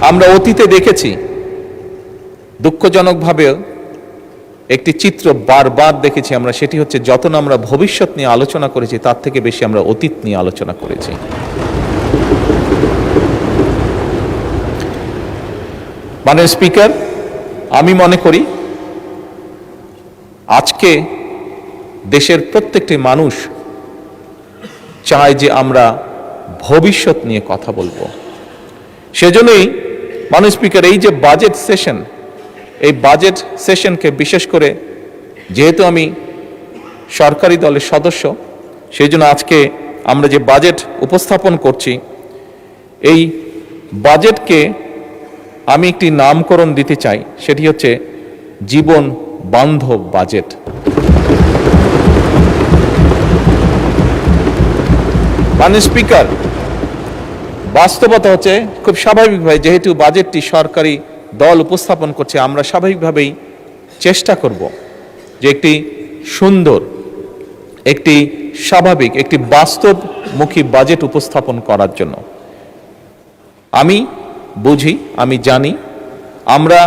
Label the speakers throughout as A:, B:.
A: আমরা অতীতে দেখেছি দুঃখজনকভাবে একটি চিত্র বারবার দেখেছি আমরা, সেটি হচ্ছে যত না আমরা ভবিষ্যৎ নিয়ে আলোচনা করেছি তার থেকে বেশি আমরা অতীত নিয়ে আলোচনা করেছি। মাননীয় স্পিকার, আমি মনে করি আজকে দেশের প্রত্যেকটি মানুষ চায় যে আমরা ভবিষ্যৎ নিয়ে কথা বলবো। সেজন্যই মাননীয় স্পিকার, এই যে বাজেট সেশন, এই বাজেট সেশনকে বিশেষ করে যেহেতু আমি সরকারি দলের সদস্য, সেই জন্য আজকে আমরা যে বাজেট উপস্থাপন করছি, এই বাজেটকে আমি একটি নামকরণ দিতে চাই, সেটি হচ্ছে জীবন বান্ধব বাজেট। মাননীয় স্পিকার, বাস্তবতা হচ্ছে খুব স্বাভাবিকভাবে যেহেতু বাজেটটি সরকারি দল উপস্থাপন করছে, আমরা স্বাভাবিকভাবেই চেষ্টা করব যে একটি সুন্দর, একটি স্বাভাবিক, একটি বাস্তবমুখী বাজেট উপস্থাপন করার জন্য। আমি বুঝি, আমি জানি, আমরা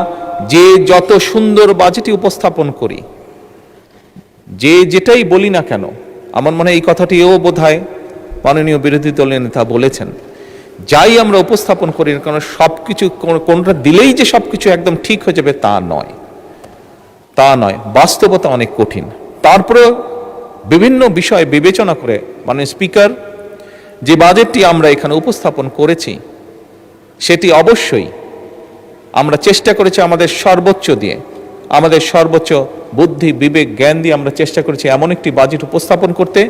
A: যে যত সুন্দর বাজেটই উপস্থাপন করি, যে যেটাই বলি না কেন, আমার মনে হয় এই কথাটিও বোধহয় মাননীয় বিরোধী দলের নেতা বলেছেন, যাই আমরা উপস্থাপন করি না কেন সবকিছু কোনটা দিলেই যে সবকিছু একদম ঠিক হয়ে যাবে তা নয়, তা নয়। বাস্তবতা অনেক কঠিন। তারপরে বিভিন্ন বিষয় বিবেচনা করে মাননীয় স্পিকার, যে বাজেটটি আমরা এখানে উপস্থাপন করেছি সেটি অবশ্যই আমরা চেষ্টা করেছি আমাদের সর্বোচ্চ দিয়ে, আমাদের সর্বোচ্চ বুদ্ধি, বিবেক, জ্ঞান দিয়ে আমরা চেষ্টা করেছি এমন একটি বাজেট উপস্থাপন করতে,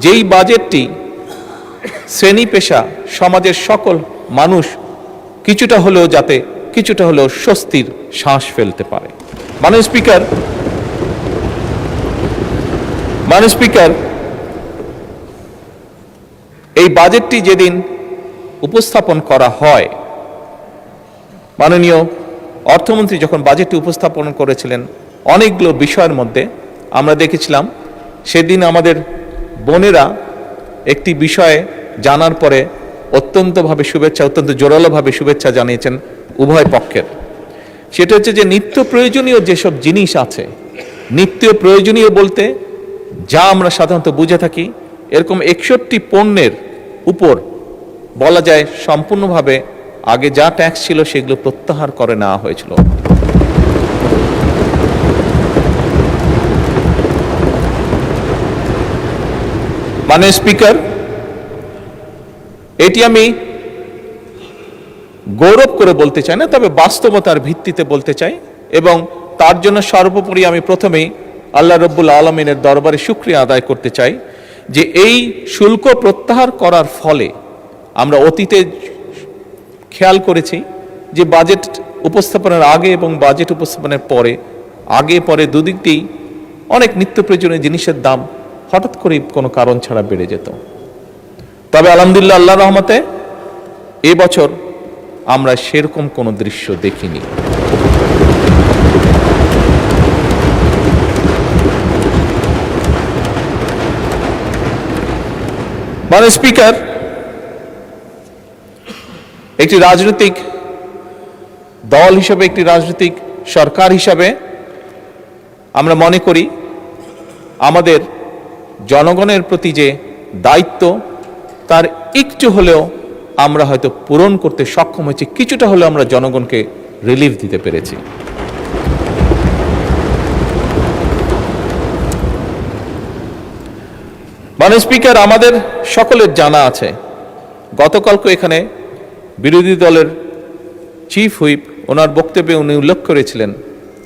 A: যেই বাজেটটি শ্রেণী পেশা সমাজের সকল মানুষ কিছুটা হলেও যাতে কিছুটা হলেও স্বস্তির শ্বাস ফেলতে পারে। মাননীয় স্পিকার, এই বাজেটটি যেদিন উপস্থাপন করা হয়, মাননীয় অর্থমন্ত্রী যখন বাজেটটি উপস্থাপন করেছিলেন, অনেকগুলো বিষয়ের মধ্যে আমরা দেখেছিলাম সেদিন আমাদের বোনেরা একটি বিষয়ে জানার পরে অত্যন্তভাবে শুভেচ্ছা, অত্যন্ত জোরালোভাবে শুভেচ্ছা জানিয়েছেন উভয় পক্ষের। সেটা হচ্ছে যে নিত্য প্রয়োজনীয় যেসব জিনিস আছে, নিত্য প্রয়োজনীয় বলতে যা আমরা সাধারণত বুঝে থাকি, এরকম 61টি পণ্যের উপর বলা যায় সম্পূর্ণভাবে আগে যা ট্যাক্স ছিল সেগুলো প্রত্যাহার করে নেওয়া হয়েছিল। মাননীয় স্পিকার, এটি আমি গৌরব করে বলতে চাই না, তবে বাস্তবতার ভিত্তিতে বলতে চাই, এবং তার জন্য সর্বোপরি আমি প্রথমেই আল্লাহ রব্বুল আলমিনের দরবারে শুকরিয়া আদায় করতে চাই যে এই শুল্ক প্রত্যাহার করার ফলে আমরা অতীতে খেয়াল করেছি যে বাজেট উপস্থাপনের আগে এবং বাজেট উপস্থাপনের পরে, আগে পরে দুদিকতেই অনেক নিত্য প্রয়োজনীয় জিনিসের দাম হঠাৎ করে কোনো কারণ ছাড়া বেড়ে যেত। তবে আলহামদুলিল্লাহ, আল্লাহর রহমতে এবছর আমরা সেরকম কোনো দৃশ্য দেখিনি। মাননীয় স্পিকার, একটি রাজনৈতিক দল হিসেবে, একটি রাজনৈতিক সরকার হিসাবে আমরা মনে করি আমাদের জনগণের প্রতি যে দায়িত্ব, তার একটু হলেও আমরা হয়তো পূরণ করতে সক্ষম হয়েছি, কিছুটা হলেও আমরা জনগণকে রিলিফ দিতে পেরেছি। মাননীয় স্পিকার, আমাদের সকলের জানা আছে, গতকালকে এখানে বিরোধী দলের চিফ হুইপ ওনার বক্তব্যে উনি উল্লেখ করেছিলেন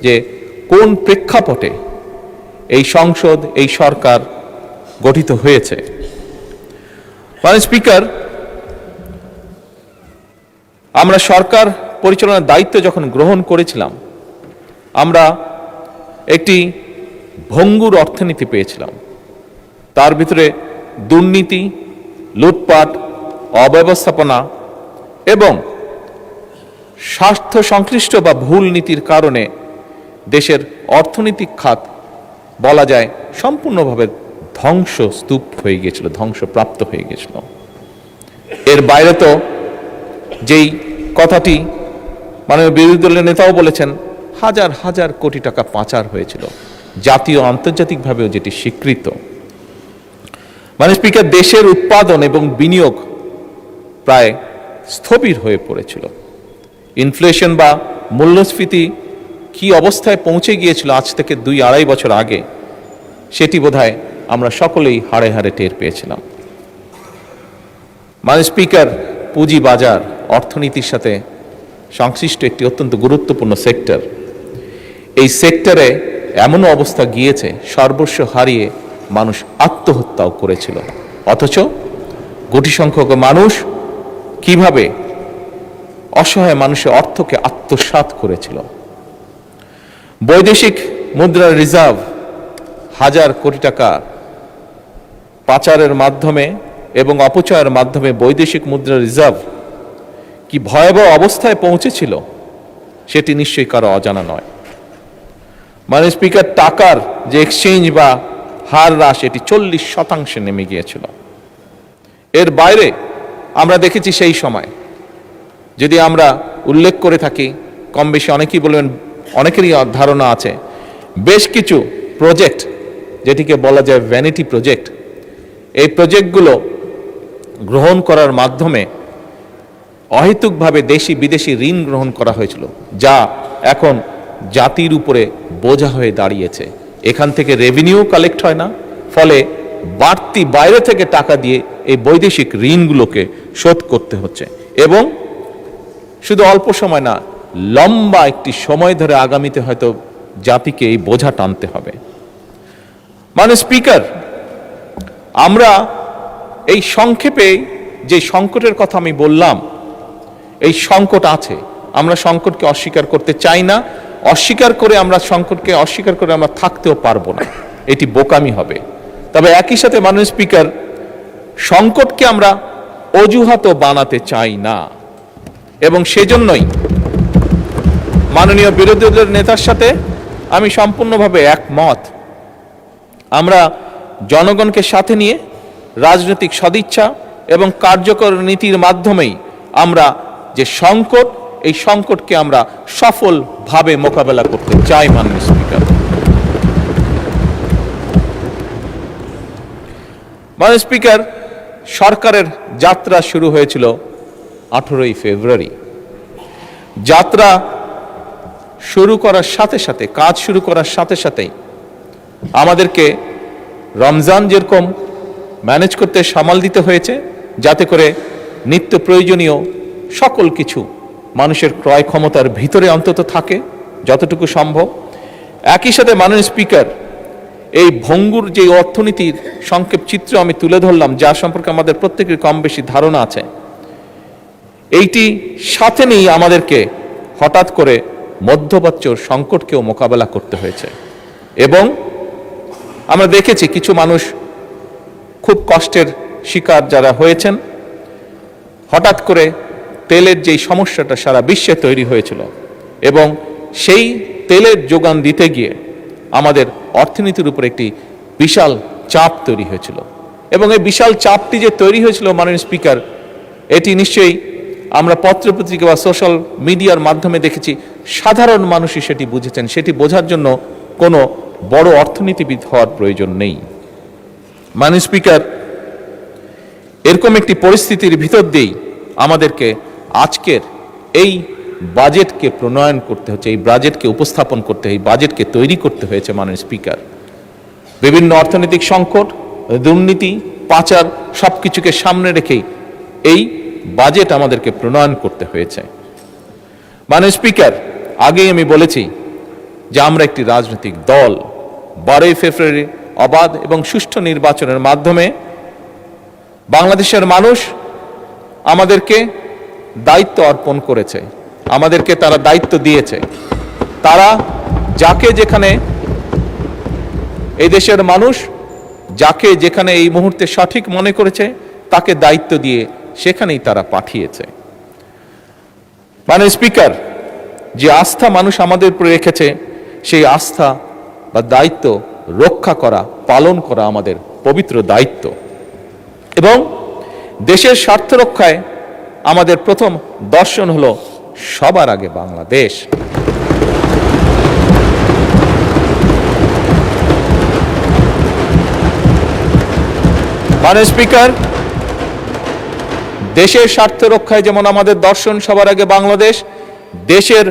A: যে কোন প্রেক্ষাপটে এই সংসদ, এই সরকার গঠিত হয়েছে। মাননীয় স্পিকার, আমরা সরকার পরিচালনার দায়িত্ব যখন গ্রহণ করেছিলাম, আমরা একটি ভঙ্গুর অর্থনীতি পেয়েছিলাম। তার ভিতরে দুর্নীতি, লুটপাট, অব্যবস্থাপনা এবং স্বার্থ সংশ্লিষ্ট বা ভুল নীতির কারণে দেশের অর্থনৈতিক খাত বলা যায় সম্পূর্ণভাবে ধ্বংসস্তূপ হয়ে গিয়েছিল, ধ্বংসপ্রাপ্ত হয়ে গিয়েছিল। এর বাইরে তো যেই কথাটি মাননীয় বিরোধী দলের নেতাও বলেছেন হাজার হাজার কোটি টাকা পাচার হয়েছিল, জাতীয় আন্তর্জাতিকভাবেও যেটি স্বীকৃত। মাননীয় স্পিকার, দেশের উৎপাদন এবং বিনিয়োগ প্রায় স্থবির হয়ে পড়েছিল। ইনফ্লেশন বা মূল্যস্ফীতি কি অবস্থায় পৌঁছে গিয়েছিল আজ থেকে 2-2.5 বছর আগে, সেটি বোধহয় আমরা সকলেই হাড়ে হাড়ে টের পেয়েছিলাম। মাননীয় স্পিকার, পুঁজি বাজার অর্থনীতির সাথে সংশ্লিষ্ট একটি অত্যন্ত গুরুত্বপূর্ণ সেক্টর। এই সেক্টরে এমন অবস্থা গিয়েছে সর্বস্ব হারিয়ে মানুষ আত্মহত্যাও করেছিল, অথচ কোটি সংখ্যক মানুষ কিভাবে অসহায় মানুষের অর্থকে আত্মসাৎ করেছিল। বৈদেশিক মুদ্রার রিজার্ভ হাজার কোটি টাকা পাচারের মাধ্যমে এবং অপচয়ের মাধ্যমে বৈদেশিক মুদ্রার রিজার্ভ কি ভয়াবহ অবস্থায় পৌঁছেছিল সেটি নিশ্চয়ই কারো অজানা নয়। মাননীয় স্পিকার, টাকার যে এক্সচেঞ্জ বা হার হ্রাস এটি 40% নেমে গিয়েছিল। এর বাইরে আমরা দেখেছি সেই সময়, যদি আমরা উল্লেখ করে থাকি, কম বেশি অনেকেই বলবেন, অনেকেরই ধারণা আছে, বেশ কিছু প্রজেক্ট যেটিকে বলা যায় ভ্যানিটি প্রজেক্ট, এই প্রজেক্টগুলো গ্রহণ করার মাধ্যমে অহেতুকভাবে দেশি বিদেশি ঋণ গ্রহণ করা হয়েছিল, যা এখন জাতির উপরে বোঝা হয়ে দাঁড়িয়েছে। এখান থেকে রেভিনিউ কালেক্ট হয় না, ফলে বাড়তি বাইরে থেকে টাকা দিয়ে এই বৈদেশিক ঋণগুলোকে শোধ করতে হচ্ছে, এবং শুধু অল্প সময় না, লম্বা একটি সময় ধরে আগামীতে হয়তো জাতিকে এই বোঝা টানতে হবে। মাননীয় স্পিকার, আমরা এই সংক্ষেপে যে সংকটের কথা আমি বললাম, এই সংকট আছে, আমরা সংকটকে অস্বীকার করতে চাই না। অস্বীকার করে আমরা সংকটকে অস্বীকার করে আমরা থাকতেও পারবো না, এটি বোকামি হবে। তবে একই সাথে মাননীয় স্পিকার, সংকটকে আমরা অজুহাতও বানাতে চাই না, এবং সেজন্যই মাননীয় বিরোধী দলের নেতার সাথে আমি সম্পূর্ণভাবে একমত। আমরা জনগণকে সাথে নিয়ে রাজনৈতিক সদিচ্ছা এবং কার্যকর নীতির মাধ্যমেই আমরা যে সংকট, এই সংকটকে আমরা সফলভাবে মোকাবেলা করতে চাই। মাননীয় স্পিকার, মাননীয় স্পিকার, সরকারের যাত্রা শুরু হয়েছিল 18ই ফেব্রুয়ারি। যাত্রা শুরু করার সাথে সাথে, কাজ শুরু করার সাথে সাথেই আমাদেরকে রমজান যেরকম ম্যানেজ করতে সামাল দিতে হয়েছে, যাতে করে নিত্য প্রয়োজনীয় সকল কিছু মানুষের ক্রয় ক্ষমতার ভিতরে অন্তত থাকে যতটুকু সম্ভব। একই সাথে মাননীয় স্পিকার, এই ভঙ্গুর যে অর্থনীতির সংক্ষেপ চিত্র আমি তুলে ধরলাম, যা সম্পর্কে আমাদের প্রত্যেকের কম বেশি ধারণা আছে, এইটি সাথে নিয়ে আমাদেরকে হঠাৎ করে মধ্যপ্রাচ্য সংকটকেও মোকাবেলা করতে হয়েছে, এবং আমরা দেখেছি কিছু মানুষ খুব কষ্টের শিকার যারা হয়েছেন। হঠাৎ করে তেলের যেই সমস্যাটা সারা বিশ্বে তৈরি হয়েছিল, এবং সেই তেলের যোগান দিতে গিয়ে আমাদের অর্থনীতির উপর একটি বিশাল চাপ তৈরি হয়েছিল, এবং এই বিশাল চাপটি যে তৈরি হয়েছিল মাননীয় স্পিকার, এটি নিশ্চয়ই আমরা পত্রপত্রিকা বা সোশ্যাল মিডিয়ার মাধ্যমে দেখেছি, সাধারণ মানুষই সেটি বুঝেছেন। সেটি বোঝার জন্য কোনো বড় অর্থনীতিবিদ হওয়ার প্রয়োজন নেই। মাননীয় স্পিকার, এরকম একটি পরিস্থিতির ভিতর দিয়েই আমাদেরকে আজকের এই বাজেটকে প্রণয়ন করতে হচ্ছে, এই বাজেটকে উপস্থাপন করতে, এই বাজেটকে তৈরি করতে হয়েছে। মাননীয় স্পিকার, বিভিন্ন অর্থনৈতিক সংকট, দুর্নীতি, পাচার সবকিছুকে সামনে রেখেই এই বাজেট আমাদেরকে প্রণয়ন করতে হয়েছে। মাননীয় স্পিকার, আগেই আমি বলেছি যে আমরা একটি রাজনৈতিক দল। 12ই ফেব্রুয়ারি অবাধ এবং সুষ্ঠু নির্বাচনের মাধ্যমে বাংলাদেশের মানুষ আমাদেরকে দায়িত্ব অর্পণ করেছে, আমাদেরকে তারা দায়িত্ব দিয়েছে। তারা যাকে যেখানে, এই দেশের মানুষ যাকে যেখানে এই মুহূর্তে সঠিক মনে করেছে, তাকে দায়িত্ব দিয়ে সেখানেই তারা পাঠিয়েছে। মাননীয় স্পিকার, যে আস্থা মানুষ আমাদের উপরে রেখেছে, সেই আস্থা বা দায়িত্ব রক্ষা করা, পালন করা আমাদের পবিত্র দায়িত্ব, এবং দেশের স্বার্থ রক্ষায় আমাদের প্রথম দর্শন হলো সবার আগে বাংলাদেশ। মাননীয় স্পিকার, দেশের স্বার্থ রক্ষায় যেমন আমাদের দর্শন সবার আগে বাংলাদেশ, দেশের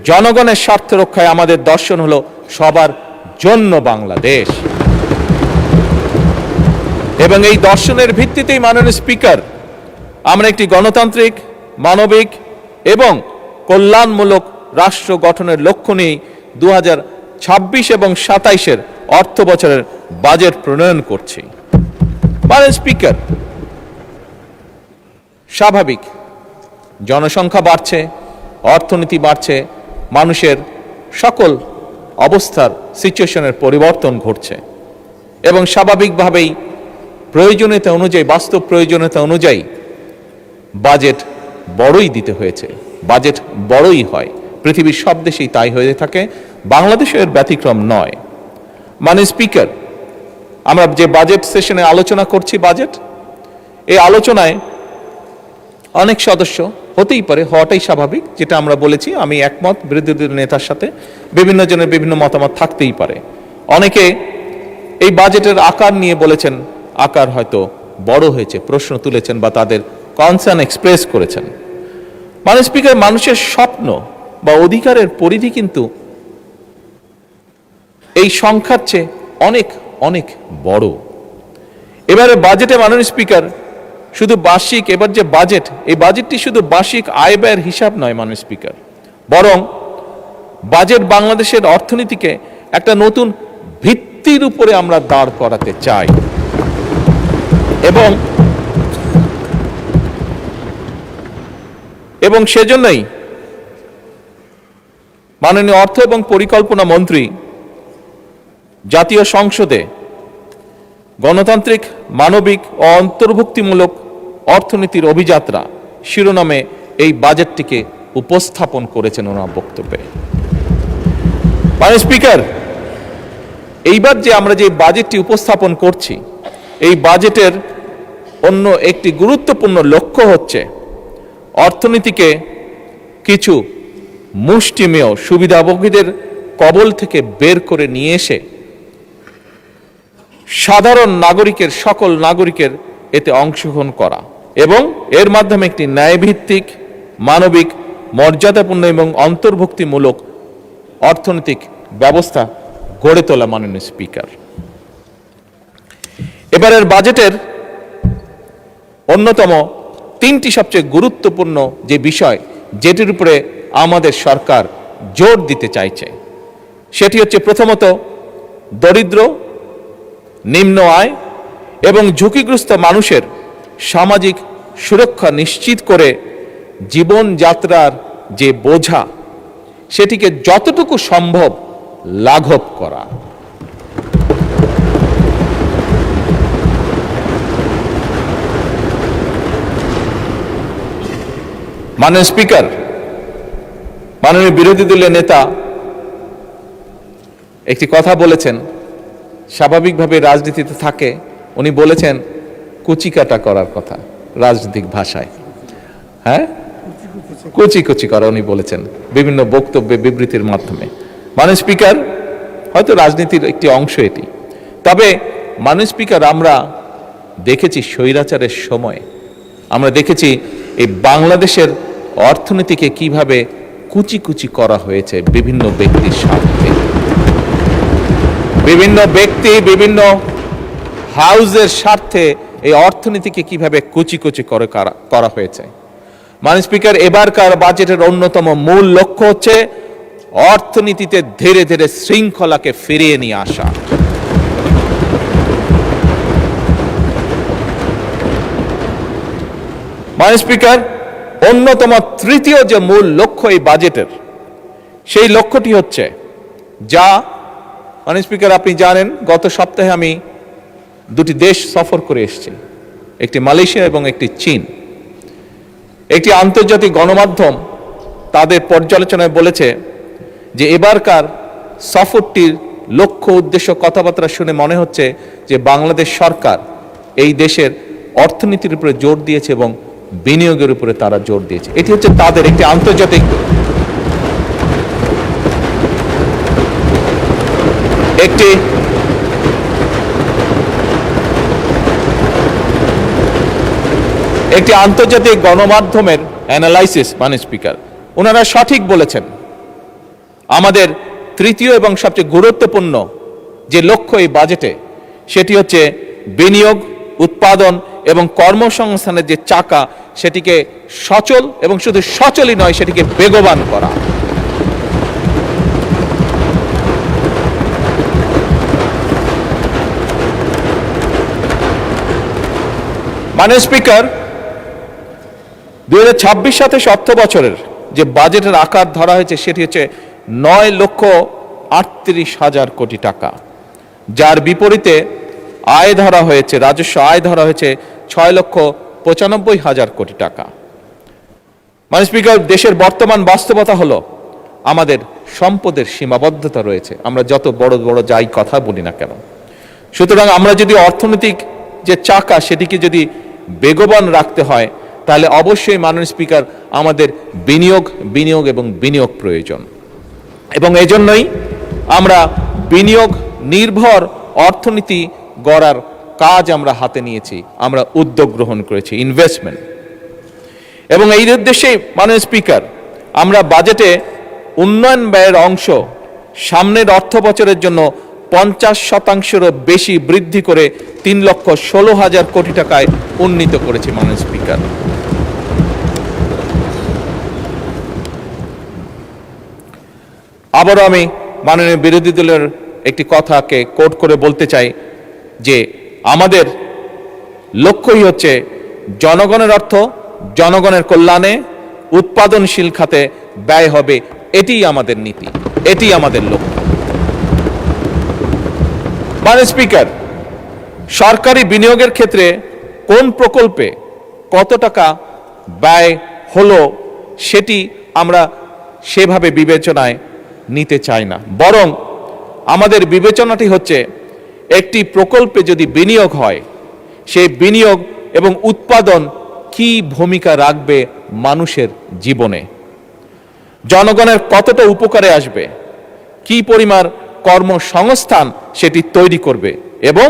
A: জনগণের স্বার্থ রক্ষায় আমাদের দর্শন হলো সবার জন্য বাংলাদেশ। এবং এই দর্শনের ভিত্তিতেই মাননীয় স্পিকার আমরা একটি গণতান্ত্রিক, মানবিক এবং কল্যাণমূলক রাষ্ট্র গঠনের লক্ষ্য নিয়ে 2026 এবং 27-এর অর্থ বছরের বাজেট প্রণয়ন করছি। মাননীয় স্পিকার, স্বাভাবিক জনসংখ্যা বাড়ছে, অর্থনীতি বাড়ছে, মানুষের সকল অবস্থার সিচুয়েশনের পরিবর্তন ঘটছে এবং স্বাভাবিকভাবেই প্রয়োজনীয়তা অনুযায়ী, বাস্তব প্রয়োজনীয়তা অনুযায়ী বাজেট বড়ই দিতে হয়েছে। বাজেট বড়ই হয়, পৃথিবীর সব দেশেই তাই হয়ে থাকে, বাংলাদেশের ব্যতিক্রম নয়। মাননীয় স্পিকার, আমরা যে বাজেট সেশনে আলোচনা করছি বাজেট, এই আলোচনায় অনেক সদস্য হতেই পারে, হওয়াটাই স্বাভাবিক, যেটা আমরা বলেছি, আমি একমত বিরোধী দলের নেতার সাথে, বিভিন্ন জনের বিভিন্ন মতামত থাকতেই পারে। অনেকে এই বাজেটের আকার নিয়ে বলেছেন আকার হয়তো বড় হয়েছে, প্রশ্ন তুলেছেন বা তাদের কনসার্ন এক্সপ্রেস করেছেন। মাননীয় স্পিকার, মানুষের স্বপ্ন বা অধিকারের পরিধি কিন্তু এই সংখ্যার চেয়ে অনেক অনেক বড়। এবারে বাজেটে মাননীয় স্পিকার শুধু বার্ষিক, এবার যে বাজেট, এই বাজেটটি শুধু বার্ষিক আয় ব্যয়ের হিসাব নয় মাননীয় স্পিকার, বরং বাজেট বাংলাদেশের অর্থনীতিকে একটা নতুন ভিত্তির উপরে আমরা দাঁড় করাতে চাই এবং সেজন্যই মাননীয় অর্থ এবং পরিকল্পনা মন্ত্রী জাতীয় সংসদে গণতান্ত্রিক, মানবিক ও অন্তর্ভুক্তিমূলক অর্থনীতির অভিযাত্রা শিরোনামে এই বাজেটটিকে উপস্থাপন করেছেন ওনার বক্তব্যে। মাননীয় স্পিকার, এইবার যে আমরা যে বাজেটটি উপস্থাপন করছি, এই বাজেটের অন্য একটি গুরুত্বপূর্ণ লক্ষ্য হচ্ছে অর্থনীতিকে কিছু মুষ্টিমেয় সুবিধাভোগীদের কবল থেকে বের করে নিয়ে এসে সাধারণ নাগরিকের, সকল নাগরিকের এতে অংশগ্রহণ করা এবং এর মাধ্যমে একটি ন্যায়ভিত্তিক, মানবিক, মর্যাদাপূর্ণ এবং অন্তর্ভুক্তিমূলক অর্থনৈতিক ব্যবস্থা গড়ে তোলা। মাননীয় স্পিকার, এবারের বাজেটের অন্যতম তিনটি সবচেয়ে গুরুত্বপূর্ণ যে বিষয়, যেটির উপরে আমাদের সরকার জোর দিতে চাইছে, সেটি হচ্ছে প্রথমত দরিদ্র, নিম্ন আয় এবং ঝুঁকিগ্রস্ত মানুষের সামাজিক সুরক্ষা নিশ্চিত করে জীবনযাত্রার যে বোঝা, সেটিকে যতটুকু সম্ভব লাঘব করা। মাননীয় স্পিকার, মাননীয় বিরোধী দলের নেতা একটি কথা বলেছেন, স্বাভাবিকভাবে রাজনীতিতে থাকে, উনি বলেছেন কুচিকাটা করার কথা রাজনৈতিক ভাষায়, হ্যাঁ, কুচি কুচি করা উনি বলেছেন বিভিন্ন বক্তব্যে, বিবৃতির মাধ্যমে। মাননীয় স্পিকার, হয়তো রাজনীতির একটি অংশ এটি, তবে মাননীয় স্পিকার, আমরা দেখেছি স্বৈরাচারের সময়, আমরা দেখেছি এই বাংলাদেশের অর্থনীতিকে কিভাবে কুচি কুচি করা হয়েছে বিভিন্ন ব্যক্তির স্বার্থে, বিভিন্ন ব্যক্তি, বিভিন্ন হাউজের স্বার্থে এই অর্থনীতিকে কিভাবে কুচি কুচি করে করা হয়েছে। মাননীয় স্পিকার, এবারকার বাজেটের অন্যতম মূল লক্ষ্য হচ্ছে অর্থনীতিতে ধীরে ধীরে শৃঙ্খলাকে ফিরিয়ে নিয়ে আসা। মাননীয় স্পিকার, অন্যতম তৃতীয় যে মূল লক্ষ্য এই বাজেটের, সেই লক্ষ্যটি হচ্ছে যা, মাননীয় স্পিকার, আপনি জানেন গত সপ্তাহে আমি দুটি দেশ সফর করে এসেছি, একটি মালয়েশিয়া এবং একটি চীন। একটি আন্তর্জাতিক গণমাধ্যম তাদের পর্যালোচনায় বলেছে যে এবারকার সফরটির লক্ষ্য, উদ্দেশ্য, কথাবার্তা শুনে মনে হচ্ছে যে বাংলাদেশ সরকার এই দেশের অর্থনীতির উপরে জোর দিয়েছে এবং বিনিয়োগের উপরে তারা জোর দিয়েছে। এটি হচ্ছে তাদের একটি আন্তর্জাতিক একটি আন্তর্জাতিক গণমাধ্যমের অ্যানালাইসিস। মাননীয় স্পিকার, ওনারা সঠিক বলেছেন, আমাদের তৃতীয় এবং সবচেয়ে গুরুত্বপূর্ণ যে লক্ষ্য এই বাজেটে, সেটি হচ্ছে বিনিয়োগ, উৎপাদন এবং কর্মসংস্থানের যে চাকা, সেটিকে সচল এবং শুধু সচলই নয়, সেটিকে বেগবান করা। মাননীয় স্পিকার, 2026-27 অর্থ বছরের যে বাজেটের আকার ধরা হয়েছে সেটি হচ্ছে 9,38,000 কোটি টাকা, যার বিপরীতে আয় ধরা হয়েছে, রাজস্ব আয় ধরা হয়েছে 6,95,000 কোটি টাকা। মাননীয় স্পিকার, দেশের বর্তমান বাস্তবতা হলো আমাদের সম্পদের সীমাবদ্ধতা রয়েছে, আমরা যত বড় বড় যাই কথা বলি না কেন। সুতরাং আমরা যদি অর্থনৈতিক যে চাকা সেটিকে যদি বেগবান রাখতে হয়, তাহলে অবশ্যই মাননীয় স্পিকার আমাদের বিনিয়োগ এবং বিনিয়োগ প্রয়োজন। এবং এজন্যই আমরা বিনিয়োগ নির্ভর অর্থনীতি গড়ার কাজ আমরা হাতে নিয়েছি, আমরা উদ্যোগ গ্রহণ করেছি, ইনভেস্টমেন্ট। এবং এই উদ্দেশ্যে মাননীয় স্পিকার, আমরা বাজেটে উন্নয়ন ব্যয়ের অংশ সামনের অর্থ বছরের জন্য 50%-এরও বেশি বৃদ্ধি করে 3,16,000 কোটি টাকায় উন্নীত করেছি। মাননীয় স্পিকার, আবারও আমি মাননীয় বিরোধী দলের একটি কথাকে কোট করে বলতে চাই যে আমাদের লক্ষ্যই হচ্ছে জনগণের অর্থ জনগণের কল্যাণে, উৎপাদনশীল খাতে ব্যয় হবে, এটিই আমাদের নীতি, এটি আমাদের লক্ষ্য। মাননীয় স্পিকার, সরকারি বিনিয়োগের ক্ষেত্রে কোন প্রকল্পে কত টাকা ব্যয় হলো সেটি আমরা সেভাবে বিবেচনায় নিতে চাই না, বরং আমাদের বিবেচনাটি হচ্ছে একটি প্রকল্পে যদি বিনিয়োগ হয়, সেই বিনিয়োগ এবং উৎপাদন কি ভূমিকা রাখবে মানুষের জীবনে, জনগণের কতটা উপকারে আসবে, কি পরিমাণ কর্মসংস্থান সেটি তৈরি করবে এবং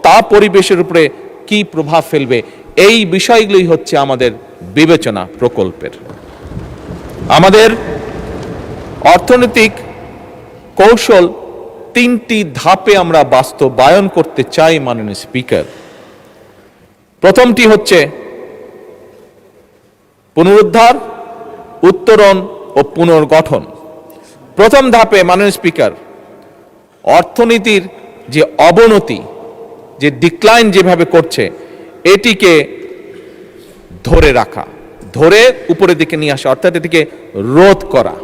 A: তা পরিবেশের উপরে কি প্রভাব ফেলবে, এই বিষয়গুলোই হচ্ছে আমাদের বিবেচনা প্রকল্পের। আমাদের অর্থনৈতিক কৌশল 3টি ধাপে আমরা বাস্তবায়ন করতে চাই। মাননীয় স্পিকার, প্রথমটি হচ্ছে পুনরুদ্ধার, উত্তরণ ও পুনর্গঠন। প্রথম ধাপে মাননীয় স্পিকার, অর্থনীতির যে অবনতি, যে ডিক্লাইন যেভাবে করছে, এটিকে ধরে রাখা, ধরে উপরের দিকে নিয়ে আসা, অর্থাৎ এটিকে রোধ করা,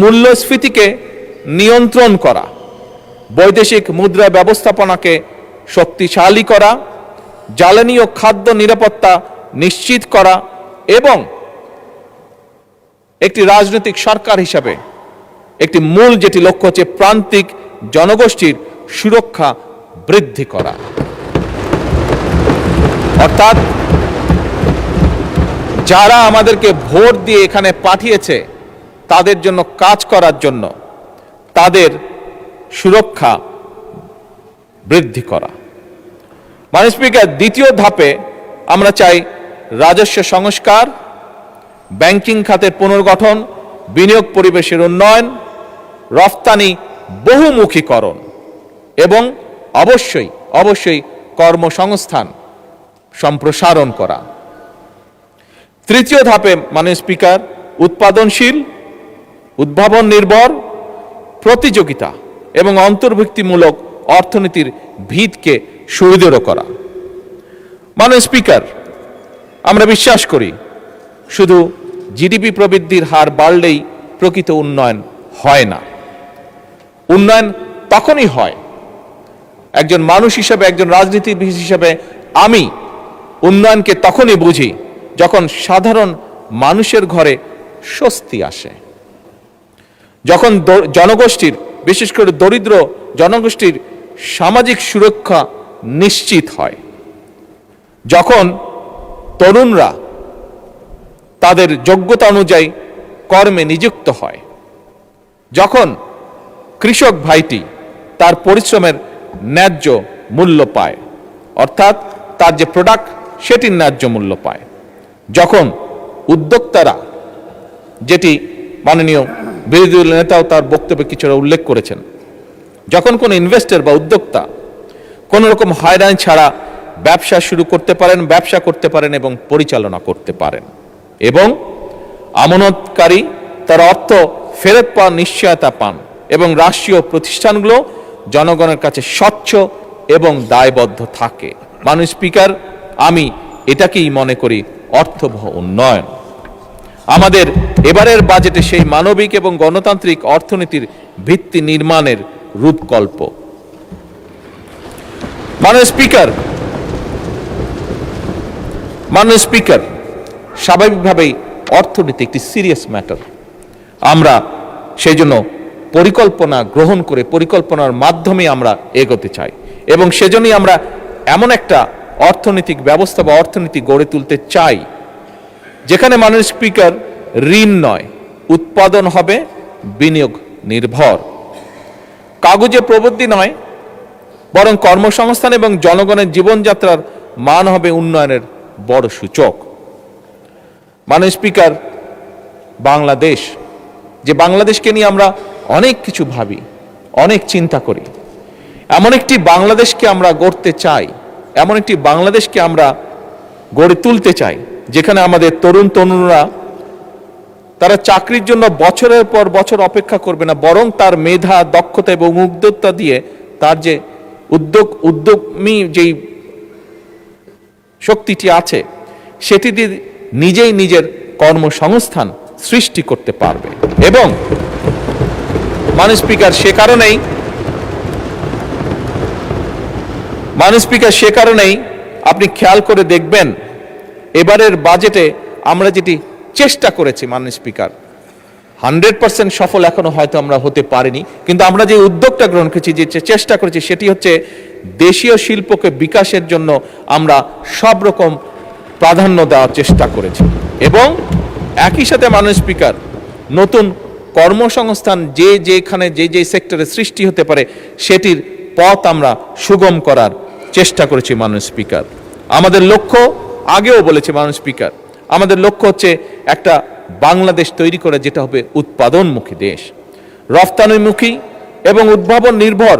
A: মূল্যস্ফীতিকে নিয়ন্ত্রণ করা, বৈদেশিক মুদ্রা ব্যবস্থাপনাকে শক্তিশালী করা, জ্বালানি ও খাদ্য নিরাপত্তা নিশ্চিত করা এবং একটি রাজনৈতিক সরকার হিসাবে একটি মূল যেটি লক্ষ্য হচ্ছে প্রান্তিক জনগোষ্ঠীর সুরক্ষা বৃদ্ধি করা। অর্থাৎ যারা আমাদেরকে ভোট দিয়ে এখানে পাঠিয়েছে তাদের জন্য কাজ করার জন্য তাদের সুরক্ষা বৃদ্ধি করা। মাননীয় স্পিকার, দ্বিতীয় ধাপে আমরা চাই রাজস্ব সংস্কার, ব্যাংকিং খাতের পুনর্গঠন, বিনিয়োগ পরিবেশের উন্নয়ন, রফতানি বহুমুখীকরণ এবং অবশ্যই কর্মসংস্থান সম্প্রসারণ করা। তৃতীয় ধাপে মাননীয় স্পিকার, উৎপাদনশীল, উদ্ভাবন নির্ভর, প্রতিযোগিতা এবং অন্তর্ভুক্তিমূলক অর্থনীতির ভিতকে সুদৃঢ় করা। মাননীয় স্পিকার, আমরা বিশ্বাস করি শুধু জিডিপি প্রবৃদ্ধির হার বাড়লেই প্রকৃত উন্নয়ন হয় না। উন্নয়ন তখনই হয়, একজন মানুষ হিসেবে, একজন রাজনীতিবিদ হিসেবে আমি উন্নয়নকে তখনই বুঝি যখন সাধারণ মানুষের ঘরে স্বস্তি আসে, যখন জনগোষ্ঠীর, বিশেষ করে দরিদ্র জনগোষ্ঠীর সামাজিক সুরক্ষা নিশ্চিত হয়, যখন তরুণরা তাদের যোগ্যতা অনুযায়ী কর্মে নিযুক্ত হয়, যখন কৃষক ভাইটি তার পরিশ্রমের ন্যায্য মূল্য পায়, অর্থাৎ তার যে প্রোডাক্ট সেটির ন্যায্য মূল্য পায়, যখন উদ্যোক্তারা, যেটি মাননীয় বিরোধী দলের নেতাও তার বক্তব্যে কিছুটা উল্লেখ করেছেন, যখন কোনো ইনভেস্টর বা উদ্যোক্তা কোনো রকম হয়রানি ছাড়া ব্যবসা শুরু করতে পারেন, ব্যবসা করতে পারেন এবং পরিচালনা করতে পারেন, এবং আমানতকারী তার অর্থ ফেরত পাওয়ার নিশ্চয়তা পান, এবং রাষ্ট্রীয় প্রতিষ্ঠানগুলো জনগণের কাছে স্বচ্ছ এবং দায়বদ্ধ থাকে। মাননীয় স্পিকার, আমি এটাকেই মনে করি অর্থবহ উন্নয়ন। আমাদের এবারের বাজেটে সেই মানবিক এবং গণতান্ত্রিক অর্থনীতির ভিত্তি নির্মাণের রূপকল্প। মাননীয় স্পিকার, স্বাভাবিকভাবেই অর্থনীতি একটি সিরিয়াস ম্যাটার। আমরা সেই জন্য পরিকল্পনা গ্রহণ করে পরিকল্পনার মাধ্যমে আমরা এগোতে চাই, এবং সেজন্যই আমরা এমন একটা অর্থনৈতিক ব্যবস্থা বা অর্থনীতি গড়ে তুলতে চাই যেখানে মাননীয় স্পিকার ঋণ নয়, উৎপাদন হবে বিনিয়োগ নির্ভর, কাগজে প্রবৃদ্ধি নয়, বরং কর্মসংস্থান এবং জনগণের জীবনযাত্রার মান হবে উন্নয়নের বড় সূচক। মাননীয় স্পিকার, বাংলাদেশ, যে বাংলাদেশকে নিয়ে আমরা অনেক কিছু ভাবি, অনেক চিন্তা করি, এমন একটি বাংলাদেশকে আমরা গড়তে চাই, এমন একটি বাংলাদেশকে আমরা গড়ে তুলতে চাই যেখানে আমাদের তরুণরা তারা চাকরির জন্য বছরের পর বছর অপেক্ষা করবে না, বরং তার মেধা, দক্ষতা এবং উদ্যোক্তা দিয়ে তার যে উদ্যমী যেই শক্তিটি আছে সেটি দিয়ে নিজেই নিজের কর্মসংস্থান সৃষ্টি করতে পারবে। এবং মাননীয় স্পিকার, সে কারণেই আপনি খেয়াল করে দেখবেন এবারের বাজেটে আমরা যেটি চেষ্টা করেছি, মাননীয় স্পিকার, 100% সফল এখনো হয়তো আমরা হতে পারিনি, কিন্তু আমরা যে উদ্যোগটা গ্রহণ করেছি, যে চেষ্টা করেছি, সেটি হচ্ছে দেশীয় শিল্পকে বিকাশের জন্য আমরা সব রকম প্রাধান্য দেওয়ার চেষ্টা করেছি, এবং একই সাথে মাননীয় স্পিকার, নতুন কর্মসংস্থান যেখানে যে সেক্টরে সৃষ্টি হতে পারে সেটির পথ আমরা সুগম করার চেষ্টা করেছি। মাননীয় স্পিকার, আমাদের লক্ষ্য, আগেও বলেছি মাননীয় স্পিকার, আমাদের লক্ষ্য হচ্ছে একটা বাংলাদেশ তৈরি করে যেটা হবে উৎপাদনমুখী দেশ, রফতানিমুখী এবং উদ্ভাবন নির্ভর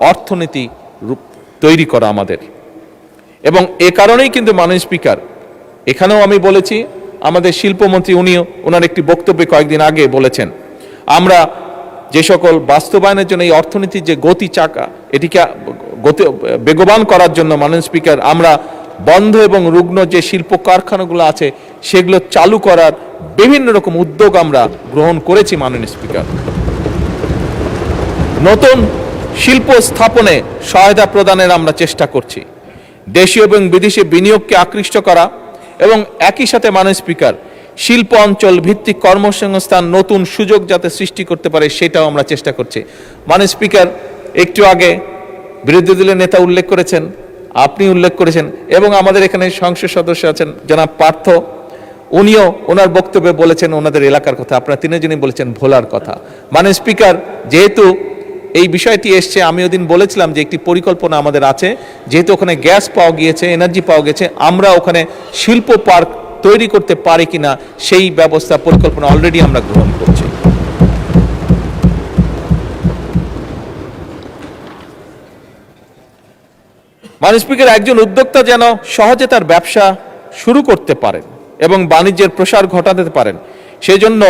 A: অর্থনীতি তৈরি করা আমাদের। এবং এ কারণেই কিন্তু মাননীয় স্পিকার, এখানেও আমি বলেছি, আমাদের শিল্পমন্ত্রী ওনার একটি বক্তব্যে কয়েকদিন আগে বলেছেন, আমরা যে সকল বাস্তবায়নের জন্য এই অর্থনীতির যে গতি চাকা, এটিকে বেগবান করার জন্য মাননীয় স্পিকার, আমরা বন্ধ এবং রুগ্ন যে শিল্প কারখানাগুলো আছে সেগুলো চালু করার বিভিন্ন রকম উদ্যোগ আমরা গ্রহণ করেছি। মাননীয় স্পিকার, নতুন শিল্প স্থাপনে সহায়তা প্রদানের আমরা চেষ্টা করছি, দেশীয় এবং বিদেশি বিনিয়োগকে আকৃষ্ট করা, এবং একই সাথে মাননীয় স্পিকার, শিল্প অঞ্চল ভিত্তিক কর্মসংস্থান নতুন সুযোগ যাতে সৃষ্টি করতে পারে সেটাও আমরা চেষ্টা করছি। মাননীয় স্পিকার, একটু আগে বিরোধী দলের নেতা উল্লেখ করেছেন, আপনি উল্লেখ করেছেন, এবং আমাদের এখানে সংসদ সদস্য আছেন জনাব পার্থ, উনিও ওনার বক্তব্যে বলেছেন ওনাদের এলাকার কথা, আপনারা তিনজনই বলেছেন ভোলার কথা। মাননীয় স্পিকার, যেহেতু এই বিষয়টি এসছে, আমি ওদিন বলেছিলাম যে একটি পরিকল্পনা আমাদের আছে, যেহেতু ওখানে গ্যাস পাওয়া গিয়েছে, এনার্জি পাওয়া গেছে, আমরা ওখানে শিল্প পার্ক তৈরি করতে পারি কিনা সেই ব্যবস্থা পরিকল্পনা অলরেডি আমরা গ্রহণ করছি। মাননীয় স্পিকার, একজন উদ্যোক্তা যেন সহজে তার ব্যবসা শুরু করতে পারেন এবং বাণিজ্যের প্রসার ঘটাতে পারেন, সেজন্য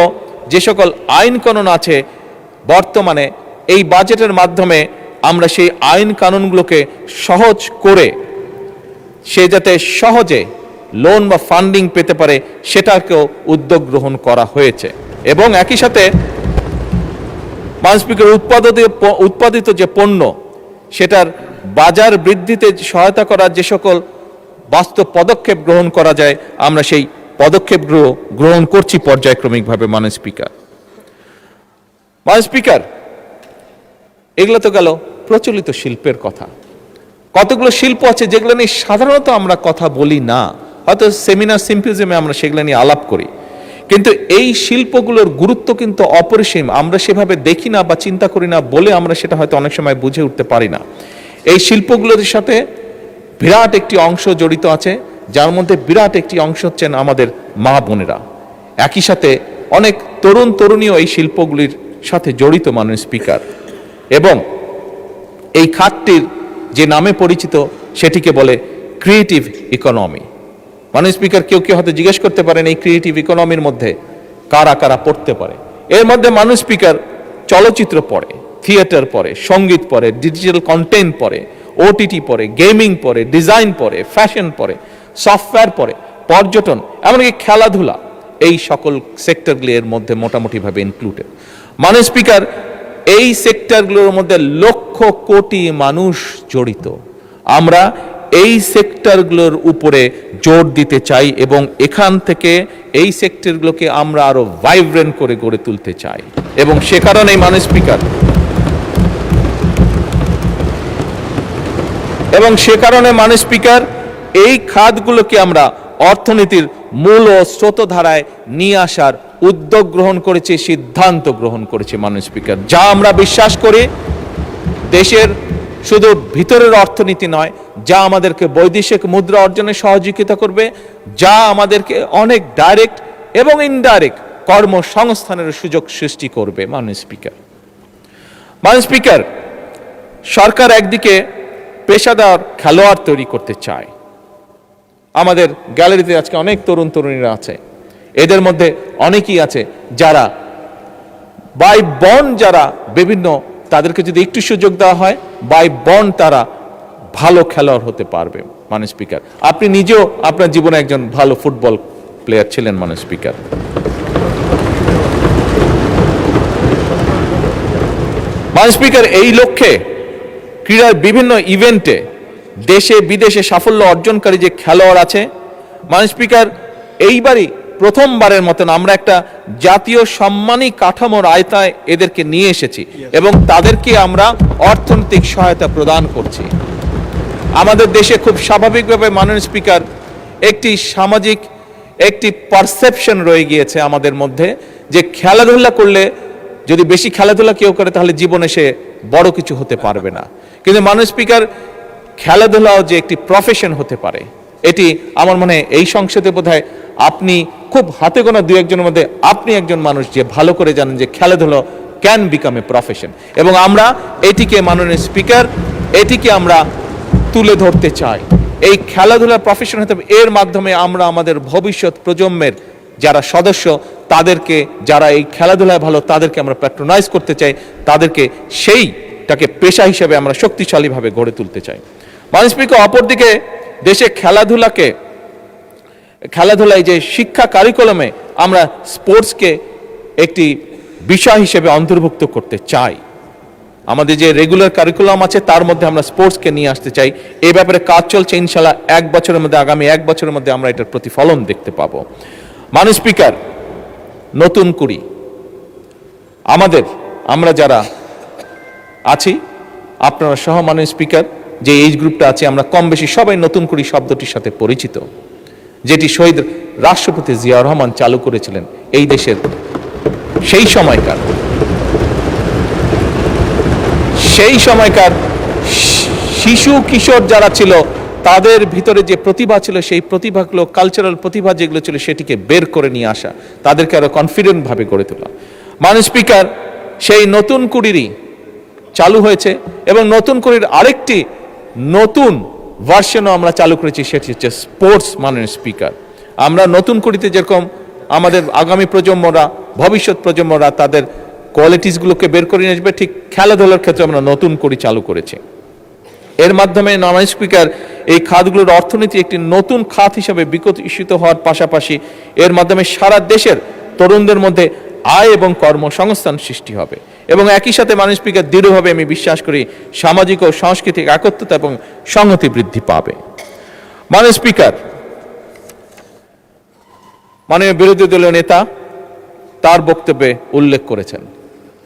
A: যে সকল আইন কানুন আছে বর্তমানে এই বাজেটের মাধ্যমে আমরা সেই আইন কানুনগুলোকে সহজ করে সে যাতে সহজে লোন বা ফান্ডিং পেতে পারে সেটাকেও উদ্যোগ গ্রহণ করা হয়েছে। এবং একই সাথে মাননীয় স্পিকার, উৎপাদিত যে পণ্য সেটার বাজার বৃদ্ধিতে সহায়তা করার যে সকল বাস্তব পদক্ষেপ গ্রহণ করা যায় আমরা সেই পদক্ষেপগুলো গ্রহণ করছি পর্যায়ক্রমিকভাবে। মাননীয় স্পিকার, এগুলো তো গেল প্রচলিত শিল্পের কথা। কতগুলো শিল্প আছে যেগুলো নিয়ে সাধারণত আমরা কথা বলি না, হয়তো সেমিনার সিম্পোজিয়ামে আমরা সেগুলো নিয়ে আলাপ করি, কিন্তু এই শিল্পগুলোর গুরুত্ব কিন্তু অপরিসীম। আমরা সেভাবে দেখি না বা চিন্তা করি না বলে আমরা সেটা হয়তো অনেক সময় বুঝে উঠতে পারি না। এই শিল্পগুলোর সাথে বিরাট একটি অংশ জড়িত আছে, যার মধ্যে বিরাট একটি অংশ হচ্ছেন আমাদের মা বোনেরা। একই সাথে অনেক তরুণ তরুণীও এই শিল্পগুলির সাথে জড়িত, মাননীয় স্পিকার। এবং এই খাতটির যে নামে পরিচিত সেটিকে বলে ক্রিয়েটিভ ইকোনমি। মাননীয় স্পিকার, কেউ কেউ হয়তো জিজ্ঞেস করতে পারেন এই ক্রিয়েটিভ ইকোনমির মধ্যে কারা কারা পড়তে পারে। এর মধ্যে মাননীয় স্পিকার চলচ্চিত্র পড়ে, থিয়েটার পড়ে, সঙ্গীত পড়ে, ডিজিটাল কন্টেন্ট পড়ে, ওটিটি পড়ে, গেমিং পড়ে, ডিজাইন পড়ে, ফ্যাশন পড়ে, সফটওয়্যার পড়ে, পর্যটন, এমনকি খেলাধুলা, এই সকল সেক্টরগুলি এর মধ্যে মোটামুটিভাবে ইনক্লুডেড। মাননীয় স্পিকার, এই সেক্টরগুলোর মধ্যে লক্ষ কোটি মানুষ জড়িত। আমরা এই সেক্টরগুলোর উপরে জোর দিতে চাই এবং এখান থেকে এই সেক্টরগুলোকে আমরা আরো ভাইব্রেন্ট করে গড়ে তুলতে চাই। এবং সে কারণে মাননীয় স্পিকার, এই খাতগুলোকে আমরা অর্থনীতির মূল ও স্রোতধারায় নিয়ে আসার উদ্যোগ গ্রহণ করেছি, সিদ্ধান্ত গ্রহণ করেছি মাননীয় স্পিকার। যা আমরা বিশ্বাস করি দেশের শুধু ভিতরের অর্থনীতি নয়, যা আমাদেরকে বৈদেশিক মুদ্রা অর্জনে সহযোগিতা করবে, যা আমাদেরকে অনেক ডাইরেক্ট এবং ইনডাইরেক্ট কর্মসংস্থানের সুযোগ সৃষ্টি করবে। মাননীয় স্পিকার, সরকার একদিকে পেশাদার খেলোয়াড় তৈরি করতে চায়। আমাদের গ্যালারিতে আজকে অনেক তরুণ তরুণীরা আছে, এদের মধ্যে অনেকেই আছে যারা বাই বন্ড, যারা বিভিন্ন, তাদেরকে যদি একটু সুযোগ দেওয়া হয় বাই বন্ড তারা ভালো খেলোয়াড় হতে পারবে। মাননীয় স্পিকার, আপনি নিজেও আপনার জীবনে একজন ভালো ফুটবল প্লেয়ার ছিলেন। মাননীয় স্পিকার, এই লক্ষ্যে ক্রীড়ার বিভিন্ন ইভেন্টে দেশে বিদেশে সাফল্য অর্জনকারী যে খেলোয়াড় আছে, মাননীয় স্পিকার, এইবারই প্রথমবারের মতন আমরা একটা জাতীয় সম্মানী কাঠামোর আয়তায় এদেরকে নিয়ে এসেছি এবং তাদেরকে আমরা অর্থনৈতিক সহায়তা প্রদান করছি। আমাদের দেশে খুব স্বাভাবিকভাবে মাননীয় স্পিকার একটি সামাজিক একটি পারসেপশন রয়ে গিয়েছে আমাদের মধ্যে, যে খেলাধুলা করলে, যদি বেশি খেলাধুলা কেউ করে তাহলে জীবনে সে বড় কিছু হতে পারবে না। কিন্তু মাননীয় স্পিকার, খেলাধুলাও যে একটি প্রফেশন হতে পারে, এটি আমার মনে হয় এই সংসদে বোধহয় আপনি খুব হাতে গোনা দু একজনের মধ্যে আপনি একজন মানুষ যে ভালো করে জানেন যে খেলাধুলা ক্যান বিকাম এ প্রফেশন। এবং আমরা এটিকে, মাননীয় স্পিকার, এটিকে আমরা তুলে ধরতে চাই। এই খেলাধুলার প্রফেশন হতে হবে, এর মাধ্যমে আমরা আমাদের ভবিষ্যৎ প্রজন্মের যারা সদস্য তাদেরকে, যারা এই খেলাধুলায় ভালো, তাদেরকে আমরা প্যাট্রোনাইজ করতে চাই, তাদেরকে সেইটাকে পেশা হিসেবে আমরা শক্তিশালীভাবে গড়ে তুলতে চাই। মাননীয় স্পিকার, অপরদিকে দেশে খেলাধুলায় যে শিক্ষা কারিকুলামে আমরা স্পোর্টসকে একটি বিষয় হিসেবে অন্তর্ভুক্ত করতে চাই। আমাদের যে রেগুলার কারিকুলাম আছে তার মধ্যে আমরা স্পোর্টসকে নিয়ে আসতে চাই। এই ব্যাপারে কাজ চলছে, ইনশাল্লাহ আগামী এক বছরের মধ্যে আমরা এটার প্রতিফলন দেখতে পাবো। মাননীয় স্পিকার, নতুন কুড়ি আমরা যারা আছি, আপনারা সহ মাননীয় স্পিকার, যে এইজ গ্রুপটা আছে, আমরা কম বেশি সবাই নতুন কুড়ি শব্দটির সাথে পরিচিত, যেটি শহীদ রাষ্ট্রপতি জিয়াউর রহমান চালু করেছিলেন এই দেশের সেই সময়কার শিশু কিশোর যারা ছিল তাদের ভিতরে যে প্রতিভা ছিল, সেই প্রতিভাগুলো, কালচারাল প্রতিভা যেগুলো ছিল, সেটিকে বের করে নিয়ে আসা, তাদেরকে আরো কনফিডেন্ট ভাবে গড়ে তোলা। মাননীয় স্পিকার, সেই নতুন কুড়িরই চালু হয়েছে এবং নতুন কুড়ির আরেকটি নতুন ভার্সনও আমরা চালু করেছি, সেটি হচ্ছে স্পোর্টস। মাননীয় স্পিকার, আমরা নতুন কুড়িতে যেরকম আমাদের আগামী প্রজন্মরা, ভবিষ্যৎ প্রজন্মরা তাদের কোয়ালিটিসগুলোকে বের করে নিয়ে আসবে, ঠিক খেলাধুলার ক্ষেত্রে আমরা নতুন কুড়ি চালু করেছি। এর মাধ্যমে মাননীয় স্পিকার, এই খাতগুলোর অর্থনীতি একটি নতুন খাত হিসেবে বিকশিত হওয়ার পাশাপাশি এর মাধ্যমে সারা দেশের তরুণদের মধ্যে আয় এবং কর্মসংস্থান সৃষ্টি হবে। এবং একই সাথে মাননীয় স্পিকার, দৃঢ়ভাবে আমি বিশ্বাস করি সামাজিক ও সাংস্কৃতিক একত্রতা এবং সংহতি বৃদ্ধি পাবে। মাননীয় স্পিকার, মাননীয় বিরোধী দলীয় নেতা তার বক্তব্যে উল্লেখ করেছেন,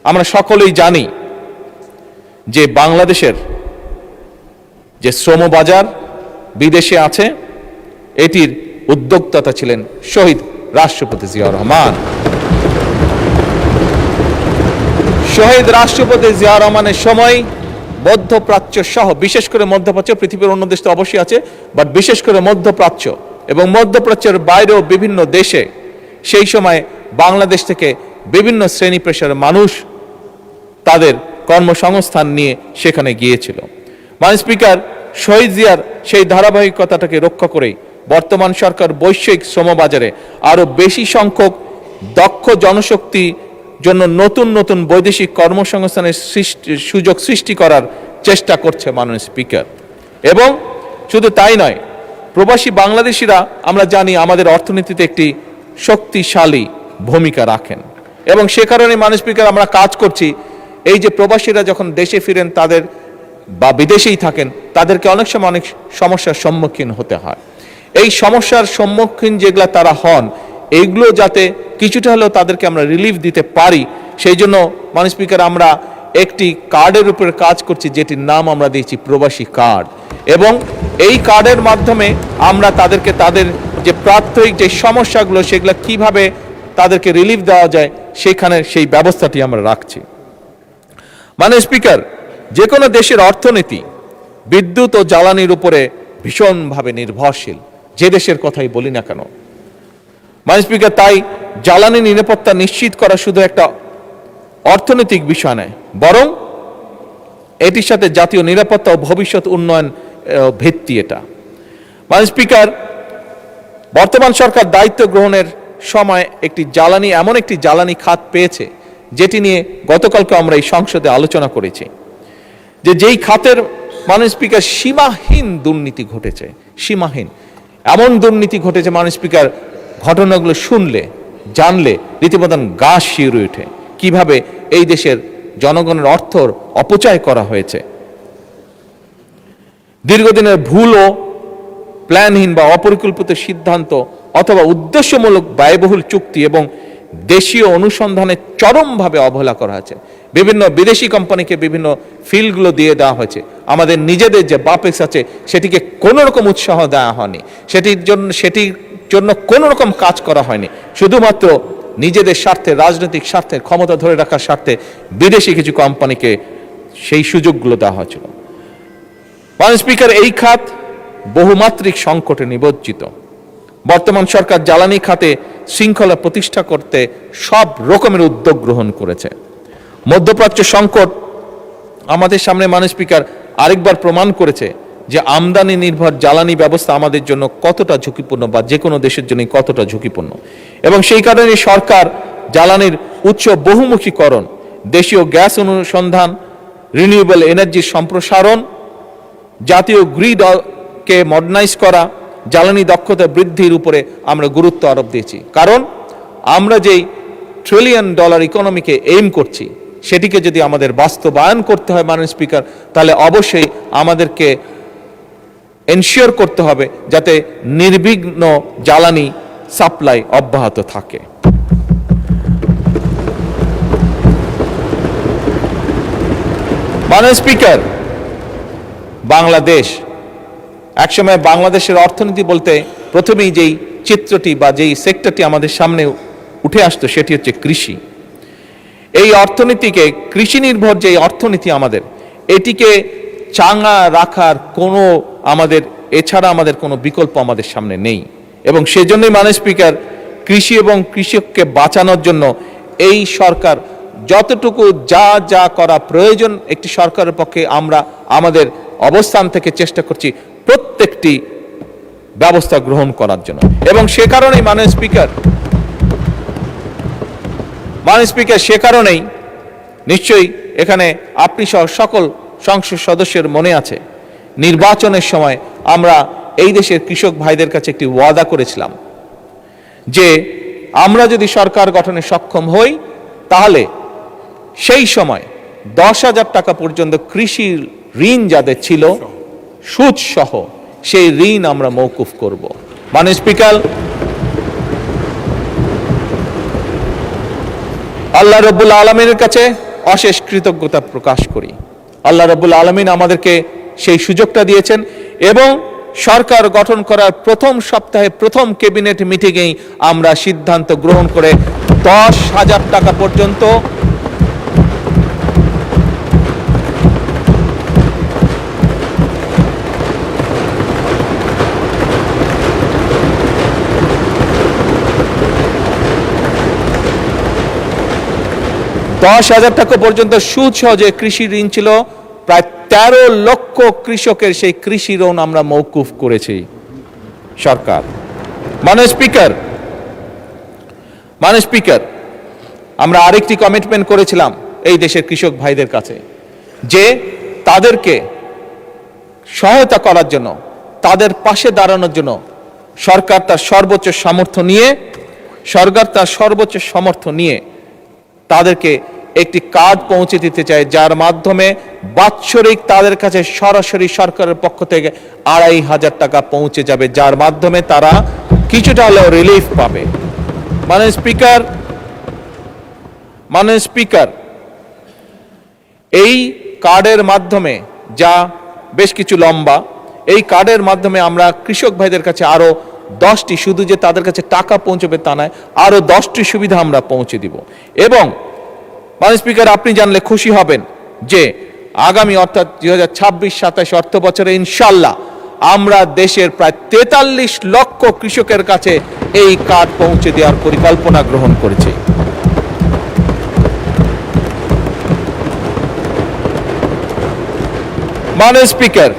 A: আমরা সকলেই জানি যে বাংলাদেশের যে শ্রম বাজার বিদেশে আছে, এটির উদ্যোক্তা ছিলেন শহীদ রাষ্ট্রপতি জিয়াউর রহমান। শহীদ রাষ্ট্রপতি জিয়াউর রহমানের সময় মধ্যপ্রাচ্য সহ, বিশেষ করে মধ্যপ্রাচ্য, পৃথিবীর অন্য দেশ তো অবশ্যই আছে, বাট বিশেষ করে মধ্যপ্রাচ্য এবং মধ্যপ্রাচ্যের বাইরেও বিভিন্ন দেশে সেই সময় বাংলাদেশ থেকে বিভিন্ন শ্রেণী পেশার মানুষ তাদের কর্মসংস্থান নিয়ে সেখানে গিয়েছিল। মাননীয় স্পিকার, শহীদ জিয়ার সেই ধারাবাহিকতাটাকে রক্ষা করে বর্তমান সরকার বৈশ্বিক শ্রমবাজারে আরো বেশি সংখ্যক দক্ষ জনশক্তি জন্য নতুন নতুন বৈদেশিক কর্মসংস্থানের সুযোগ সৃষ্টি করার চেষ্টা করছে মাননীয় স্পিকার। এবং শুধু তাই নয়, প্রবাসী বাংলাদেশিরা আমরা জানি আমাদের অর্থনীতিতে একটি শক্তিশালী ভূমিকা রাখেন এবং সে কারণে মাননীয় স্পিকার আমরা কাজ করছি এই যে প্রবাসীরা যখন দেশে ফিরেন তাদের বা বিদেশেই থাকেন তাদেরকে অনেক সময় অনেক সমস্যার সম্মুখীন হতে হয়। এই সমস্যার সম্মুখীন যেগুলা তারা হন এইগুলো যাতে কিছুটা হলেও তাদেরকে আমরা রিলিফ দিতে পারি, সেই জন্য মাননীয় স্পিকার আমরা একটি কার্ডের উপরে কাজ করছি যেটির নাম আমরা দিয়েছি প্রবাসী কার্ড। এবং এই কার্ডের মাধ্যমে আমরা তাদেরকে তাদের যে প্রাত্যহিক যে সমস্যাগুলো সেগুলো কিভাবে তাদেরকে রিলিফ দেওয়া যায় সেখানে সেই ব্যবস্থাটি আমরা রাখছি। মাননীয় স্পিকার, যে কোনো দেশের অর্থনীতি বিদ্যুৎ ও জ্বালানির উপরে ভীষণভাবে নির্ভরশীল, যে দেশের কথাই বলি না কেন। মাননীয় স্পিকার, তাই জ্বালানি নিরাপত্তা নিশ্চিত করা শুধু একটা অর্থনৈতিক বিষয় নয়, বরং এটির সাথে জাতীয় নিরাপত্তা ও ভবিষ্যৎ উন্নয়ন ভিত্তি এটা। মাননীয় স্পিকার, বর্তমান সরকার দায়িত্ব গ্রহণের সময় এমন একটি জ্বালানি খাত পেয়েছে যেটি নিয়ে গতকালকে আমরা এই সংসদে আলোচনা করেছি, যেই খাতের মাননীয় স্পিকার সীমাহীন দুর্নীতি ঘটেছে, সীমাহীন এমন দুর্নীতি ঘটেছে মাননীয় স্পিকার, ঘটনাগুলো শুনলে জানলে রীতিমতন গা শিউরে ওঠে কিভাবে এই দেশের জনগণের অর্থর অপচয় করা হয়েছে। দীর্ঘদিনের ভুল ও প্ল্যানহীন বা অপরিকল্পিত সিদ্ধান্ত অথবা উদ্দেশ্যমূলক ব্যয়বহুল চুক্তি এবং দেশীয় অনুসন্ধানে চরমভাবে অবহেলা করা হয়েছে। বিভিন্ন বিদেশি কোম্পানিকে বিভিন্ন ফিল্ডগুলো দিয়ে দেওয়া হয়েছে, আমাদের নিজেদের যে বাপেক্স আছে সেটিকে কোনো রকম উৎসাহ দেওয়া হয়নি, সেটির জন্য কোনো রকম কাজ করা হয়নি, শুধুমাত্র নিজেদের স্বার্থে, রাজনৈতিক স্বার্থে, ক্ষমতা ধরে রাখার স্বার্থে বিদেশি কিছু কোম্পানিকে সেই সুযোগগুলো দেওয়া হয়েছিল। মাননীয় স্পিকার, এই খাত বহুমাত্রিক সংকটে নিমজ্জিত। বর্তমান সরকার জ্বালানি খাতে শৃঙ্খলা প্রতিষ্ঠা করতে সব রকমের উদ্যোগ গ্রহণ করেছে। মধ্যপ্রাচ্য সংকট আমাদের সামনে মাননীয় স্পিকার আরেকবার প্রমাণ করেছে যে আমদানি নির্ভর জ্বালানি ব্যবস্থা আমাদের জন্য কতটা ঝুঁকিপূর্ণ বা যে কোনো দেশের জন্য কতটা ঝুঁকিপূর্ণ। এবং সেই কারণে সরকার জ্বালানির উৎস বহুমুখীকরণ, দেশীয় গ্যাস অনুসন্ধান, রিনিউয়েবল এনার্জির সম্প্রসারণ, জাতীয় গ্রিডকে মডার্নাইজ করা, জ্বালানি দক্ষতা বৃদ্ধির উপরে আমরা গুরুত্ব আরোপ দিয়েছি। কারণ আমরা যেই $1 ট্রিলিয়ন ইকোনমিকে এইম করছি সেটিকে যদি আমাদের বাস্তবায়ন করতে হয় মাননীয় স্পিকার, তাহলে অবশ্যই আমাদেরকে এনশিওর করতে হবে যাতে নির্বিঘ্ন জ্বালানি সাপ্লাই অব্যাহত থাকে। মাননীয় স্পিকার, বাংলাদেশ একসময় বাংলাদেশের অর্থনীতি বলতে প্রথমেই যেই চিত্রটি বা যেই সেক্টরটি আমাদের সামনে উঠে আসতো সেটি হচ্ছে কৃষি। এই অর্থনীতিকে, কৃষি নির্ভর যে অর্থনীতি আমাদের, এটিকে চাঙ্গা রাখার কোনো এছাড়া আমাদের কোনো বিকল্প আমাদের সামনে নেই। এবং সেজন্যই মাননীয় স্পিকার, কৃষি এবং কৃষককে বাঁচানোর জন্য এই সরকার যতটুকু যা করা প্রয়োজন একটি সরকারের পক্ষে আমরা আমাদের অবস্থান থেকে চেষ্টা করছি প্রত্যেকটি ব্যবস্থা গ্রহণ করার জন্য। এবং সে কারণেই মাননীয় স্পিকার, সে কারণেই নিশ্চয়ই এখানে আপনি সহ সকল সংসদ সদস্যের মনে আছে নির্বাচনের সময় আমরা এই দেশের কৃষক ভাইদের কাছে একটি ওয়াদা করেছিলাম যে আমরা যদি সরকার গঠনে সক্ষম হই তাহলে সেই সময় 10,000 টাকা পর্যন্ত কৃষি ঋণ যাদের ছিল সুদ সহ সেই ঋণ আমরা মওকুফ করব। মাননীয় স্পিকার, আল্লাহ রাব্বুল আলামিনের কাছে অশেষ কৃতজ্ঞতা প্রকাশ করি। আল্লাহ রাব্বুল আলামিন আমাদেরকে সেই সুযোগটা দিয়েছেন এবং সরকার গঠন করার প্রথম সপ্তাহে প্রথম ক্যাবিনেট মিটিংয়েই আমরা সিদ্ধান্ত গ্রহণ করে 10,000 টাকা পর্যন্ত টাকা পর্যন্ত সুদ সহ যে কৃষি ঋণ ছিল প্রায় 13 লক্ষ কৃষকের সেই কৃষি ঋণ আমরা মওকুফ করেছি সরকার। মাননীয় স্পিকার, আমরা আরেকটি কমিটমেন্ট করেছিলাম এই দেশের কৃষক ভাইদের কাছে যে তাদেরকে সহায়তা করার জন্য, তাদের পাশে দাঁড়ানোর জন্য সরকার তার সর্বোচ্চ সামর্থ্য নিয়ে তাদেরকে একটি কার্ড পৌঁছে দিতে চায়, যার মাধ্যমে বাৎসরিক তাদের কাছে সরাসরি সরকারের পক্ষ থেকে 2,500 টাকা পৌঁছে যাবে, যার মাধ্যমে তারা কিছুটা হলেও রিলিফ পাবে। মাননীয় স্পিকার, এই কার্ডের মাধ্যমে, যা বেশ কিছু লম্বা, এই কার্ডের মাধ্যমে আমরা কৃষক ভাইদের কাছে আরো 10টি, শুধু যে তাদের কাছে টাকা পৌঁছবে তা নয়, আরো 10টি সুবিধা আমরা পৌঁছে দিব। এবং মাননীয় স্পিকার, আপনি জানলে খুশি হবেন যে আগামী অর্থাৎ 2026-27 অর্থ বছরে ইনশাল্লাহ আমরা দেশের প্রায় 43 লক্ষ কৃষকের কাছে এই কার্ড পৌঁছে দেওয়ার পরিকল্পনা গ্রহণ করেছি। মাননীয় স্পিকার,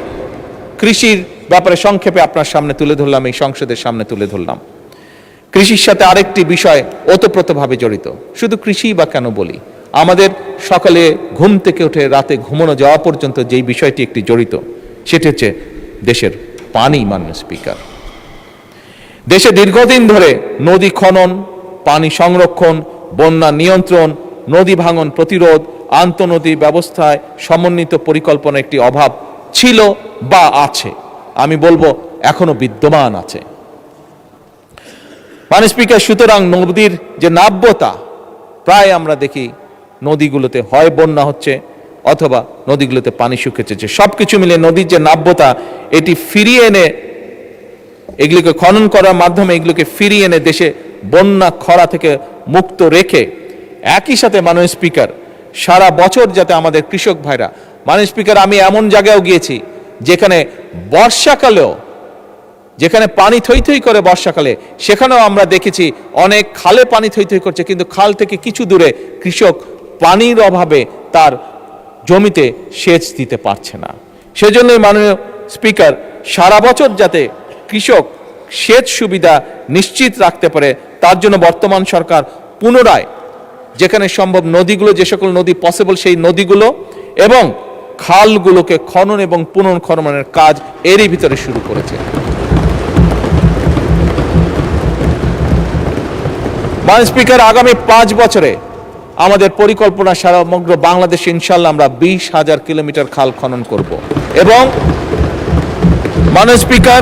A: কৃষির ব্যাপারে সংক্ষেপে আপনার সামনে তুলে ধরলাম, এই সংসদের সামনে তুলে ধরলাম। কৃষির সাথে আরেকটি বিষয় ওতপ্রোতভাবে জড়িত। শুধু কৃষি বা কেন বলি, আমাদের সকালে ঘুম থেকে উঠে রাতে ঘুমানো যাওয়া পর্যন্ত যেই বিষয়টি একটি জড়িত, সেটি হচ্ছে দেশের পানি। মাননীয় স্পিকার, দেশে দীর্ঘদিন ধরে নদী খনন, পানি সংরক্ষণ, বন্যা নিয়ন্ত্রণ, নদী ভাঙন প্রতিরোধ, আন্তঃনদী ব্যবস্থায় সমন্বিত পরিকল্পনা একটি অভাব ছিল বা আছে, আমি বলবো এখনো বিদ্যমান আছে। মাননীয় স্পিকার, সুতরাং নদীর যে নাব্যতা, প্রায় আমরা দেখি নদীগুলোতে হয় বন্যা হচ্ছে অথবা নদীগুলোতে পানি শুকিয়েছে। সবকিছু মিলে নদীর যে নাব্যতা, এটি ফিরিয়ে এনে, এগুলিকে খনন করার মাধ্যমে এগুলোকে ফিরিয়ে এনে দেশে বন্যা খরা থেকে মুক্ত রেখে, একই সাথে মাননীয় স্পিকার, সারা বছর যাতে আমাদের কৃষক ভাইরা, মাননীয় স্পিকার, আমি এমন জায়গায়ও গিয়েছি যেখানে বর্ষাকালেও, যেখানে পানি থই থই করে বর্ষাকালে, সেখানেও আমরা দেখেছি অনেক খালে পানি থই থই করছে, কিন্তু খাল থেকে কিছু দূরে কৃষক পানির অভাবে তার জমিতে সেচ দিতে পারছে না। সেজন্যই মাননীয় স্পিকার, সারা বছর যাতে কৃষক সেচ সুবিধা নিশ্চিত রাখতে পারে, তার জন্য বর্তমান সরকার পুনরায় যেখানে সম্ভব নদীগুলো, যে সকল নদী পসিবল সেই নদীগুলো এবং খালগুলোকে খনন এবং পুনর্খননের কাজ এরই ভিতরে শুরু করেছে। মাননীয় স্পিকার, আগামী 5 বছরে আমাদের পরিকল্পনা সমগ্র বাংলাদেশে ইনশাল্লাহ আমরা 20,000 কিলোমিটার খাল খনন করব। এবং মাননীয় স্পিকার,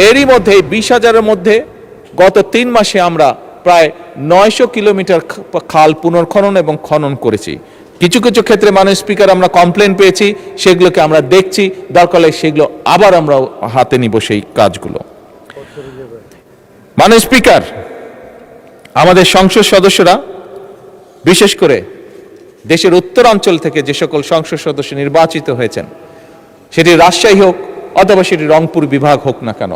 A: এরই মধ্যে 20,000-এর মধ্যে গত 3 মাসে আমরা প্রায় 900 কিলোমিটার খাল পুনর্খনন এবং খনন করেছি। কিছু কিছু ক্ষেত্রে মাননীয় স্পিকার আমরা কমপ্লেন পেয়েছি, সেগুলোকে আমরা দেখছি, দরকার হলে সেগুলো আবার আমরা হাতে নিব সেই কাজগুলো। মাননীয় স্পিকার, আমাদের সংসদ সদস্যরা, বিশেষ করে দেশের উত্তরাঞ্চল থেকে যে সকল সংসদ সদস্য নির্বাচিত হয়েছেন, সেটি রাজশাহী হোক অথবা সেটি রংপুর বিভাগ হোক না কেন,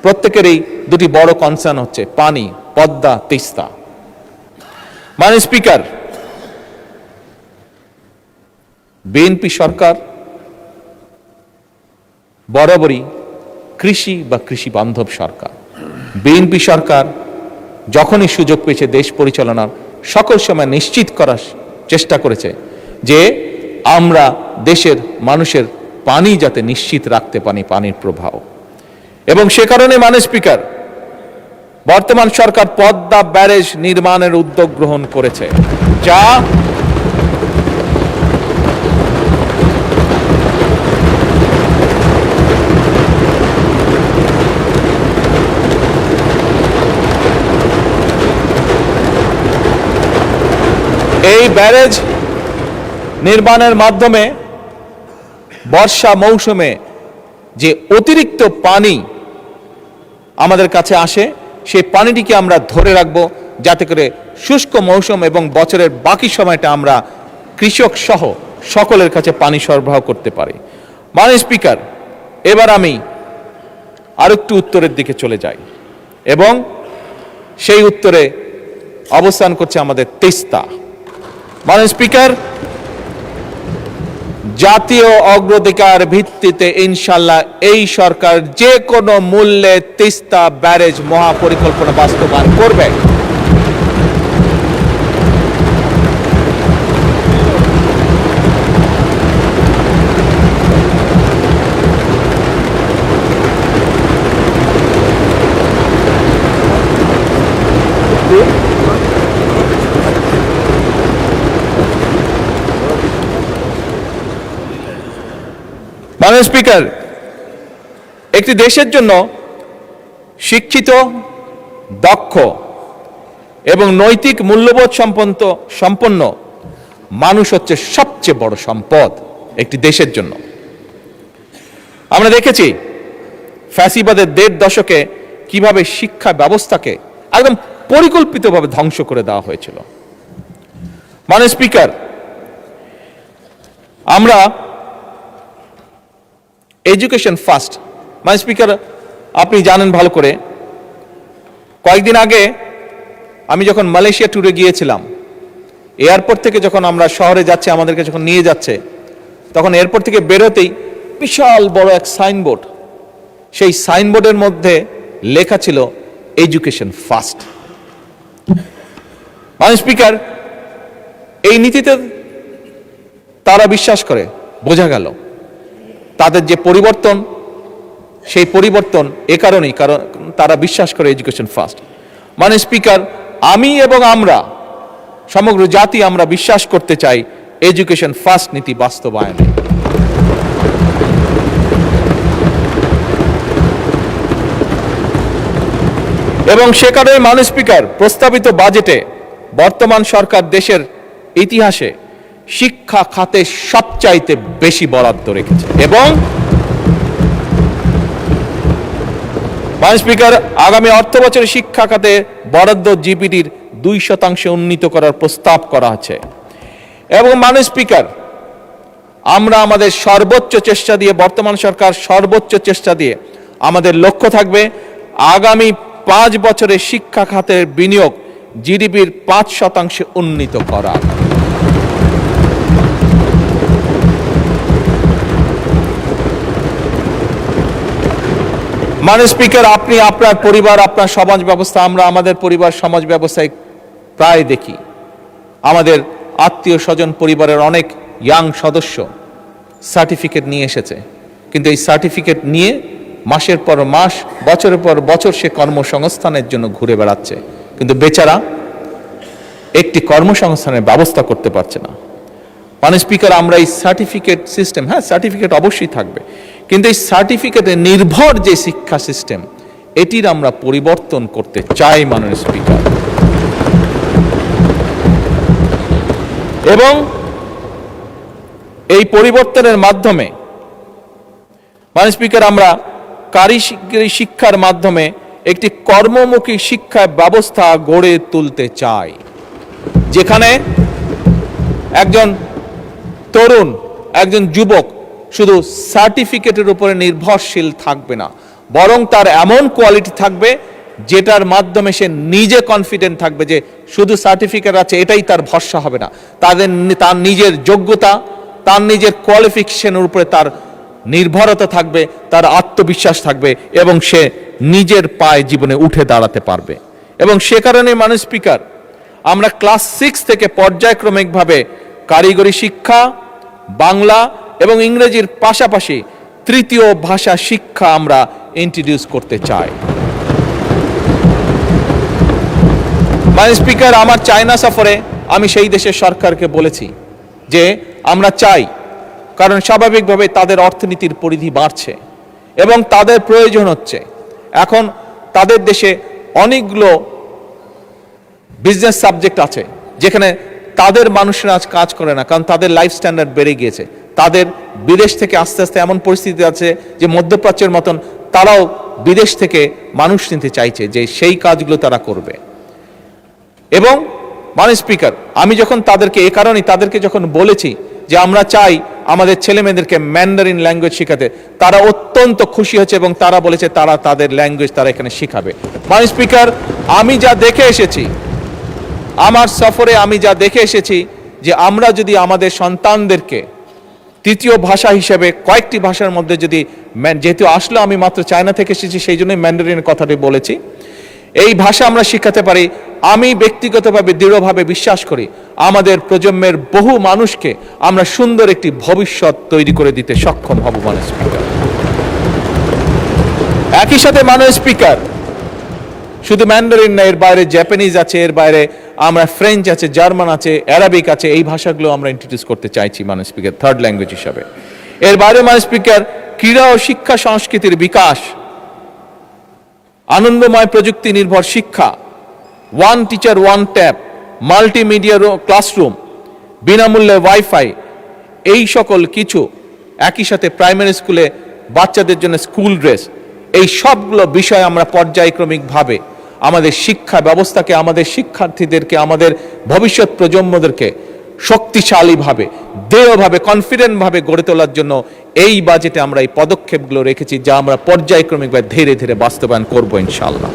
A: প্রত্যেকেরই দুটি বড় কনসার্ন হচ্ছে পানি, পদ্মা, তিস্তা। মাননীয় স্পিকার, বিএনপি সরকার বরাবরই কৃষি বা কৃষি বান্ধব সরকার। বিএনপি সরকার যখনই সুযোগ পেয়েছে দেশ পরিচালনার, সকল সময় নিশ্চিত করার চেষ্টা করেছে যে আমরা দেশের মানুষের পানি যাতে নিশ্চিত রাখতে পারি, পানির প্রবাহ। এবং সে কারণে মাননীয় স্পিকার, বর্তমান সরকার পদ্মা ব্যারেজ নির্মাণের উদ্যোগ গ্রহণ করেছে, যা এই ব্যারেজ নির্মাণের মাধ্যমে বর্ষা মৌসুমে যে অতিরিক্ত পানি আমাদের কাছে আসে, সেই পানিটিকে আমরা ধরে রাখবো, যাতে করে শুষ্ক মৌসুম এবং বছরের বাকি সময়টা আমরা কৃষক সহ সকলের কাছে পানি সরবরাহ করতে পারি। মাননীয় স্পিকার, এবার আমি আরেকটু উত্তরের দিকে চলে যাই এবং সেই উত্তরে অবস্থান করছে আমাদের তিস্তা। মাননীয় স্পিকার, জাতীয় অগ্রাধিকার ভিত্তিতে ইনশাল্লাহ এই সরকার যে কোনো মূল্যে তিস্তা ব্যারেজ মহাপরিকল্পনা বাস্তবায়ন করবে। মাননীয় স্পিকার, একটি দেশের জন্য শিক্ষিত, দক্ষ এবং নৈতিক মূল্যবোধ সম্পন্ন মানুষ হচ্ছে সবচেয়ে বড় সম্পদ একটি দেশের জন্য। আমরা দেখেছি ফ্যাসিবাদের ১.৫ দশকে কিভাবে শিক্ষা ব্যবস্থাকে একদম পরিকল্পিতভাবে ধ্বংস করে দেওয়া হয়েছিল। মাননীয় স্পিকার, আমরা এডুকেশন ফার্স্ট, মাননীয় স্পিকার আপনি জানেন ভালো করে, কয়েকদিন আগে আমি যখন মালয়েশিয়া ট্যুরে গিয়েছিলাম, এয়ারপোর্ট থেকে যখন আমরা শহরে যাচ্ছি, আমাদেরকে যখন নিয়ে যাচ্ছে, তখন এয়ারপোর্ট থেকে বেরোতেই বিশাল বড় এক সাইনবোর্ড, সেই সাইনবোর্ডের মধ্যে লেখা ছিল এডুকেশন ফার্স্ট। মাননীয় স্পিকার, এই নীতিতে তারা বিশ্বাস করে, বোঝা গেল তাদের যে পরিবর্তন, সেই পরিবর্তন এ কারণেই, কারণ তারা বিশ্বাস করে এডুকেশন ফার্স্ট। মাননীয় স্পিকার, আমি এবং আমরা সমগ্র জাতি আমরা বিশ্বাস করতে চাই এডুকেশন ফার্স্ট নীতি বাস্তবায়নে। এবং সে কারণে মাননীয় স্পিকার, প্রস্তাবিত বাজেটে বর্তমান সরকার দেশের ইতিহাসে শিক্ষা খাতে সবচাইতে বেশি বরাদ্দ রেখেছে। এবং মাননীয় স্পিকার, আগামী অর্থ বছরে শিক্ষা খাতে বরাদ্দ জিডিপির 2% উন্নীত করার প্রস্তাব করা আছে। এবং মাননীয় স্পিকার, আমরা আমাদের সর্বোচ্চ চেষ্টা দিয়ে, বর্তমান সরকার সর্বোচ্চ চেষ্টা দিয়ে, আমাদের লক্ষ্য থাকবে আগামী 5 বছরে শিক্ষা খাতের বিনিয়োগ জিডিপির 5% উন্নীত করা। মাননীয় স্পিকার, আপনি আপনার পরিবার, আপনার সমাজ ব্যবস্থা, আমরা আমাদের পরিবার সমাজ ব্যবস্থায় প্রায় দেখি আমাদের আত্মীয় স্বজন পরিবারের অনেক ইয়াং সদস্য সার্টিফিকেট নিয়ে এসেছে, কিন্তু এই সার্টিফিকেট নিয়ে মাসের পর মাস, বছরের পর বছর সে কর্মসংস্থানের জন্য ঘুরে বেড়াচ্ছে, কিন্তু বেচারা একটি কর্মসংস্থানের ব্যবস্থা করতে পারছে না। মাননীয় স্পিকার, আমরা এই সার্টিফিকেট সিস্টেম, হ্যাঁ সার্টিফিকেট অবশ্যই থাকবে, কিন্তু এই সার্টিফিকেটে নির্ভর যে শিক্ষা সিস্টেম, এটির আমরা পরিবর্তন করতে চাই মাননীয় স্পিকার। এবং এই পরিবর্তনের মাধ্যমে মাননীয় স্পিকার, আমরা কারিগরি শিক্ষার মাধ্যমে একটি কর্মমুখী শিক্ষা ব্যবস্থা গড়ে তুলতে চাই, যেখানে একজন তরুণ, একজন যুবক শুধু সার্টিফিকেটের উপরে নির্ভরশীল থাকবে না, বরং তার এমন কোয়ালিটি থাকবে যেটার মাধ্যমে সে নিজে কনফিডেন্ট থাকবে যে শুধু সার্টিফিকেট আছে এটাই তার ভরসা হবে না, তার নিজের যোগ্যতা, তার নিজের কোয়ালিফিকেশনের উপরে তার নির্ভরতা থাকবে, তার আত্মবিশ্বাস থাকবে এবং সে নিজের পায়ে জীবনে উঠে দাঁড়াতে পারবে। এবং সে কারণে মাননীয় স্পিকার, আমরা ক্লাস 6 থেকে পর্যায়ক্রমিকভাবে কারিগরি শিক্ষা, বাংলা এবং ইংরেজির পাশাপাশি তৃতীয় ভাষা শিক্ষা আমরা ইন্ট্রোডিউস করতে চাই। মাননীয় স্পিকার, আমার চায়না সফরে আমি সেই দেশের সরকারকে বলেছি যে আমরা চাই, কারণ স্বাভাবিকভাবে তাদের অর্থনীতির পরিধি বাড়ছে এবং তাদের প্রয়োজন হচ্ছে, এখন তাদের দেশে অনেকগুলো বিজনেস সাবজেক্ট আছে যেখানে তাদের মানুষেরা আজ কাজ করে না, কারণ তাদের লাইফ স্ট্যান্ডার্ড বেড়ে গিয়েছে, তাদের বিদেশ থেকে আস্তে আস্তে এমন পরিস্থিতি আছে যে মধ্যপ্রাচ্যের মতন তারাও বিদেশ থেকে মানুষ নিতে চাইছে, যে সেই কাজগুলো তারা করবে। এবং মাননীয় স্পিকার, আমি যখন তাদেরকে এ কারণে তাদেরকে যখন বলেছি যে আমরা চাই আমাদের ছেলে মেয়েদেরকে ম্যান্ডারিন ল্যাঙ্গুয়েজ শেখাতে, তারা অত্যন্ত খুশি হয়েছে এবং তারা বলেছে তারা তাদের ল্যাঙ্গুয়েজ তারা এখানে শিখাবে। মাননীয় স্পিকার, আমি যা দেখে এসেছি, আমার সফরে আমি যা দেখে এসেছি, যে আমরা যদি আমাদের সন্তানদেরকে তৃতীয় ভাষা হিসেবে কয়েকটি ভাষার মধ্যে যদি, যেহেতু আসলে আমি মাত্র চায়না থেকে এসেছি সেই জন্যই ম্যান্ডারিনের কথাটি বলেছি, এই ভাষা আমরা শিখাতে পারি, আমি ব্যক্তিগতভাবে দৃঢ়ভাবে বিশ্বাস করি আমাদের প্রজন্মের বহু মানুষকে আমরা সুন্দর একটি ভবিষ্যৎ তৈরি করে দিতে সক্ষম হব। মাননীয় স্পিকার, একই সাথে মাননীয় স্পিকার, শুধু ম্যান্ডারিন না, এর বাইরে জাপানিজ আছে, এর বাইরে আমরা ফ্রেঞ্চ আছে, জার্মান আছে, অ্যারাবিক আছে, এই ভাষাগুলো আমরা ইন্ট্রোডিউস করতে চাইছি মাননীয় স্পিকার, থার্ড ল্যাঙ্গুয়েজ হিসাবে। এর বাইরে মাননীয় স্পিকার, ক্রীড়া ও শিক্ষা সংস্কৃতির বিকাশ, আনন্দময় প্রযুক্তি নির্ভর শিক্ষা, one teacher one tab, multimedia classroom, বিনামূল্যে ওয়াইফাই, এই সকল কিছু, একই সাথে প্রাইমারি স্কুলে বাচ্চাদের জন্য স্কুল ড্রেস, এই সবগুলো বিষয় আমরা পর্যায়ক্রমিকভাবে আমাদের শিক্ষা ব্যবস্থাকে, আমাদের শিক্ষার্থীদেরকে, আমাদের ভবিষ্যৎ প্রজন্মদেরকে শক্তিশালীভাবে, দৃঢ়ভাবে, কনফিডেন্টভাবে গড়ে তোলার জন্য এই বাজেটে আমরা এই পদক্ষেপগুলো রেখেছি, যা আমরা পর্যায়ক্রমিকভাবে ধীরে ধীরে বাস্তবায়ন করব ইনশাআল্লাহ।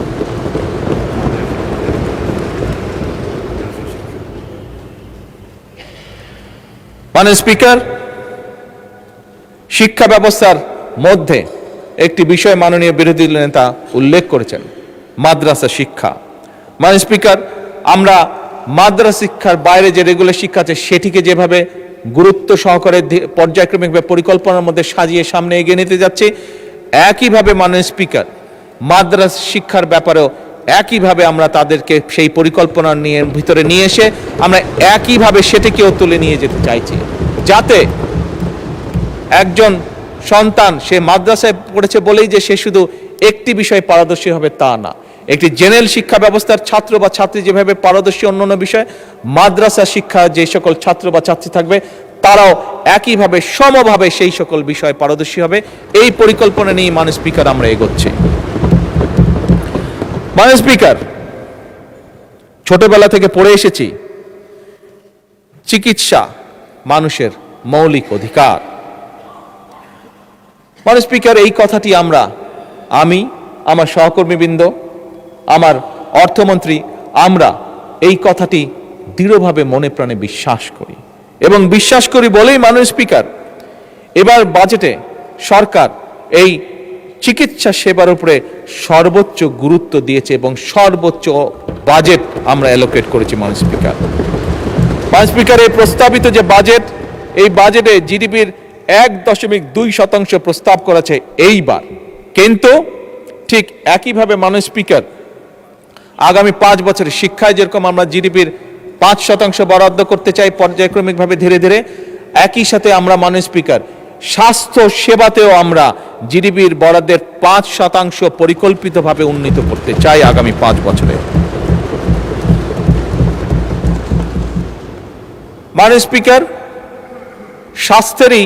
A: মাননীয় স্পিকার, শিক্ষা ব্যবস্থার মধ্যে একটি বিষয় মাননীয় বিরোধী নেতা উল্লেখ করেছেন, মাদ্রাসা শিক্ষা। মাননীয় স্পিকার, আমরা মাদ্রাসা শিক্ষার বাইরে যে রেগুলার শিক্ষা আছে সেটিকে যেভাবে গুরুত্ব সহকারে পর্যায়ক্রমিকভাবে পরিকল্পনার মধ্যে সাজিয়ে সামনে এগিয়ে নিতে যাচ্ছে, একইভাবে মাননীয় স্পিকার, মাদ্রাসা শিক্ষার ব্যাপারেও একইভাবে আমরা তাদেরকে সেই পরিকল্পনা নিয়ে ভিতরে নিয়ে এসে আমরা একইভাবে সেটিকেও তুলে নিয়ে যেতে চাইছি, যাতে একজন সন্তান সে মাদ্রাসায় পড়েছে বলেই যে সে শুধু একটি বিষয়ে পারদর্শী হবে তা না। একটি জেনারেল শিক্ষা ব্যবস্থার ছাত্র বা ছাত্রী যেভাবে পারদর্শী অন্যান্য বিষয়, মাদ্রাসা শিক্ষা যে সকল ছাত্র বা ছাত্রী থাকবে তারাও একইভাবে সমভাবে সেই সকল বিষয়ে পারদর্শী হবে। এই পরিকল্পনা নিয়ে মাননীয় স্পিকার আমরা এগোচ্ছি। মাননীয় স্পিকার, ছোটবেলা থেকে পড়ে এসেছি চিকিৎসা মানুষের মৌলিক অধিকার। মাননীয় স্পিকার, এই কথাটি আমি, আমার সহকর্মীবৃন্দ, আমার অর্থমন্ত্রী, আমরা এই কথাটি দৃঢ়ভাবে মনে প্রাণে বিশ্বাস করি এবং বিশ্বাস করি বলেই মাননীয় স্পিকার, এবার বাজেটে সরকার এই চিকিৎসা সেবার উপরে সর্বোচ্চ গুরুত্ব দিয়েছে এবং সর্বোচ্চ বাজেট আমরা অ্যালোকেট করেছি। মাননীয় স্পিকার, এই প্রস্তাবিত যে বাজেট, এই বাজেটে জিডিপির 1.2% প্রস্তাব করেছে এইবার, কিন্তু ঠিক একইভাবে মাননীয় স্পিকার, আগামী 5 বছরে শিক্ষায় যেরকম আমরা জিডিপির 5% বরাদ্দ করতে চাই পর্যায়ক্রমিকভাবে ধীরে ধীরে, একই সাথে আমরা মাননীয় স্পিকার স্বাস্থ্য সেবাতেও আমরা জিডিপির বরাদ্দের 5% পরিকল্পিতভাবে উন্নীত করতে চাই আগামী 5 বছরে। মাননীয় স্পিকার, স্বাস্থ্যেরই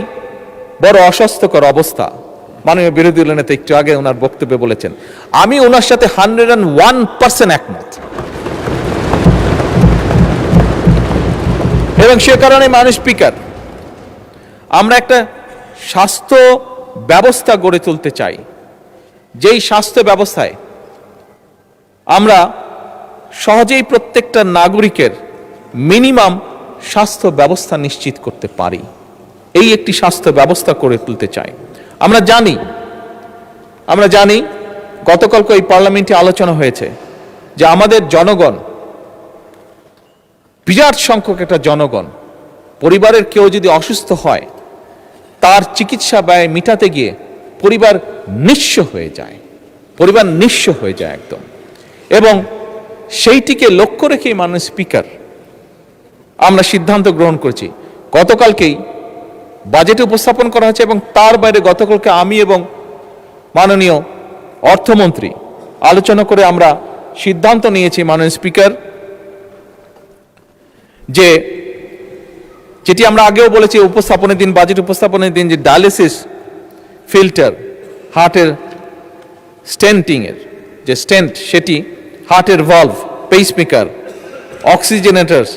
A: বড় অস্বাস্থ্যকর অবস্থা। মাননীয় বিরোধী দল নেতা একটু আগে ওনার বক্তব্যে বলেছেন, আমি ওনার সাথে 101% একমত। এবং সে কারণে মাননীয় স্পিকার, আমরা একটা স্বাস্থ্য ব্যবস্থা গড়ে তুলতে চাই, যেই স্বাস্থ্য ব্যবস্থায় আমরা সহজেই প্রত্যেকটা নাগরিকের মিনিমাম স্বাস্থ্য ব্যবস্থা নিশ্চিত করতে পারি, এই একটি স্বাস্থ্য ব্যবস্থা গড়ে তুলতে চাই। আমরা জানি গতকালকে এই পার্লামেন্টে আলোচনা হয়েছে যে আমাদের জনগণ, বিরাট সংখ্যক একটা জনগণ, পরিবারের কেউ যদি অসুস্থ হয় তার চিকিৎসা ব্যয় মিটাতে গিয়ে পরিবার নিঃস্ব হয়ে যায় একদম। এবং সেইটিকে লক্ষ্য রেখেই মাননীয় স্পিকার আমরা সিদ্ধান্ত গ্রহণ করেছি, গতকালকেই বাজেটে উপস্থাপন করা হয়েছে এবং তার বাইরে গতকালকে আমি এবং মাননীয় অর্থমন্ত্রী আলোচনা করে আমরা সিদ্ধান্ত নিয়েছি মাননীয় স্পিকার, যে যেটি আমরা আগেও বলেছি উপস্থাপনের দিন, বাজেট উপস্থাপনের দিন, যে ডায়ালিসিস ফিল্টার, হার্টের স্টেন্টিংয়ের যে স্টেন্ট সেটি, হার্টের valve, pacemaker, oxygenators,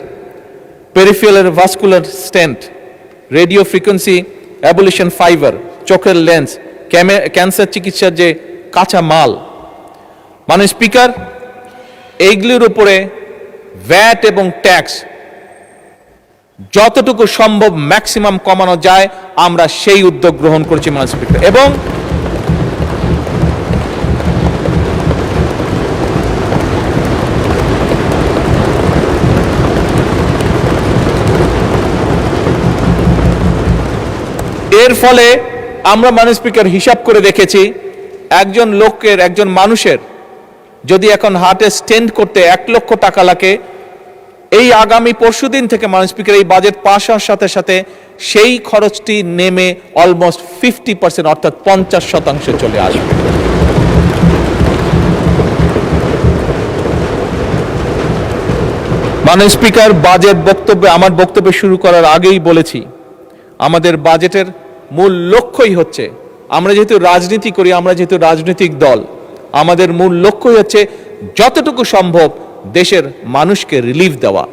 A: peripheral vascular stent, radio frequency ablation fiber, চোখের লেন্স, ক্যান্সার চিকিৎসার যে কাঁচা মাল, মানে স্পিকার, এইগুলির উপরে ভ্যাট এবং ট্যাক্স যতটুকু সম্ভব ম্যাক্সিমাম কমানো যায় আমরা সেই উদ্যোগ গ্রহণ করেছি মানে স্পিকার। এবং এর ফলে আমরা মানে স্পিকার হিসাব করে দেখেছি, একজন লোকের, একজন মানুষের যদি এখন হার্টে স্টেন্ট করতে 1 লক্ষ টাকা লাগে, এই আগামী পরশুদিন থেকে মানে স্পিকার এই বাজেট পাস হওয়ার সাথে সাথে সেই খরচটি নেমে অলমোস্ট 50%, অর্থাৎ 50% চলে আসবে। মানে স্পিকার, বাজেট বক্তব্যে, আমার বক্তব্য শুরু করার আগেই বলেছি, আমাদের বাজেটের মূল লক্ষ্যই হচ্ছে, আমরা যেহেতু রাজনীতি করি, আমরা যেহেতু রাজনৈতিক দল, আমাদের মূল লক্ষ্যই হচ্ছে যতটুকু সম্ভব দেশের মানুষকে রিলিফ দেওয়া,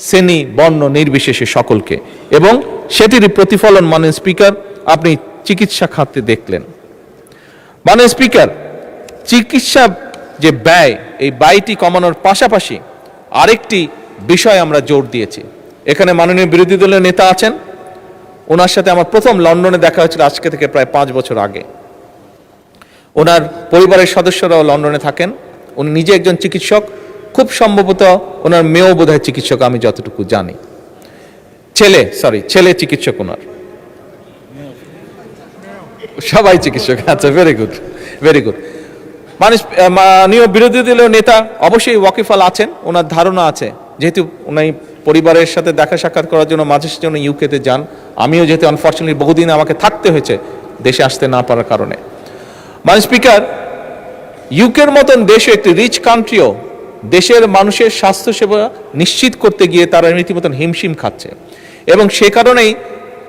A: শ্রেণী বর্ণ নির্বিশেষে সকলকে। এবং সেটির প্রতিফলন মানে স্পিকার আপনি চিকিৎসা খাতে দেখলেন। মানে স্পিকার, চিকিৎসা যে ব্যয়, এই ব্যয়টি কমানোর পাশাপাশি আরেকটি বিষয় আমরা জোর দিয়েছি। এখানে মাননীয় বিরোধী দলের নেতা আছেন, ওনার সাথে আমার প্রথম লন্ডনে দেখা হয়েছিল আজকে থেকে প্রায় 5 বছর আগে। ওনার পরিবারের সদস্যরাও লন্ডনে থাকেন, উনি নিজে একজন চিকিৎসক, খুব সম্ভবত ওনার মেয়েও বোধহয় চিকিৎসক, আমি যতটুকু জানি। ছেলে চিকিৎসক, ওনার সবাই চিকিৎসক। আচ্ছা, ভেরি গুড, ভেরি গুড। মাননীয় বিরোধী দলীয় নেতা অবশ্যই ওয়াকিফাল আছেন, ওনার ধারণা আছে, যেহেতু উনি পরিবারের সাথে দেখা সাক্ষাৎ করার জন্য মাঝে জন্য ইউকেতে যান, আমিও যেহেতু আনফর্চুনেটলি বহুদিন আমাকে থাকতে হয়েছে দেশে আসতে না পারার কারণে। মানে স্পিকার, ইউকের মতন দেশে একটি রিচ কান্ট্রিও দেশের মানুষের স্বাস্থ্যসেবা নিশ্চিত করতে গিয়ে তারা রীতিমতন হিমশিম খাচ্ছে, এবং সে কারণেই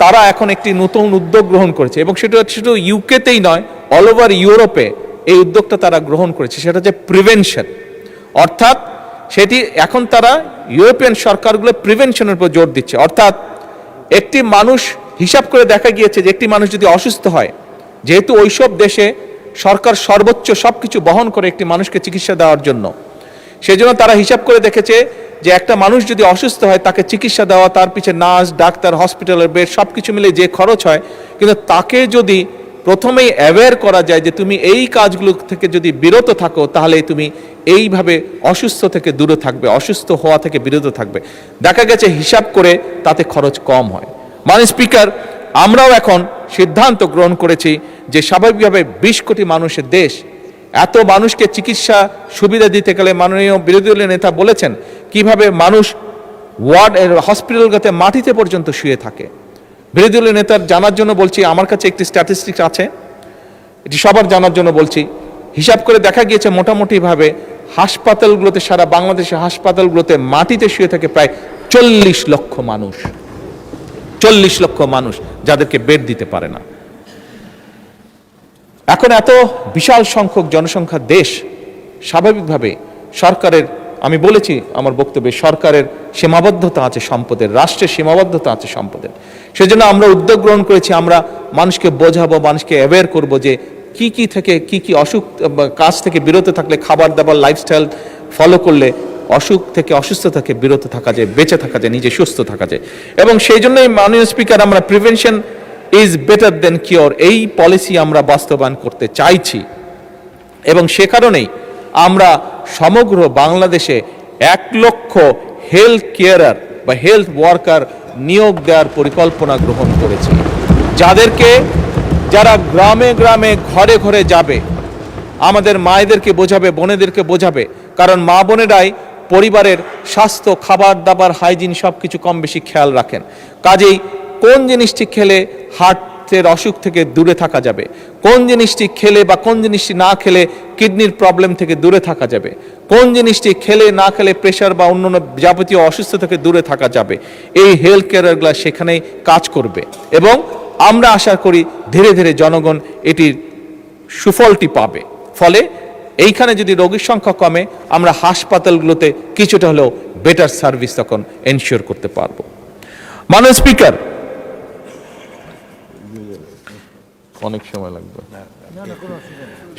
A: তারা এখন একটি নতুন উদ্যোগ গ্রহণ করেছে, এবং সেটা শুধু ইউকেতেই নয়, অল ওভার ইউরোপে এই উদ্যোগটা তারা গ্রহণ করেছে। সেটা হচ্ছে প্রিভেনশন, অর্থাৎ সেটি এখন তারা ইউরোপিয়ান সরকারগুলো প্রিভেনশনের উপর জোর দিচ্ছে। অর্থাৎ একটি মানুষ, হিসাব করে দেখা গিয়েছে যে একটি মানুষ যদি অসুস্থ হয়, যেহেতু ওইসব দেশে সরকার সর্বোচ্চ সবকিছু বহন করে একটি মানুষকে চিকিৎসা দেওয়ার জন্য, সেজন্য তারা হিসাব করে দেখেছে যে একটা মানুষ যদি অসুস্থ হয়, তাকে চিকিৎসা দেওয়া, তার পিছনে নার্স, ডাক্তার, হসপিটালের বেড সবকিছু মিলে যে খরচ হয়, কিন্তু তাকে যদি প্রথমেই অ্যাওয়্যার করা যায় যে তুমি এই কাজগুলো থেকে যদি বিরত থাকো, তাহলে তুমি এইভাবে অসুস্থ থেকে দূরে থাকবে, অসুস্থ হওয়া থেকে বিরত থাকবে, দেখা গেছে হিসাব করে তাতে খরচ কম হয়। মানে স্পিকার, আমরাও এখন সিদ্ধান্ত গ্রহণ করেছি যে স্বাভাবিকভাবে 20 কোটি মানুষের দেশ, এত মানুষকে চিকিৎসা সুবিধা দিতে গেলে মাননীয় বিরোধী দলের নেতা বলেছেন কিভাবে মানুষ ওয়ার্ড হসপিটালগুলোতে মাটিতে পর্যন্ত শুয়ে থাকে। বিরোধী দলের নেতার জানার জন্য বলছি, আমার কাছে একটি স্ট্যাটিস্টিক্স আছে, এটি সবার জানার জন্য বলছি। হিসাব করে দেখা গিয়েছে মোটামুটিভাবে হাসপাতালগুলোতে, সারা বাংলাদেশের হাসপাতালগুলোতে মাটিতে শুয়ে থাকে প্রায় 40 লক্ষ মানুষ, 40 লক্ষ মানুষ যাদেরকে বেড দিতে পারে না। এখন এত বিশাল সংখ্যক জনসংখ্যার দেশ, স্বাভাবিকভাবে সরকারের, আমি বলেছি আমার বক্তব্যে, সরকারের সীমাবদ্ধতা আছে সম্পদের, রাষ্ট্রের সীমাবদ্ধতা আছে সম্পদের। সেজন্য আমরা উদ্যোগ গ্রহণ করেছি, আমরা মানুষকে বোঝাবো, মানুষকে অ্যাওয়্যার করবো যে কি কি থেকে কি কি অসুখ, কাজ থেকে বিরত থাকলে, খাবার দাবার লাইফস্টাইল ফলো করলে অসুখ থেকে, অসুস্থ থেকে বিরত থাকা যায়, বেঁচে থাকা যায়, নিজে সুস্থ থাকা যায়। এবং সেই জন্যই মাননীয় স্পিকার, আমরা prevention is better then cure এই পলিসি আমরা বাস্তবায়ন করতে চাইছি, এবং সে কারণেই আমরা সমগ্র বাংলাদেশে 1 লক্ষ হেলথ কেয়ারার বা হেলথ ওয়ার্কার নিয়োগ দেওয়ার পরিকল্পনা গ্রহণ করেছি, যারা গ্রামে গ্রামে ঘরে ঘরে যাবে, আমাদের মায়েদেরকে বোঝাবে, বোনেদেরকে বোঝাবে, কারণ মা বোনেরাই পরিবারের স্বাস্থ্য, খাবার দাবার, হাইজিন সবকিছু কম বেশি খেয়াল রাখেন। কাজেই কোন জিনিসটি খেলে হার্টের অসুখ থেকে দূরে থাকা যাবে, কোন জিনিসটি খেলে বা কোন জিনিসটি না খেলে কিডনির প্রবলেম থেকে দূরে থাকা যাবে, কোন জিনিসটি খেলে না খেলে প্রেশার বা অন্যান্য যাবতীয় অসুস্থ থেকে দূরে থাকা যাবে, এই হেলথ কেয়ারগুলো সেখানেই কাজ করবে। এবং আমরা আশা করি ধীরে ধীরে জনগণ এটির সুফলটি পাবে। ফলে এইখানে যদি রোগীর সংখ্যা কমে, আমরা হাসপাতালগুলোতে কিছুটা হলেও বেটার সার্ভিস তখন এনশিওর করতে পারবো। মাননীয় স্পিকার, অনেক সময় লাগবে।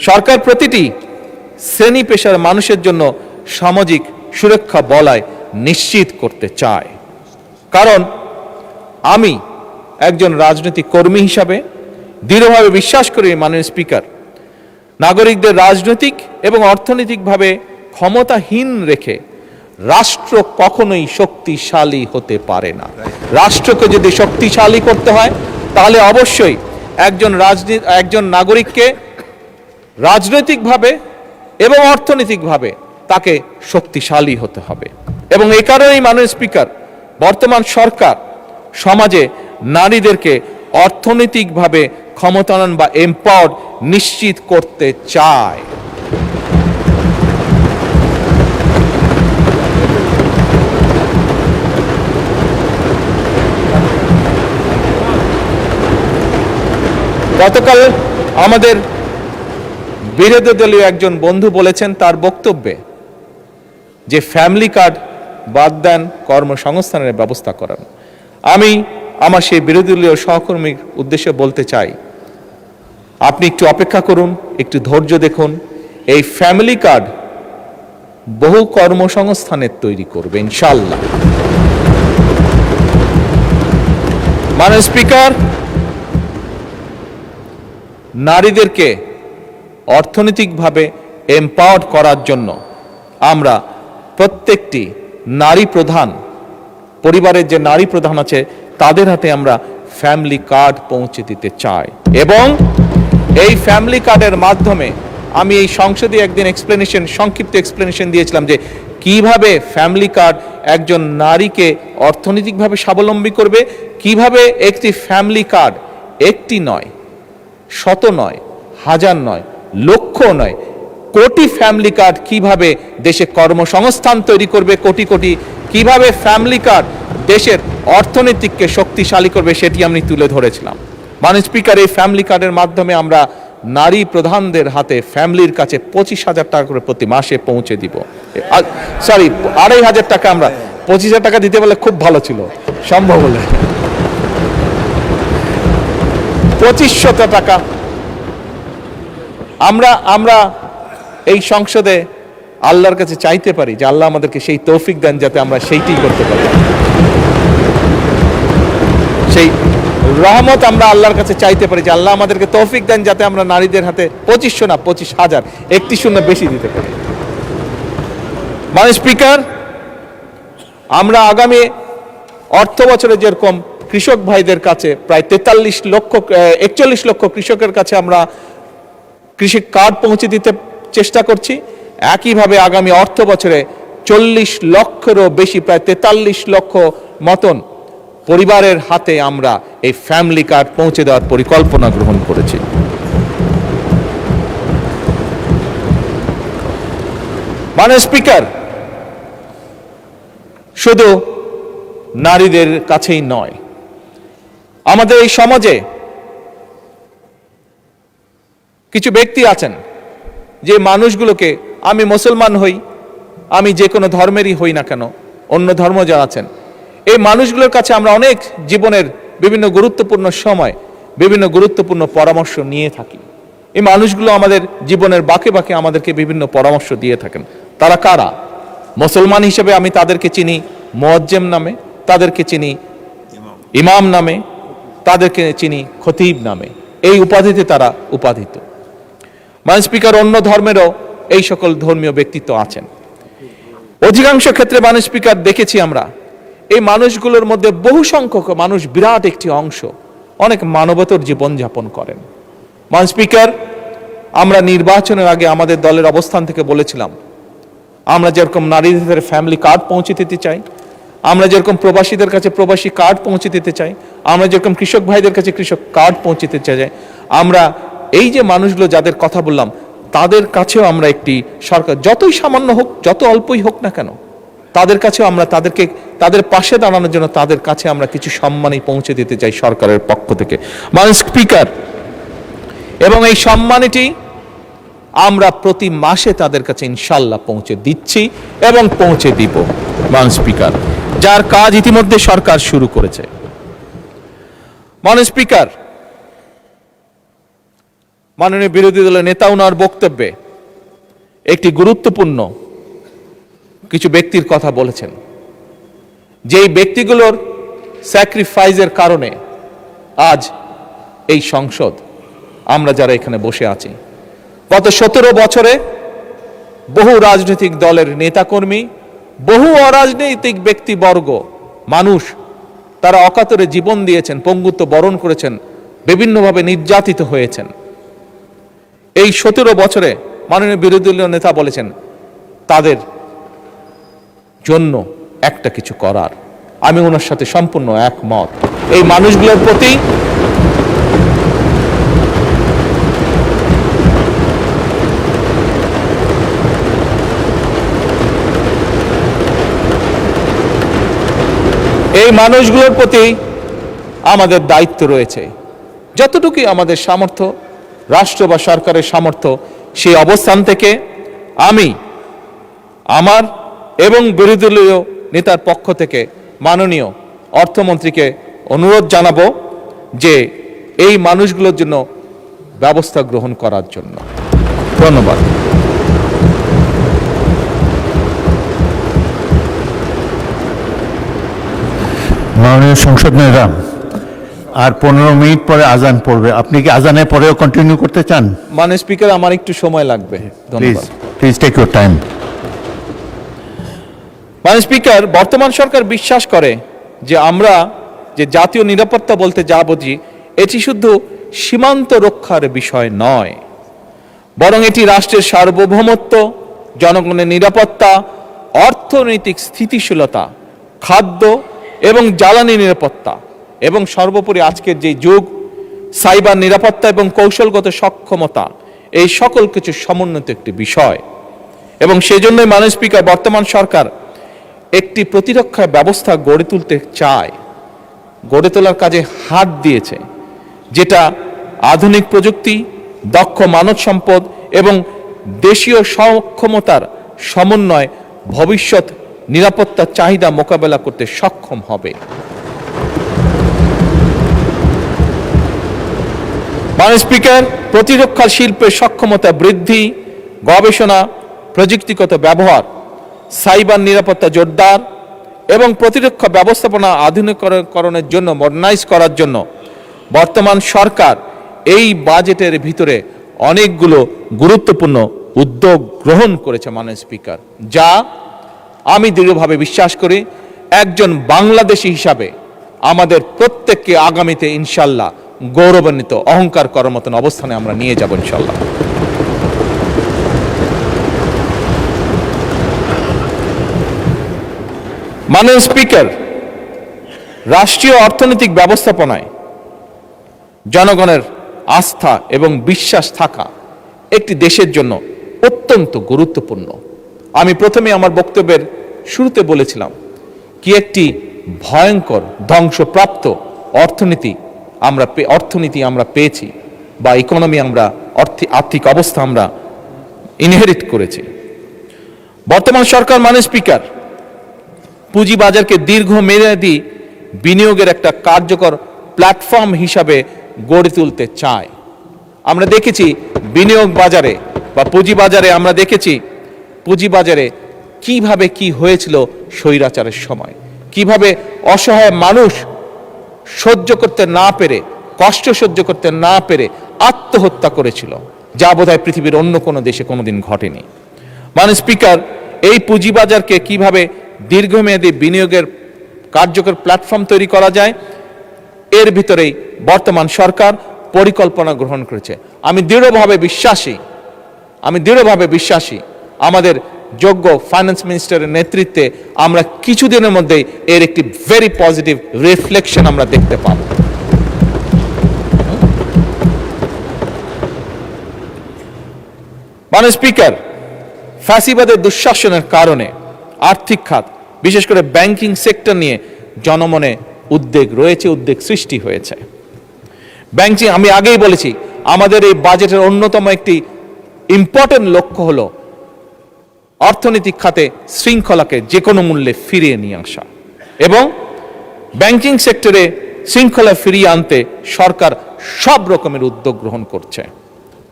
A: সরকার প্রতিটি শ্রেণী পেশার মানুষের জন্য সামাজিক সুরক্ষা বলয় নিশ্চিত করতে চায়। কারণ আমি একজন রাজনৈতিক কর্মী হিসাবে দৃঢ়ভাবে বিশ্বাস করি, মাননীয় স্পিকার, নাগরিকদের রাজনৈতিক এবং অর্থনৈতিকভাবে ক্ষমতাহীন রেখে রাষ্ট্র কখনোই শক্তিশালী হতে পারে না। রাষ্ট্রকে যদি শক্তিশালী করতে হয় তাহলে অবশ্যই একজন নাগরিককে রাজনৈতিকভাবে এবং অর্থনৈতিকভাবে তাকে শক্তিশালী হতে হবে। এবং এই কারণেই মাননীয় স্পিকার, বর্তমান সরকার সমাজে নারীদেরকে অর্থনৈতিকভাবে ক্ষমতায়ন বা এম্পাওয়ার্ড নিশ্চিত করতে চায়। গতকাল আমাদের বিরোধী দলীয় একজন বন্ধু বলেছেন তার বক্তব্যে যে ফ্যামিলি কার্ড বাদ দেন, কর্মসংস্থানের ব্যবস্থা করেন। আমি আমার সেই বিরোধী দলীয় সহকর্মীর উদ্দেশ্যে বলতে চাই, আপনি একটু অপেক্ষা করুন, একটু ধৈর্য দেখুন। এই ফ্যামিলি কার্ড বহু কর্মসংস্থানের তৈরি করবে ইনশাআল্লাহ। মাননীয় স্পিকার, নারীদেরকে অর্থনৈতিকভাবে এম্পাওয়ার্ড করার জন্য আমরা প্রত্যেকটি নারী প্রধান পরিবারের যে নারী প্রধান আছে তাদের হাতে আমরা ফ্যামিলি কার্ড পৌঁছে দিতে চাই। এবং এই ফ্যামিলি কার্ডের মাধ্যমে আমি এই সংসদে একদিন সংক্ষিপ্ত এক্সপ্লেনেশন দিয়েছিলাম যে কিভাবে ফ্যামিলি কার্ড একজন নারীকে অর্থনৈতিকভাবে স্বাবলম্বী করবে, কিভাবে একটি ফ্যামিলি কার্ড একটি নয়, শত নয়, হাজার নয়, লক্ষ নয়, কোটি ফ্যামিলি কার্ড কিভাবে দেশে কর্মসংস্থান তৈরি করবে, কোটি কোটি কিভাবে ফ্যামিলি কার্ড দেশের অর্থনীতিকে শক্তিশালী করবে, সেটি আমি তুলে ধরেছিলাম। মাননীয় স্পিকার, এই ফ্যামিলি কার্ডের মাধ্যমে আমরা নারী প্রধানদের হাতে ফ্যামিলির কাছে 25,000 টাকা করে প্রতি মাসে পৌঁছে দিব। 2,500 টাকা, আমরা 25,000 টাকা দিতে বলে খুব ভালো ছিল, সম্ভব হলে 2,500 টাকা আমরা এই সংসদে আল্লাহর কাছে চাইতে পারি যে আল্লাহ আমাদেরকে সেই তৌফিক দেন যাতে আমরা সেইটাই করতে পারি। সেই রহমত আমরা আল্লাহর কাছে চাইতে পারি যে আল্লাহ আমাদেরকে তৌফিক দেন যাতে আমরা নারীদের হাতে 2,500 না 25,000, একটি শূন্য বেশি দিতে পারি। মাননীয় স্পিকার, আমরা আগামী অর্থ বছরে যেরকম কৃষক ভাইদের কাছে প্রায় 41 লক্ষ কৃষকের কাছে আমরা কৃষি কার্ড পৌঁছে দিতে চেষ্টা করছি, একইভাবে আগামী অর্থ বছরে 40 লক্ষেরও বেশি, প্রায় 43 লক্ষ মতন পরিবারের হাতে আমরা এই ফ্যামিলি কার্ড পৌঁছে দেওয়ার পরিকল্পনা গ্রহণ করেছি। মাননীয় স্পিকার, শুধু নারীদের কাছেই নয়, আমাদের এই সমাজে কিছু ব্যক্তি আছেন যে মানুষগুলোকে, আমি মুসলমান হই, আমি যে কোনো ধর্মেরই হই না কেন, অন্য ধর্ম যারা আছেন, এই মানুষগুলোর কাছে আমরা অনেক জীবনের বিভিন্ন গুরুত্বপূর্ণ সময় বিভিন্ন গুরুত্বপূর্ণ পরামর্শ নিয়ে থাকি। এই মানুষগুলো আমাদের জীবনের বাঁকে বাঁকে আমাদেরকে বিভিন্ন পরামর্শ দিয়ে থাকেন। তারা কারা? মুসলমান হিসেবে আমি তাদেরকে চিনি মুয়াজ্জেম নামে, তাদেরকে চিনি ইমাম নামে, তাদেরকে চিনি খতিব নামে, এই উপাধিতে তারা উপাধিত। মাননীয় স্পিকার, অন্য ধর্মেরও এই সকল ধর্মীয় ব্যক্তিত্ব আছেন। অধিকাংশ ক্ষেত্রে মাননীয় স্পিকার দেখেছি আমরা এই মানুষগুলোর মধ্যে বহু সংখ্যক মানুষ, বিরাট একটি অংশ অনেক মানবতর জীবনযাপন করেন। মাননীয় স্পিকার, আমরা নির্বাচনের আগে আমাদের দলের অবস্থান থেকে বলেছিলাম আমরা যেরকম নারীদের ফ্যামিলি কার্ড পৌঁছে দিতে চাই, আমরা যেরকম প্রবাসীদের কাছে প্রবাসী কার্ড পৌঁছে দিতে চাই, আমরা যেরকম কৃষক ভাইদের কাছে কৃষক কার্ড পৌঁছে দিতে চাই, আমরা এই যে মানুষগুলো যাদের কথা বললাম তাদের কাছেও আমরা একটি সরকার যতই সামান্য হোক, যত অল্পই হোক না কেন, তাদের কাছেও আমরা তাদের পাশে দাঁড়ানোর জন্য তাদের কাছে আমরা কিছু সম্মানই পৌঁছে দিতে চাই সরকারের পক্ষ থেকে। মাননীয় স্পিকার, এবং এই সম্মানটি আমরা প্রতি মাসে তাদের কাছে ইনশাল্লাহ পৌঁছে দিচ্ছি এবং পৌঁছে দিব মাননীয় স্পিকার, যার কাজ ইতিমধ্যে সরকার শুরু করেছে। মাননীয় স্পিকার, মাননীয় বিরোধী দলের নেতা ওনার বক্তব্যে একটি গুরুত্বপূর্ণ কিছু ব্যক্তির কথা বলেছেন, যেই ব্যক্তিগুলোর স্যাক্রিফাইসের কারণে আজ এই সংসদ, আমরা যারা এখানে বসে আছি, গত 17 বছরে বহু রাজনৈতিক দলের নেতাকর্মী, বহু অরাজনৈতিক ব্যক্তিবর্গ, মানুষ, তারা অকাতরে জীবন দিয়েছেন, পঙ্গুত্ব বরণ করেছেন, বিভিন্নভাবে নির্যাতিত হয়েছেন। এই 17 বছরে মাননীয় বিরোধী দলীয় নেতা বলেছেন তাদের জন্য একটা কিছু করার। আমি ওনার সাথে সম্পূর্ণ একমত। এই মানুষগুলোর প্রতি আমাদের দায়িত্ব রয়েছে। যতটুকুই আমাদের সামর্থ্য, রাষ্ট্র বা সরকারের সামর্থ্য, সেই অবস্থান থেকে আমি আমার এবং বিরোধী দলীয় নেতার পক্ষ থেকে মাননীয় অর্থমন্ত্রীকে অনুরোধ জানাবো যে এই মানুষগুলোর জন্য ব্যবস্থা গ্রহণ করার জন্য। ধন্যবাদ।
B: মাননীয় সংসদ ম্যাডাম, আর 15 মিনিট পরে আজান পড়বে। আপনি কি আজানের পরেও কন্টিনিউ করতে চান?
A: মাননীয় স্পিকার, আমার একটু সময় লাগবে। ধন্যবাদ।
B: Please take your time.
A: মাননীয় স্পিকার, বর্তমান সরকার বিশ্বাস করে যে আমরা যে জাতীয় নিরাপত্তা বলতে যা বুঝি, এটি শুধু সীমান্ত রক্ষার বিষয় নয়, বরং এটি রাষ্ট্রের সার্বভৌমত্ব, জনগণের নিরাপত্তা, অর্থনৈতিক স্থিতিশীলতা, খাদ্য এবং জ্বালানি নিরাপত্তা, এবং সর্বোপরি আজকের যে যুগ, সাইবার নিরাপত্তা এবং কৌশলগত সক্ষমতা, এই সকল কিছু সমন্বিত একটি বিষয়। এবং সেজন্যই মাননীয় স্পিকার, বর্তমান সরকার একটি প্রতিরক্ষা ব্যবস্থা গড়ে তুলতে চায়, গড়ে তোলার কাজে হাত দিয়েছে, যেটা আধুনিক প্রযুক্তি, দক্ষ মানব সম্পদ এবং দেশীয় সক্ষমতার সমন্বয় ভবিষ্যৎ নিরাপত্তার চাহিদা মোকাবেলা করতে সক্ষম হবে। মাননীয় স্পিকার, প্রতিরক্ষা শিল্পের সক্ষমতা বৃদ্ধি, গবেষণা, প্রযুক্তিগত ব্যবহার, সাইবার নিরাপত্তা জোরদার এবং প্রতিরক্ষা ব্যবস্থাপনা আধুনিকরণের জন্য, মডার্নাইজ করার জন্য বর্তমান সরকার এই বাজেটের ভিতরে অনেকগুলো গুরুত্বপূর্ণ উদ্যোগ গ্রহণ করেছে মাননীয় স্পিকার, যা আমি দৃঢ়ভাবে বিশ্বাস করি একজন বাংলাদেশী হিসাবে আমাদের প্রত্যেককে আগামীতে ইনশাল্লাহ গৌরবান্বিত, অহংকার করার মতন অবস্থানে আমরা নিয়ে যাব ইনশাল্লাহ। মাননীয় স্পিকার, রাষ্ট্রীয় অর্থনৈতিক ব্যবস্থাপনায় জনগণের আস্থা এবং বিশ্বাস থাকা একটি দেশের জন্য অত্যন্ত গুরুত্বপূর্ণ। আমি প্রথমে আমার বক্তব্যের শুরুতে বলেছিলাম কি একটি ভয়ঙ্কর ধ্বংসপ্রাপ্ত অর্থনীতি আমরা পেয়েছি, বা ইকোনমি আমরা আর্থিক অবস্থা আমরা ইনহেরিট করেছি। বর্তমান সরকার মাননীয় স্পিকার পুঁজিবাজারকে দীর্ঘমেয়াদী বিনিয়োগের একটা কার্যকর প্ল্যাটফর্ম হিসাবে গড়ে তুলতে চায়। আমরা দেখেছি বিনিয়োগ বাজারে বা পুঁজিবাজারে, আমরা দেখেছি পুঁজিবাজারে কিভাবে কি হয়েছিল স্বৈরাচারের সময়, কিভাবে অসহায় মানুষ সহ্য করতে না পেরে, কষ্ট সহ্য করতে না পেরে আত্মহত্যা করেছিল, যা বোধহয় পৃথিবীর অন্য কোনো দেশে কোনোদিন ঘটেনি। মাননীয় স্পিকার, এই পুঁজিবাজারকে কিভাবে দীর্ঘমেয়াদী বিনিয়োগের কার্যকর প্ল্যাটফর্ম তৈরি করা যায়, এর ভিতরেই বর্তমান সরকার পরিকল্পনা গ্রহণ করেছে। আমি দৃঢ়ভাবে বিশ্বাসী আমাদের যোগ্য ফাইন্যান্স মিনিস্টারের নেতৃত্বে আমরা কিছুদিনের মধ্যেই এর একটি ভেরি পজিটিভ রিফ্লেকশন আমরা দেখতে পাব। মাননীয় স্পিকার, ফ্যাসিবাদের দুঃশাসনের কারণে আর্থিক খাত, বিশেষ করে ব্যাংকিং সেক্টর নিয়ে জনমনে উদ্বেগ রয়েছে, উদ্বেগ সৃষ্টি হয়েছে। ব্যাংকিং, আমি আগেই বলেছি, আমাদের এই বাজেটের অন্যতম একটি ইম্পর্টেন্ট লক্ষ্য হলো অর্থনৈতিক খাতে শৃঙ্খলাকে যে কোনো মূল্যে ফিরিয়ে নিয়ে আসা, এবং ব্যাংকিং সেক্টরে শৃঙ্খলা ফিরিয়ে আনতে সরকার সব রকমের উদ্যোগ গ্রহণ করছে,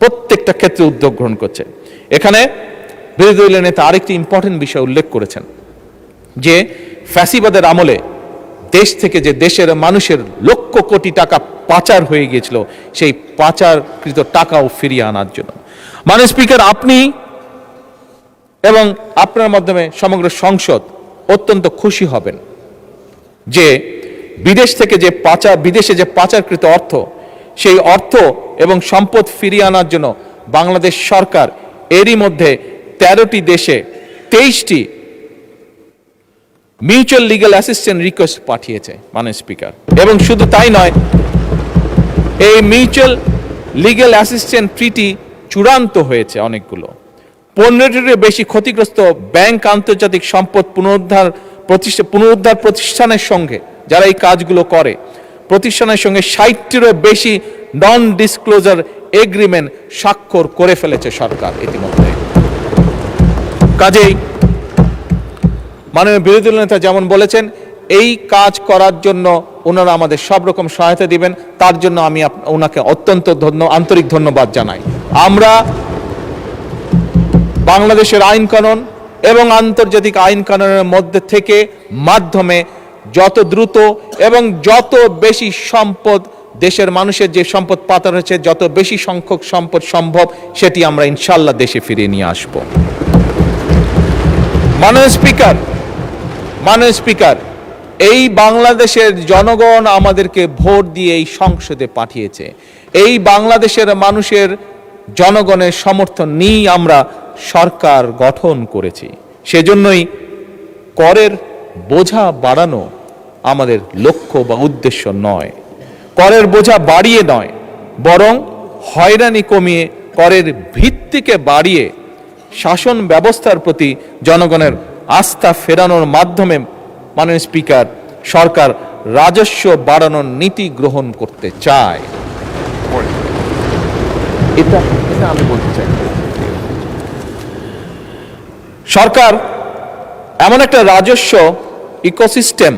A: প্রত্যেকটা ক্ষেত্রে উদ্যোগ গ্রহণ করছে। এখানে বিরোধী দলীয় নেতা আরেকটি ইম্পর্টেন্ট বিষয় উল্লেখ করেছেন যে ফ্যাসিবাদের আমলে দেশ থেকে যে দেশের মানুষের লক্ষ কোটি টাকা পাচার হয়ে গিয়েছিল, সেই পাচারকৃত টাকাও ফিরিয়ে আনার জন্য। মাননীয় স্পিকার, আপনি এবং আপনার মাধ্যমে সমগ্র সংসদ অত্যন্ত খুশি হবেন যে বিদেশে যে পাচারকৃত অর্থ, সেই অর্থ এবং সম্পদ ফিরিয়ে আনার জন্য বাংলাদেশ সরকার এরই মধ্যে 13টি দেশে 23টি মিউচুয়াল লিগ্যাল অ্যাসিস্ট্যান্স রিকোয়েস্ট পাঠিয়েছে মাননীয় স্পিকার। এবং শুধু তাই নয়, এই মিউচুয়াল লিগ্যাল অ্যাসিস্ট্যান্স ট্রিটি চূড়ান্ত হয়েছে অনেকগুলো। 15টিরও বেশি ক্ষতিগ্রস্ত ব্যাংক আন্তর্জাতিক সম্পদ পুনরুদ্ধার প্রতিষ্ঠানের সঙ্গে, যারা এই কাজগুলো করে, প্রতিষ্ঠানের সঙ্গে 60টিরও বেশি নন ডিসক্লোজার এগ্রিমেন্ট স্বাক্ষর করে ফেলেছে সরকার ইতিমধ্যে। কাজেই মাননীয় বিরোধী দল নেতা যেমন বলেছেন, এই কাজ করার জন্য ওনারা আমাদের সব রকম সহায়তা দিবেন, তার জন্য আমি ওনাকে অত্যন্ত আন্তরিক ধন্যবাদ জানাই। আমরা বাংলাদেশের আইন কানুন এবং আন্তর্জাতিক আইন কানুনের মধ্যে থেকে মাধ্যমে যত দ্রুত এবং যত বেশি সম্পদ, দেশের মানুষের যে সম্পদ পাচার হয়েছে, যত বেশি সংখ্যক সম্পদ সম্ভব, সেটি আমরা ইনশাল্লাহ দেশে ফিরিয়ে নিয়ে আসব। মাননীয় স্পিকার, এই বাংলাদেশের জনগণ আমাদেরকে ভোট দিয়ে এই সংসদে পাঠিয়েছে। এই বাংলাদেশের মানুষের জনগণের সমর্থন নিয়েই আমরা সরকার গঠন করেছি। সেজন্যই করের বোঝা বাড়ানো আমাদের লক্ষ্য বা উদ্দেশ্য নয়, করের বোঝা বাড়িয়ে নয়, বরং হয়রানি কমিয়ে করের ভিত্তিকে বাড়িয়ে শাসন ব্যবস্থার প্রতি জনগণের আস্থা ফেরানোর মাধ্যমে মাননীয় স্পিকার, সরকার রাজস্ব বাড়ানোর নীতি গ্রহণ করতে চায়। এটা আমি বলতে চাই। সরকার এমন একটা রাজস্ব ইকোসিস্টেম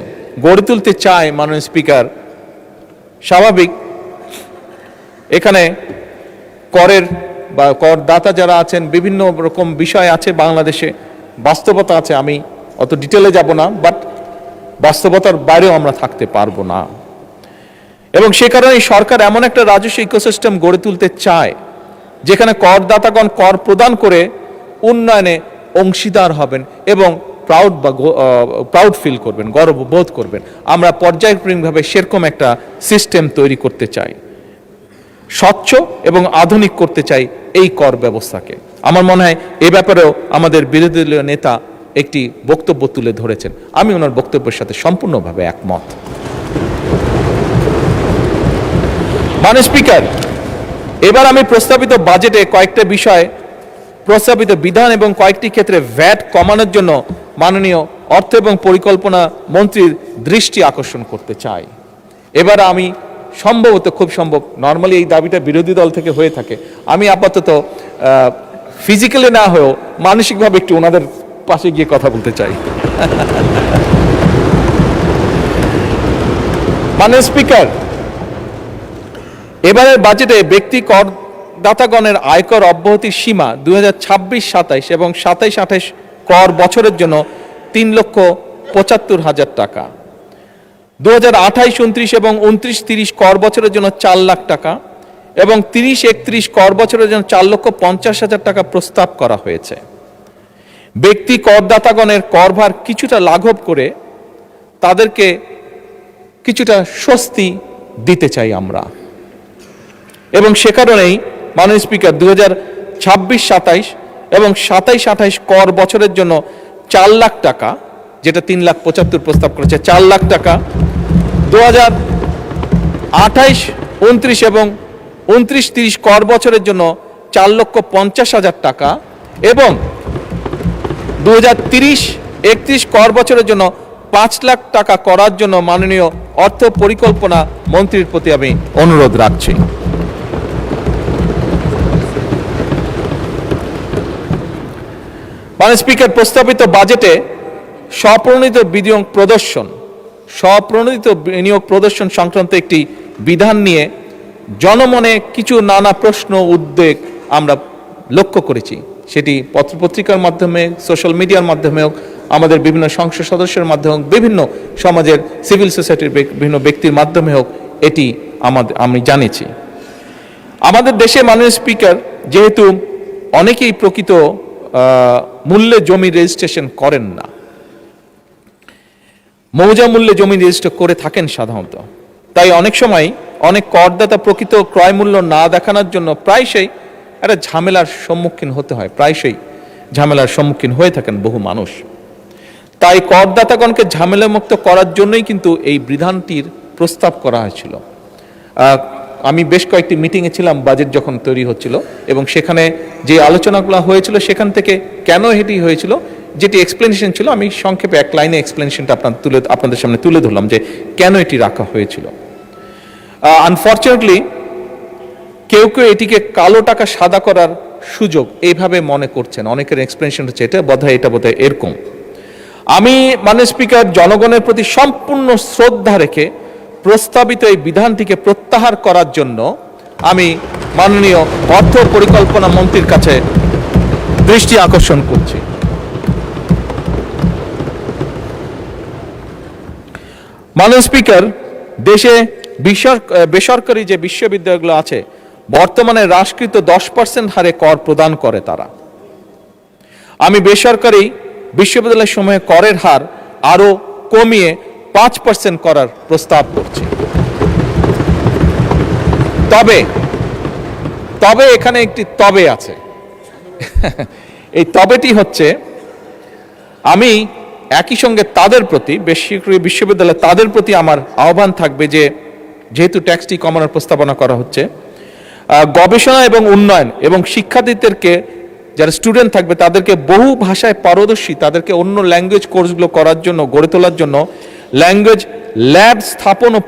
A: গড়ে তুলতে চায় মাননীয় স্পিকার। স্বাভাবিক, এখানে করের বা করদাতা যারা আছেন, বিভিন্ন রকম বিষয় আছে, বাংলাদেশে বাস্তবতা আছে, আমি অত ডিটেলে যাব না, বাট বাস্তবতার বাইরেও আমরা থাকতে পারবো না। এবং সে কারণে সরকার এমন একটা রাজস্ব ইকোসিস্টেম গড়ে তুলতে চায় যেখানে করদাতাগণ কর প্রদান করে উন্নয়নে অংশীদার হবেন এবং প্রাউড ফিল করবেন, গর্ব বোধ করবেন। আমরা পর্যায়ক্রমিকভাবে সেরকম একটা সিস্টেম তৈরি করতে চাই, স্বচ্ছ এবং আধুনিক করতে চাই এই কর ব্যবস্থাকে। আমার মনে হয় এ ব্যাপারেও আমাদের বিরোধী দলীয় নেতা একটি বক্তব্য তুলে ধরেছেন, আমি ওনার বক্তব্যের সাথে সম্পূর্ণভাবে একমত। মাননীয় স্পিকার, এবার আমি প্রস্তাবিত বাজেটে কয়েকটা বিষয়, প্রস্তাবিত বিধান এবং কয়েকটি ক্ষেত্রে ভ্যাট কমানোর জন্য মাননীয় অর্থ এবং পরিকল্পনা মন্ত্রীর দৃষ্টি আকর্ষণ করতে চাই। এবার আমি সম্ভবত, খুব সম্ভব, নর্মালি এই দাবিটা বিরোধী দল থেকে হয়ে থাকে, আমি আপাতত ফিজিক্যালি না হয়েও মানসিকভাবে একটু ওনাদের পাশে গিয়ে কথা বলতে চাই। মাননীয় স্পিকার, এবারের বাজেটে ব্যক্তি করদাতাগণের আয়কর অব্যাহতির সীমা 2026-27 এবং 27-28 কর বছরের জন্য 3,75,000 টাকা, 2028-29 এবং 29-30 কর বছরের জন্য 4 লাখ টাকা এবং 30-31 কর বছরের জন্য 4,50,000 টাকা প্রস্তাব করা হয়েছে। ব্যক্তি করদাতাগণের করভার কিছুটা লাঘব করে তাদেরকে কিছুটা স্বস্তি দিতে চাই আমরা। এবং সে কারণেই মাননীয় স্পিকার, 2026-27 এবং 27-28 কর বছরের জন্য 4 লাখ টাকা, যেটা 3,75,000 প্রস্তাব করেছে, 4 লাখ টাকা, 2028-29 এবং 29-30 কর বছরের জন্য 4,50,000 টাকা এবং 2030-31 কর বছরের জন্য 5 লাখ টাকা করার জন্য মাননীয় অর্থ পরিকল্পনা মন্ত্রীর প্রতি আমি অনুরোধ রাখছি। মাননীয় স্পিকার, প্রস্তাবিত বাজেটে স্বপ্রণোদিত বিনিয়োগ প্রদর্শন সংক্রান্ত একটি বিধান নিয়ে জনমনে কিছু নানা প্রশ্ন উদ্বেগ আমরা লক্ষ্য করেছি। সেটি পত্রপত্রিকার মাধ্যমে, সোশ্যাল মিডিয়ার মাধ্যমে হোক, আমাদের বিভিন্ন সংসদ সদস্যের মাধ্যমে হোক, বিভিন্ন সমাজের সিভিল সোসাইটির বিভিন্ন ব্যক্তির মাধ্যমে হোক, এটি আমি জানিয়েছি। আমাদের দেশে মাননীয় স্পিকার, যেহেতু অনেকেই প্রকৃত মূল্যে জমি রেজিস্ট্রেশন করেন না, মৌজা মূল্যে জমি রেজিস্টার করে থাকেন সাধারণত, তাই অনেক সময় অনেক করদাতা প্রকৃত ক্রয় মূল্য না দেখানোর জন্য প্রায়শই একটা ঝামেলার সম্মুখীন হতে হয়, প্রায়শই ঝামেলার সম্মুখীন হয়ে থাকেন বহু মানুষ। তাই করদাতাগণকে ঝামেলামুক্ত করার জন্যই কিন্তু এই বিধানটির প্রস্তাব করা হয়েছিল। আমি বেশ কয়েকটি মিটিংয়ে ছিলাম বাজেট যখন তৈরি হচ্ছিল, এবং সেখানে যে আলোচনাগুলো হয়েছিল সেখান থেকে কেন এটি হয়েছিল, যেটি এক্সপ্লেনেশন ছিল, আমি সংক্ষেপে এক লাইনে এক্সপ্লেনেশনটা আপনাদের সামনে তুলে ধরলাম যে কেন এটি রাখা হয়েছিল। আনফর্চুনেটলি কেউ কেউ এটিকে কালো টাকা সাদা করার সুযোগ এইভাবে মনে করছেন, অনেকের এক্সপ্লেনেশন হচ্ছে এটা বোধহয় এরকম। আমি মাননীয় স্পিকার, জনগণের প্রতি সম্পূর্ণ শ্রদ্ধা রেখে প্রস্তাবিত এই বিধানটিকে প্রত্যাহার করার জন্য আমি মাননীয় অর্থ পরিকল্পনা মন্ত্রীর কাছে দৃষ্টি আকর্ষণ করছি। মাননীয় স্পিকার, দেশে বেসরকারি যে বিশ্ববিদ্যালয়গুলো আছে বর্তমানে হ্রাসকৃত 10% হারে কর প্রদান করে তারা। আমি বেসরকারি বিশ্ববিদ্যালয় সমূহে করের হার আরো কমিয়ে 5% করার প্রস্তাব করছি। তবে এখানে একটি তবে আছে। এই তবেটি হচ্ছে, আমি একই সঙ্গে তাদের প্রতি, বেসরকারি বিশ্ববিদ্যালয় তাদের প্রতি আমার আহ্বান থাকবে যে যেহেতু ট্যাক্সটি কমানোর প্রস্তাবনা করা হচ্ছে, গবেষণা এবং উন্নয়ন এবং শিক্ষার্থীদেরকে যারা স্টুডেন্ট থাকবে তাদেরকে বহু ভাষায় পারদর্শী, তাদেরকে অন্য ল্যাঙ্গুয়েজ কোর্সগুলো করার জন্য, গড়ে তোলার জন্য ল্যাঙ্গুয়েজ ল্যাব স্থাপন ও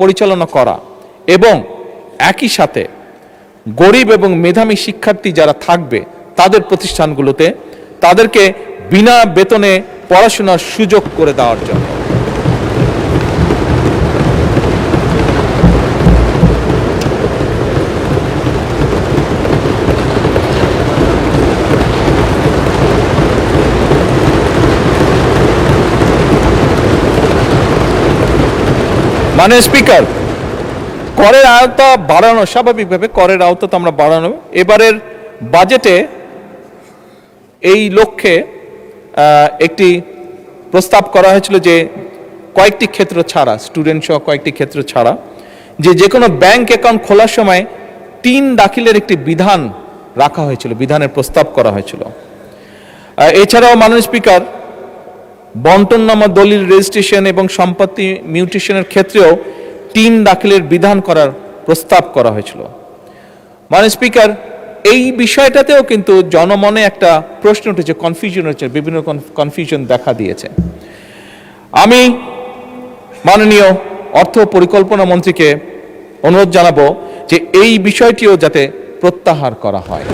A: পরিচালনা করা, এবং একই সাথে গরিব এবং মেধাবী শিক্ষার্থী যারা থাকবে তাদের প্রতিষ্ঠানগুলোতে তাদেরকে বিনা বেতনে পড়াশোনার সুযোগ করে দেওয়ার জন্য। মাননীয় স্পিকার, করের আওতা বাড়ানো, স্বাভাবিকভাবে করের আওতা তো আমরা বাড়ানো, এবারের বাজেটে এই লক্ষ্যে একটি প্রস্তাব করা হয়েছিল যে কয়েকটি ক্ষেত্র ছাড়া, স্টুডেন্ট সহ কয়েকটি ক্ষেত্র ছাড়া, যে কোনো ব্যাংক অ্যাকাউন্ট খোলার সময় 3 দাখিলের একটি বিধান রাখা হয়েছিল, বিধানের প্রস্তাব করা হয়েছিল। এছাড়াও মাননীয় স্পিকার, বন্টননামা, দলিল রেজিস্ট্রেশন এবং সম্পত্তি মিউটেশনের ক্ষেত্রেও 3 দাখিলের বিধান করার প্রস্তাব করা হয়েছিল। মাননীয় স্পিকার, এই বিষয়টাতেও কিন্তু জনমনে একটা প্রশ্ন উঠেছে, কনফিউশন হচ্ছে, বিভিন্ন কনফিউশন দেখা দিয়েছে। আমি মাননীয় অর্থ পরিকল্পনা মন্ত্রীকে অনুরোধ জানাবো যে এই বিষয়টিও যাতে প্রত্যাহার করা হয়।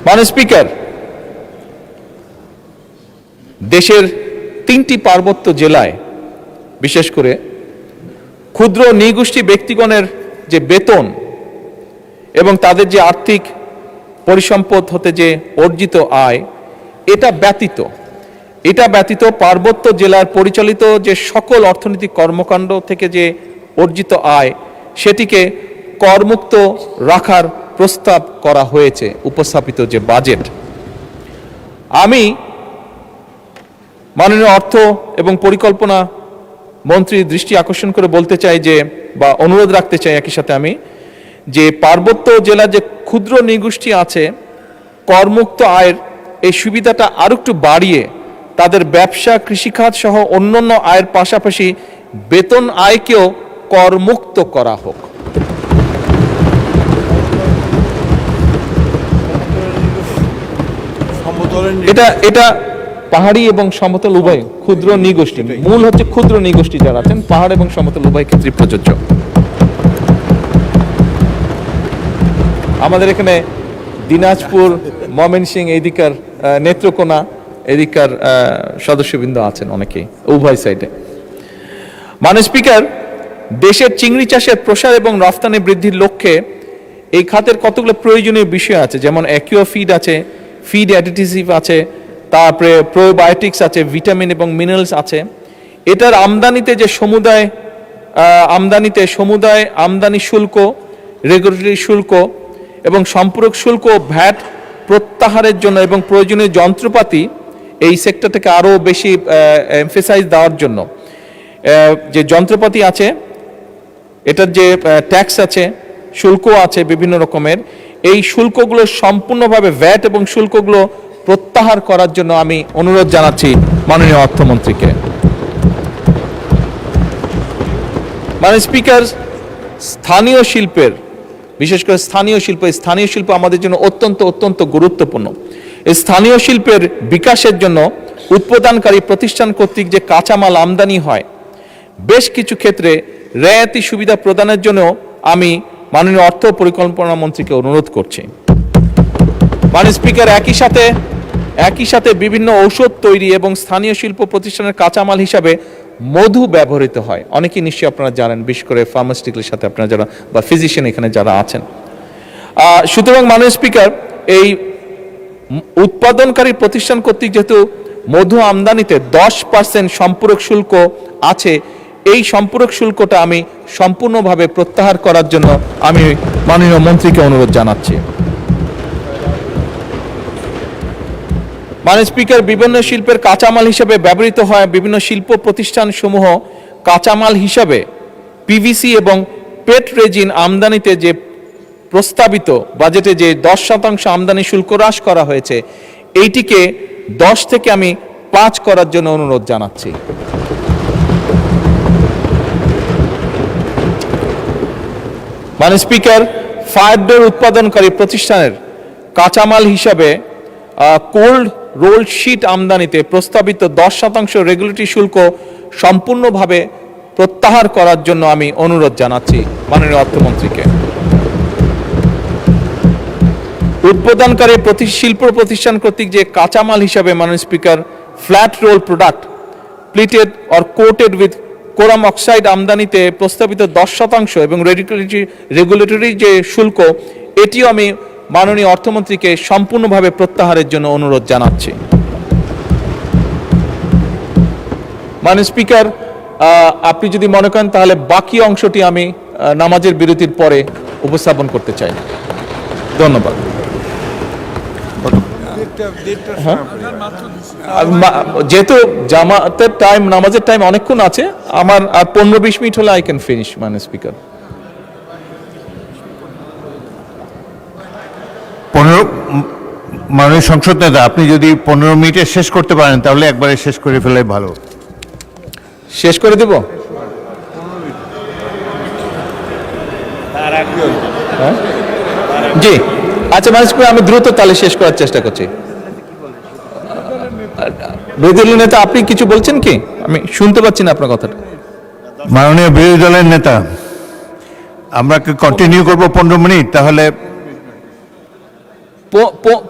A: মাননীয় স্পিকার, দেশের 3টি পার্বত্য জেলায় বিশেষ করে ক্ষুদ্র নৃগোষ্ঠী ব্যক্তিগণের যে বেতন এবং তাদের যে আর্থিক পরিসম্পদ হতে যে অর্জিত আয়, এটা ব্যতীত পার্বত্য জেলার পরিচালিত যে সকল অর্থনৈতিক কর্মকাণ্ড থেকে যে অর্জিত আয়, সেটিকে করমুক্ত রাখার প্রস্তাব করা হয়েছে উপস্থাপিত যে বাজেট। আমি মাননীয় অর্থ এবং পরিকল্পনা মন্ত্রীর দৃষ্টি আকর্ষণ করে বলতে চাই যে, বা অনুরোধ রাখতে চাই একই সাথে আমি, যে পার্বত্য জেলার যে ক্ষুদ্র নৃগোষ্ঠী আছে, করমুক্ত আয়ের এই সুবিধাটা আরো একটু বাড়িয়ে তাদের ব্যবসা, কৃষিখাত সহ অন্যান্য আয়ের পাশাপাশি বেতন আয়কেও করমুক্ত করা হোক। এটা পাহাড়ি এবং সমতল উভয় ক্ষুদ্র নৃগোষ্ঠী, মূল হচ্ছে ক্ষুদ্র নৃগোষ্ঠী যারা আছেন, পাহাড় এবং সমতল উভয় ক্ষেত্রে প্রযোজ্য। আমাদের এখানে দিনাজপুর, ময়মনসিংহ, এদিকার নেত্রকোনা, এদিকার সদস্যবৃন্দ আছেন অনেকেই, উভয় সাইডে। মাননীয় স্পিকার, দেশের চিংড়ি চাষের প্রসার এবং রফতানি বৃদ্ধির লক্ষ্যে এই খাতের কতগুলো প্রয়োজনীয় বিষয় আছে, যেমন অ্যাকুয়া ফিড আছে, ফিড অ্যাডিটিভ আছে, তারপরে প্রোবায়োটিক্স আছে, ভিটামিন এবং মিনারেলস আছে। এটার আমদানিতে যে সমুদায় আমদানি শুল্ক, রেগুলেটরি শুল্ক এবং সম্পূরক শুল্ক ভ্যাট প্রত্যাহারের জন্য এবং প্রয়োজনীয় যন্ত্রপাতি এই সেক্টরটাকে আরও বেশি এমফেসাইজ দেওয়ার জন্য যে যন্ত্রপাতি আছে, এটার যে ট্যাক্স আছে, শুল্ক আছে বিভিন্ন রকমের, এই শুল্কগুলো সম্পূর্ণভাবে ভ্যাট এবং শুল্কগুলো প্রত্যাহার করার জন্য আমি অনুরোধ জানাচ্ছি মাননীয় অর্থমন্ত্রীকে। মাননীয় স্পিকার, স্থানীয় শিল্পের, বিশেষ করে স্থানীয় শিল্প আমাদের জন্য অত্যন্ত গুরুত্বপূর্ণ। এই স্থানীয় শিল্পের বিকাশের জন্য উৎপাদনকারী প্রতিষ্ঠান কর্তৃক যে কাঁচামাল আমদানি হয়, বেশ কিছু ক্ষেত্রে রেয়াতি সুবিধা প্রদানের জন্য আমি মাননীয় অর্থ পরিকল্পনা মন্ত্রীকে অনুরোধ করছি। মাননীয় স্পিকার, একই সাথে বিভিন্ন ঔষধ তৈরি এবং স্থানীয় শিল্প প্রতিষ্ঠানের কাঁচামাল হিসাবে মধু ব্যবহৃত হয়। অনেকেই নিশ্চয়ই আপনারা জানেন, বিশেষ করে ফার্মাসিউটিক্যালের সাথে আপনারা যারা বা ফিজিশিয়ান এখানে যারা আছেন। সুতরাং মাননীয় স্পিকার, এই উৎপাদনকারী প্রতিষ্ঠান কর্তৃক যেহেতু মধু আমদানিতে 10% সম্পূরক শুল্ক আছে, এই সম্পূরক শুল্কটা আমি সম্পূর্ণভাবে প্রত্যাহার করার জন্য আমি মাননীয় মন্ত্রীকে অনুরোধ জানাচ্ছি। মাননীয় স্পিকার, বিভিন্ন শিল্পের কাঁচামাল হিসেবে ব্যবহৃত হয় বিভিন্ন শিল্প প্রতিষ্ঠান সমূহ কাঁচামাল হিসাবে পিভিসি এবং পেট রেজিন আমদানিতে যে প্রস্তাবিত বাজেটে যে 10% আমদানি শুল্ক হ্রাস করা হয়েছে, এইটিকে 10 থেকে আমি 5 করার জন্য অনুরোধ জানাচ্ছি। মাননীয় স্পিকার, ফায়ার ডোর উৎপাদনকারী প্রতিষ্ঠানের কাঁচামাল হিসাবে কোল্ড রোল শিট আমদানিতে প্রস্তাবিত 10% রেগুলেটরি শুল্ক সম্পূর্ণভাবে প্রত্যাহার করার জন্য আমি অনুরোধ জানাচ্ছি মাননীয় অর্থমন্ত্রীকে। উৎপাদনকারী শিল্প প্রতিষ্ঠান কর্তৃক যে কাঁচামাল হিসাবে মাননীয় speaker flat roll product plated or coated with chrome oxide আমদানিতে প্রস্তাবিত 10% এবং রেগুলেটরি যে শুল্ক, এটিও আমি মাননীয় অর্থমন্ত্রীকে সম্পূর্ণভাবে প্রত্যাহারের জন্য অনুরোধ জানাচ্ছি। মাননীয় স্পিকার, আপনি যদি মনে করেন তাহলে বাকি অংশটি আমি নামাজের বিরতির পরে উপস্থাপন করতে চাই। ধন্যবাদ। যেহেতু জামাতের টাইম, নামাজের টাইম অনেকক্ষণ আছে, আমার আর 15-20 মিনিট হলে আই ক্যান ফিনিশ। মাননীয় স্পিকার,
B: 15 মাননীয় সংসদ নেতা, আপনি যদি 15 মিনিটে শেষ করতে পারেন তাহলে একবারে শেষ করে ফেলাই ভালো।
A: শেষ করে দেব? হ্যাঁ? জি, আচ্ছা মাননীয় স্পিকার, আমি দ্রুত তাহলে শেষ করার চেষ্টা করছি। বিরোধী দলের নেতা, আপনি কিছু বলছেন কি? আমি শুনতে পাচ্ছি না আপনার কথাটা।
B: মাননীয় বিরোধী দলের নেতা, আমরা কি কন্টিনিউ করবো 15 মিনিট? তাহলে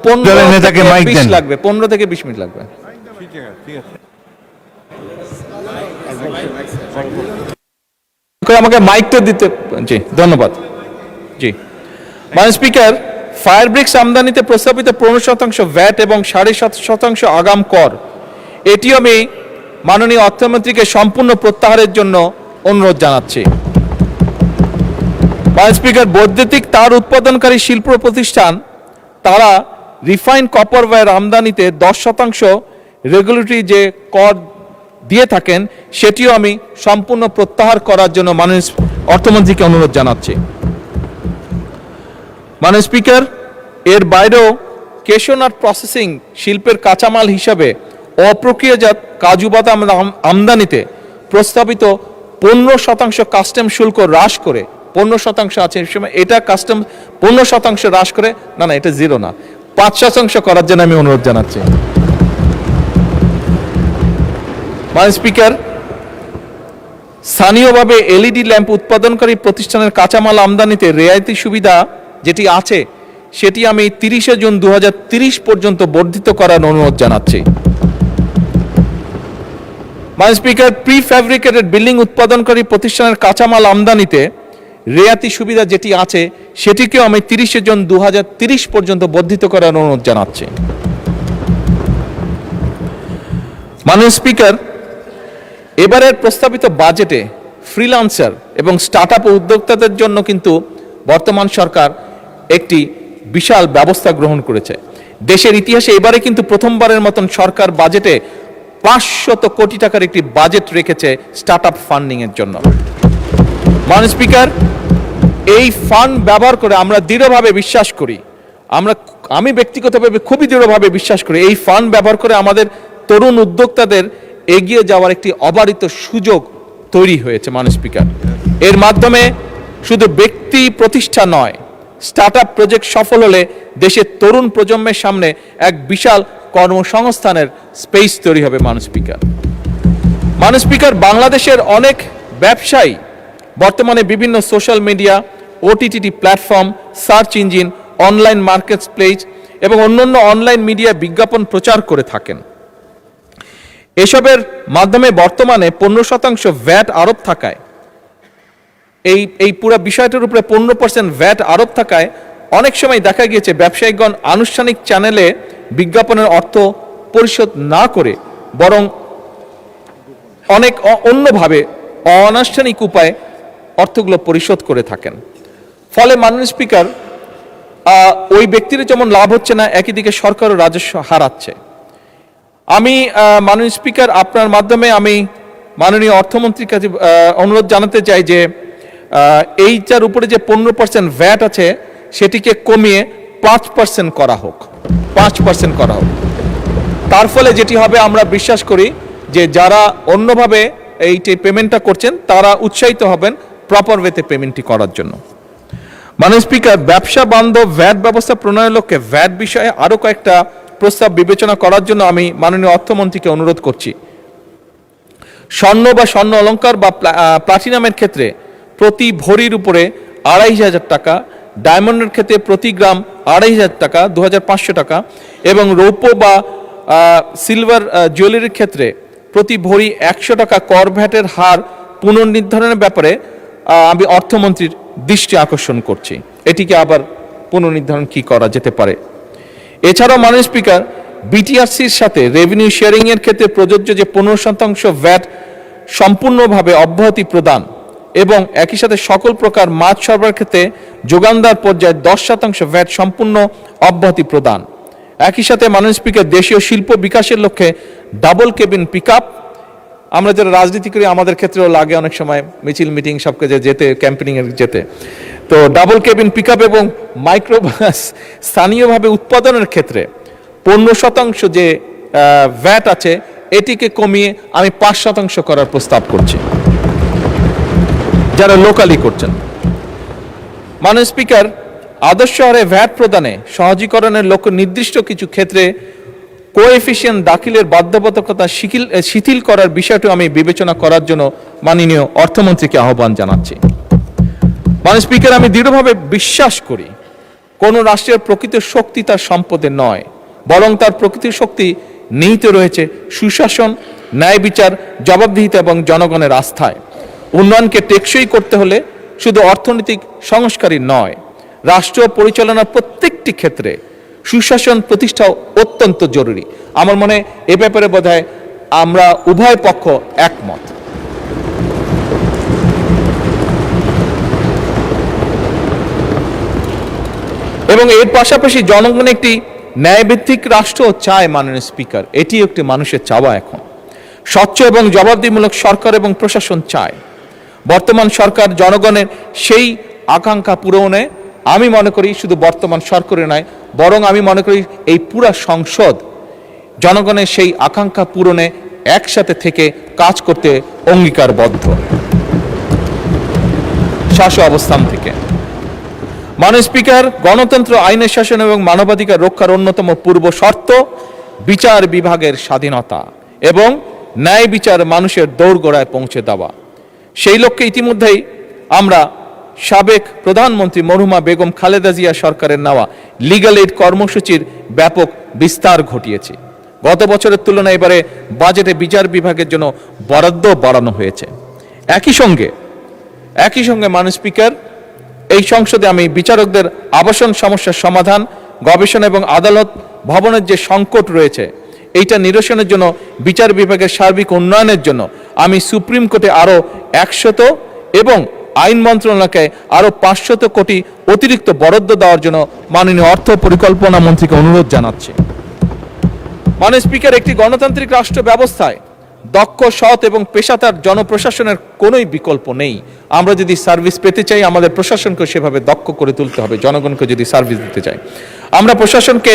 A: 15
B: নেতাকে মাইক দেন।
A: লাগবে, 15 থেকে 20 মিনিট লাগবে। আমাকে মাইকটা দিতে। জি, ধন্যবাদ। জি, মাননীয় স্পিকার, ফায়ার ব্রিক্স আমদানিতে প্রস্তাবিত 15% ভ্যাট এবং 7.5% আগাম কর, এটিও আমি মাননীয় অর্থমন্ত্রীকে সম্পূর্ণ প্রত্যাহারের জন্য অনুরোধ জানাচ্ছি। মাননীয় স্পিকার, বৈদ্যুতিক তার উৎপাদনকারী শিল্প প্রতিষ্ঠান তারা রিফাইন্ড কপার ওয়্যার আমদানিতে 10% রেগুলেটরি যে কর দিয়ে থাকেন, সেটিও আমি সম্পূর্ণ প্রত্যাহার করার জন্য মাননীয় অর্থমন্ত্রীকে অনুরোধ জানাচ্ছি। মাননীয় স্পিকার, এর বাইরেও কেশনাট প্রসেসিং শিল্পের কাঁচামাল হিসাবে অপ্রক্রিয়াজাত কাজু বাদাম আমদানিতে প্রস্তাবিত 15% কাস্টম শুল্ক হ্রাস করে 15% আছে সময় এটা কাস্টম 15% হ্রাস করে না এটা 0 না 5% করার জন্য আমি অনুরোধ জানাচ্ছি। মাননীয় স্পিকার, স্থানীয়ভাবে এলইডি ল্যাম্প উৎপাদনকারী প্রতিষ্ঠানের কাঁচামাল আমদানিতে রেয়াইতি সুবিধা যেটি আছে সেটি আমি 30 জুন 2030 পর্যন্ত বর্ধিত করার অনুরোধ জানাচ্ছি। মাননীয় স্পিকার, প্রি ফ্যাব্রিকেটেড বিল্ডিং উৎপাদনকারী প্রতিষ্ঠানের কাঁচামাল আমদানিতে রেয়াতি সুবিধা যেটি আছে সেটিকেও আমি 30 জুন 2030 পর্যন্ত বর্ধিত করার অনুরোধ জানাচ্ছি। মাননীয় স্পিকার, এবারের প্রস্তাবিত বাজেটে ফ্রিল্যান্সার এবং স্টার্টআপ উদ্যোক্তাদের জন্য কিন্তু বর্তমান সরকার একটি বিশাল ব্যবস্থা গ্রহণ করেছে। দেশের ইতিহাসে এবারে কিন্তু প্রথমবারের মতন সরকার বাজেটে 500 কোটি টাকার একটি বাজেট রেখেছে স্টার্টআপ ফান্ডিং এর জন্য। মাননীয় স্পিকার, এই ফান্ড ব্যবহার করে আমরা দৃঢ়ভাবে বিশ্বাস করি, আমি ব্যক্তিগতভাবে খুবই দৃঢ়ভাবে বিশ্বাস করি এই ফান্ড ব্যবহার করে আমাদের তরুণ উদ্যোক্তাদের এগিয়ে যাওয়ার একটি অবারিত সুযোগ তৈরি হয়েছে। মাননীয় স্পিকার, এর মাধ্যমে শুধু ব্যক্তি প্রতিষ্ঠা নয়, স্টার্টআপ প্রজেক্ট সফল হলে দেশের তরুণ প্রজন্মের সামনে এক বিশাল কর্মসংস্থানের স্পেস তৈরি হবে। মাননীয় স্পিকার, বাংলাদেশের অনেক ব্যবসায়ী বর্তমানে বিভিন্ন social media, OTT platform, search engine, online market place এবং অন্যান্য অনলাইন মিডিয়া বিজ্ঞাপন প্রচার করে থাকেন। এসবের মাধ্যমে বর্তমানে 15% ভ্যাট আরোপ থাকায় এই পুরো বিষয়টার উপরে 15% ভ্যাট আরোপ থাকায় অনেক সময় দেখা গিয়েছে ব্যবসায়িকগণ আনুষ্ঠানিক চ্যানেলে বিজ্ঞাপনের অর্থ পরিশোধ না করে বরং অনেক অন্যভাবে অনানুষ্ঠানিক উপায়ে অর্থগুলো পরিশোধ করে থাকেন। ফলে মাননীয় স্পিকার, ওই ব্যক্তির যেমন লাভ হচ্ছে না, একই দিকে সরকারও রাজস্ব হারাচ্ছে। আমি মাননীয় স্পিকার, আপনার মাধ্যমে আমি মাননীয় অর্থমন্ত্রীর কাছে অনুরোধ জানাতে চাই যে এইটার উপরে যে 15% ভ্যাট আছে সেটিকে কমিয়ে 5% করা হোক, 5% করা হোক। তার ফলে যেটি হবে, আমরা বিশ্বাস করি যে যারা অন্যভাবে এইটি পেমেন্টটা করছেন তারা উৎসাহিত হবেন প্রপার ওয়েতে পেমেন্টটি করার জন্য। মাননীয় স্পিকার, ব্যবসা বান্ধব ভ্যাট ব্যবস্থা প্রণয়নের লক্ষ্যে ভ্যাট বিষয়ে আরও কয়েকটা প্রস্তাব বিবেচনা করার জন্য আমি মাননীয় অর্থমন্ত্রীকে অনুরোধ করছি। স্বর্ণ বা স্বর্ণ অলংকার বা প্লাটিনামের ক্ষেত্রে প্রতি ভরির উপরে 2500 টাকা, ডায়মন্ডের ক্ষেত্রে প্রতি গ্রাম 2500 টাকা, 2500 টাকা এবং রৌপ্য বা সিলভার জুয়েলারির ক্ষেত্রে প্রতি ভরি 100 টাকা কর ভ্যাটের হার পুনর্নির্ধারণের ব্যাপারে আমি অর্থমন্ত্রীর দৃষ্টি আকর্ষণ করছি। এটিকে আবার পুনর্নির্ধারণ কি করা যেতে পারে। এছাড়াও মাননীয় স্পিকার, বিটিআরসির সাথে রেভিনিউ শেয়ারিং এর ক্ষেত্রে প্রযোজ্য যে 15% ভ্যাট সম্পূর্ণভাবে অব্যাহতি প্রদান এবং একই সাথে সকল প্রকার মাছ সরবরাহের ক্ষেত্রে যোগানদার পর্যায়ে 10% ভ্যাট সম্পূর্ণ অব্যাহতি প্রদান। একই সাথে মাননীয় স্পিকার, দেশীয় শিল্প বিকাশের লক্ষ্যে ডাবল কেবিন পিকআপ, আমরা যারা রাজনীতি করি আমাদের ক্ষেত্রেও লাগে অনেক সময় মিছিল মিটিং সবকে যেতে, ক্যাম্পেনিং এর যেতে, তো ডাবল কেবিন পিকআপ এবং মাইক্রোবাস স্থানীয়ভাবে উৎপাদনের ক্ষেত্রে 15% যে ভ্যাট আছে এটিকে কমিয়ে আমি 5% করার প্রস্তাব করছি যারা লোকালি করছেন। মাননীয় স্পিকার, আদর্শ হারে ভ্যাট প্রদানে সহজীকরণের লক্ষ্য নির্দিষ্ট কিছু ক্ষেত্রে কোএফিসিয়েন্ট দাখিলের বাধ্যবাধকতা শিথিল করার বিষয়টি আমি বিবেচনা করার জন্য মাননীয় অর্থমন্ত্রীকে আহ্বান জানাচ্ছি। মাননীয় স্পিকার, আমি দৃঢ়ভাবে বিশ্বাস করি কোন রাষ্ট্রের প্রকৃত শক্তি তার সম্পদে নয়, বরং তার প্রকৃত শক্তি নিহিত রয়েছে সুশাসন, ন্যায় বিচার, জবাবদিহিতা এবং জনগণের আস্থায়। উন্নয়নকে টেকসই করতে হলে শুধু অর্থনৈতিক সংস্কারই নয়, রাষ্ট্র পরিচালনার প্রত্যেকটি ক্ষেত্রে সুশাসন প্রতিষ্ঠাও অত্যন্ত জরুরি। আমার মনে এ ব্যাপারে বোধহয় আমরা উভয় পক্ষ একমত। এবং এর পাশাপাশি জনগণ একটি ন্যায়ভিত্তিক রাষ্ট্র চায়। মাননীয় স্পিকার, এটি একটি মানুষের চাওয়া। এখন স্বচ্ছ এবং জবাবদিহিমূলক সরকার এবং প্রশাসন চায়। বর্তমান সরকার জনগণের সেই আকাঙ্ক্ষা পূরণে আমি মনে করি শুধু বর্তমান সরকারে নয়, বরং আমি মনে করি এই পুরা সংসদ জনগণের সেই আকাঙ্ক্ষা পূরণে একসাথে থেকে কাজ করতে অঙ্গীকারবদ্ধ। শাসক অবস্থান থেকে মাননীয় স্পিকার, গণতন্ত্র, আইনের শাসন এবং মানবাধিকার রক্ষার অন্যতম পূর্ব শর্ত বিচার বিভাগের স্বাধীনতা এবং ন্যায় বিচার মানুষের দোরগোড়ায় পৌঁছে দেওয়া। সেই লক্ষ্যে ইতিমধ্যেই আমরা সাবেক প্রধানমন্ত্রী মরহুমা বেগম খালেদা জিয়া সরকারের নেওয়া লিগ্যাল এইড কর্মসূচির ব্যাপক বিস্তার ঘটিয়েছি। গত বছরের তুলনায় এবারে বাজেটে বিচার বিভাগের জন্য বরাদ্দ বাড়ানো হয়েছে। একই সঙ্গে মাননীয় স্পিকার, এই সংসদে আমি বিচারকদের আবাসন সমস্যার সমাধান, গবেষণা এবং আদালত ভবনের যে সংকট রয়েছে এইটা নিরসনের জন্য বিচার বিভাগের সার্বিক উন্নয়নের জন্য আমি সুপ্রিম কোর্টে আরও 100 এবং আইন মন্ত্রণালয়কে আরও 500 কোটি অতিরিক্ত বরাদ্দ দেওয়ার জন্য মাননীয় অর্থ পরিকল্পনা মন্ত্রীকে অনুরোধ জানাচ্ছি। মাননীয় স্পিকার, একটি গণতান্ত্রিক রাষ্ট্র ব্যবস্থায় দক্ষ, সৎ এবং পেশাদার জনপ্রশাসনের কোনোই বিকল্প নেই। আমরা যদি সার্ভিস পেতে চাই, আমাদের প্রশাসনকে সেভাবে দক্ষ করে তুলতে হবে। জনগণকে যদি সার্ভিস দিতে চাই, আমরা প্রশাসনকে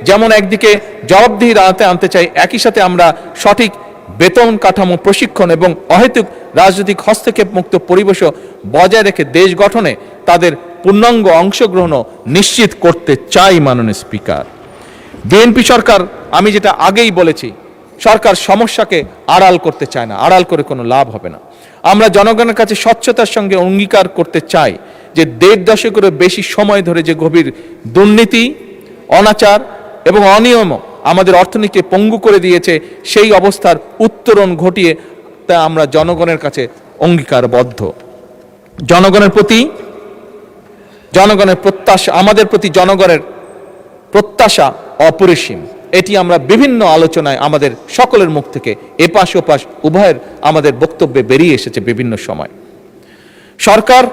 A: যেমন একদিকে জবাবদিহির আওতায় আনতে চাই, একই সাথে আমরা সঠিক বেতন কাঠামো, প্রশিক্ষণ এবং অহেতুক রাজনৈতিক হস্তক্ষেপ মুক্ত পরিবেশও বজায় রেখে দেশ গঠনে তাদের পূর্ণাঙ্গ অংশগ্রহণও নিশ্চিত করতে চাই। মাননীয় স্পিকার, বিএনপি সরকার, আমি যেটা আগেই বলেছি, সরকার সমস্যাকে আড়াল করতে চায় না, আড়াল করে কোনো লাভ হবে না। আমরা জনগণের কাছে স্বচ্ছতার সঙ্গে অঙ্গীকার করতে চাই যে 1.5 দশকেরও বেশি সময় ধরে যে গভীর দুর্নীতি, অনাচার এবং অনিয়ম আমাদের অর্থনীতিকে পঙ্গু করে দিয়েছে, সেই অবস্থার উত্তরণ ঘটিয়ে তা আমরা জনগণের কাছে অঙ্গীকারবদ্ধ। জনগণের প্রত্যাশা, আমাদের প্রতি জনগণের প্রত্যাশা অপরিসীম। এটি আমরা বিভিন্ন আলোচনায় আমাদের সকলের মুখ থেকে এপাশ ওপাশ উভয়ের আমাদের বক্তব্যে বেরিয়ে এসেছে বিভিন্ন সময়। সরকার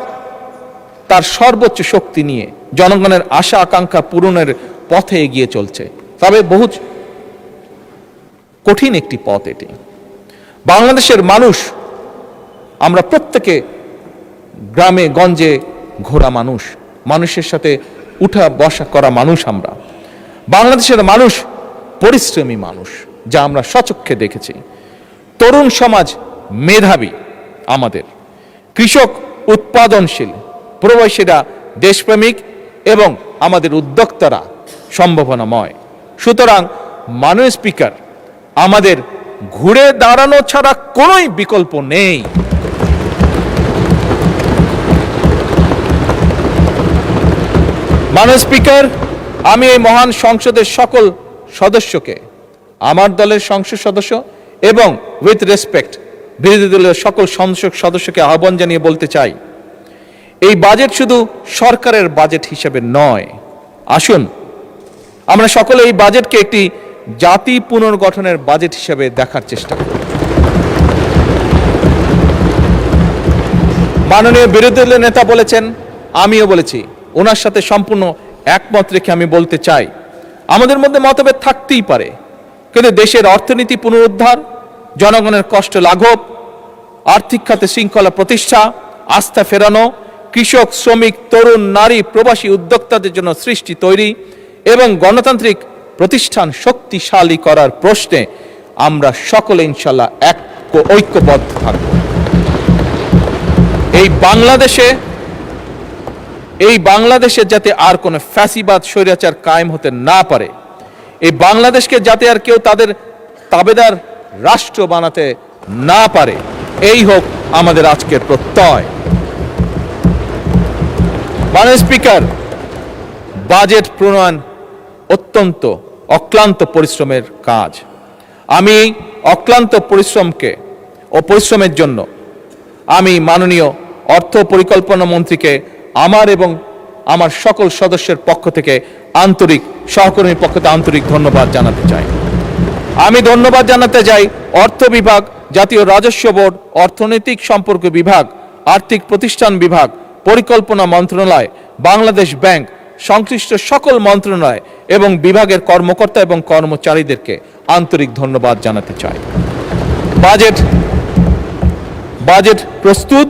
A: তার সর্বোচ্চ শক্তি নিয়ে জনগণের আশা আকাঙ্ক্ষা পূরণের পথে এগিয়ে চলছে, তবে বহু কঠিন একটি পথ এটি। বাংলাদেশের মানুষ, আমরা প্রত্যেকে গ্রামে গঞ্জে ঘোরা মানুষ, মানুষের সাথে উঠা বসা করা মানুষ। আমরা বাংলাদেশের মানুষ পরিশ্রমী মানুষ, যা আমরা স্বচক্ষে দেখেছি। তরুণ সমাজ মেধাবী, আমাদের কৃষক উৎপাদনশীল, প্রবাসীরা দেশপ্রেমিক এবং আমাদের উদ্যোক্তারা সম্ভাবনাময়। সুতরাং মাননীয় স্পিকার, আমাদের ঘুরে দাঁড়ানো ছাড়া কোনোই বিকল্প নেই। মাননীয় স্পিকার, আমি এই মহান সংসদের সকল সদস্যকে, আমার দলের সংসদ সদস্য এবং উইথ রেসপেক্ট বিরোধী দলের সকল সংসদ সদস্যকে আহ্বান জানিয়ে বলতে চাই, এই বাজেট শুধু সরকারের বাজেট হিসেবে নয়। আসুন আমরা সকলে এই বাজেটকে একটি জাতি পুনর্গঠনের বাজেট হিসেবে দেখার চেষ্টা করি। মাননীয় বিরোধী দলের নেতা বলেছেন, আমিও বলেছি, ওনার সাথে সম্পূর্ণ একমত রেখে আমি বলতে চাই, আমাদের মধ্যে মতভেদ থাকতেই পারে, কিন্তু দেশের অর্থনীতি পুনরুদ্ধার, জনগণের কষ্ট লাঘব, আর্থিক খাতে শৃঙ্খলা প্রতিষ্ঠা, আস্থা ফেরানো, কৃষক, শ্রমিক, তরুণ, নারী, প্রবাসী উদ্যোক্তাদের জন্য সৃষ্টি তৈরি এবং গণতান্ত্রিক প্রতিষ্ঠান শক্তিশালী করার প্রশ্নে আমরা সকলে ইনশাল্লাহ ঐক্যবদ্ধ থাকব। এই বাংলাদেশে যাতে আর কোনো ফ্যাসিবাদ, স্বৈরাচার কায়েম হতে না পারে, এই বাংলাদেশকে যাতে আর কেউ তাদের তাবেদার রাষ্ট্র বানাতে না পারে, এই হোক আমাদের আজকের প্রত্যয়। মাননীয় স্পিকার, বাজেট প্রণয়ন অত্যন্ত অক্লান্ত পরিশ্রমের কাজ। আমি অক্লান্ত পরিশ্রমের জন্য আমি মাননীয় অর্থ পরিকল্পনা মন্ত্রীকে আমার এবং আমার সকল সদস্যের পক্ষ থেকে সহকর্মীর পক্ষ থেকে আন্তরিক ধন্যবাদ জানাতে চাই। আমি ধন্যবাদ জানাতে চাই অর্থ বিভাগ, জাতীয় রাজস্ব বোর্ড, অর্থনৈতিক সম্পর্ক বিভাগ, আর্থিক প্রতিষ্ঠান বিভাগ, পরিকল্পনা মন্ত্রণালয়, বাংলাদেশ ব্যাংক, সংশ্লিষ্ট সকল মন্ত্রণালয় এবং বিভাগের কর্মকর্তা এবং কর্মচারীদেরকে আন্তরিক ধন্যবাদ জানাতে চাই। বাজেট প্রস্তুত,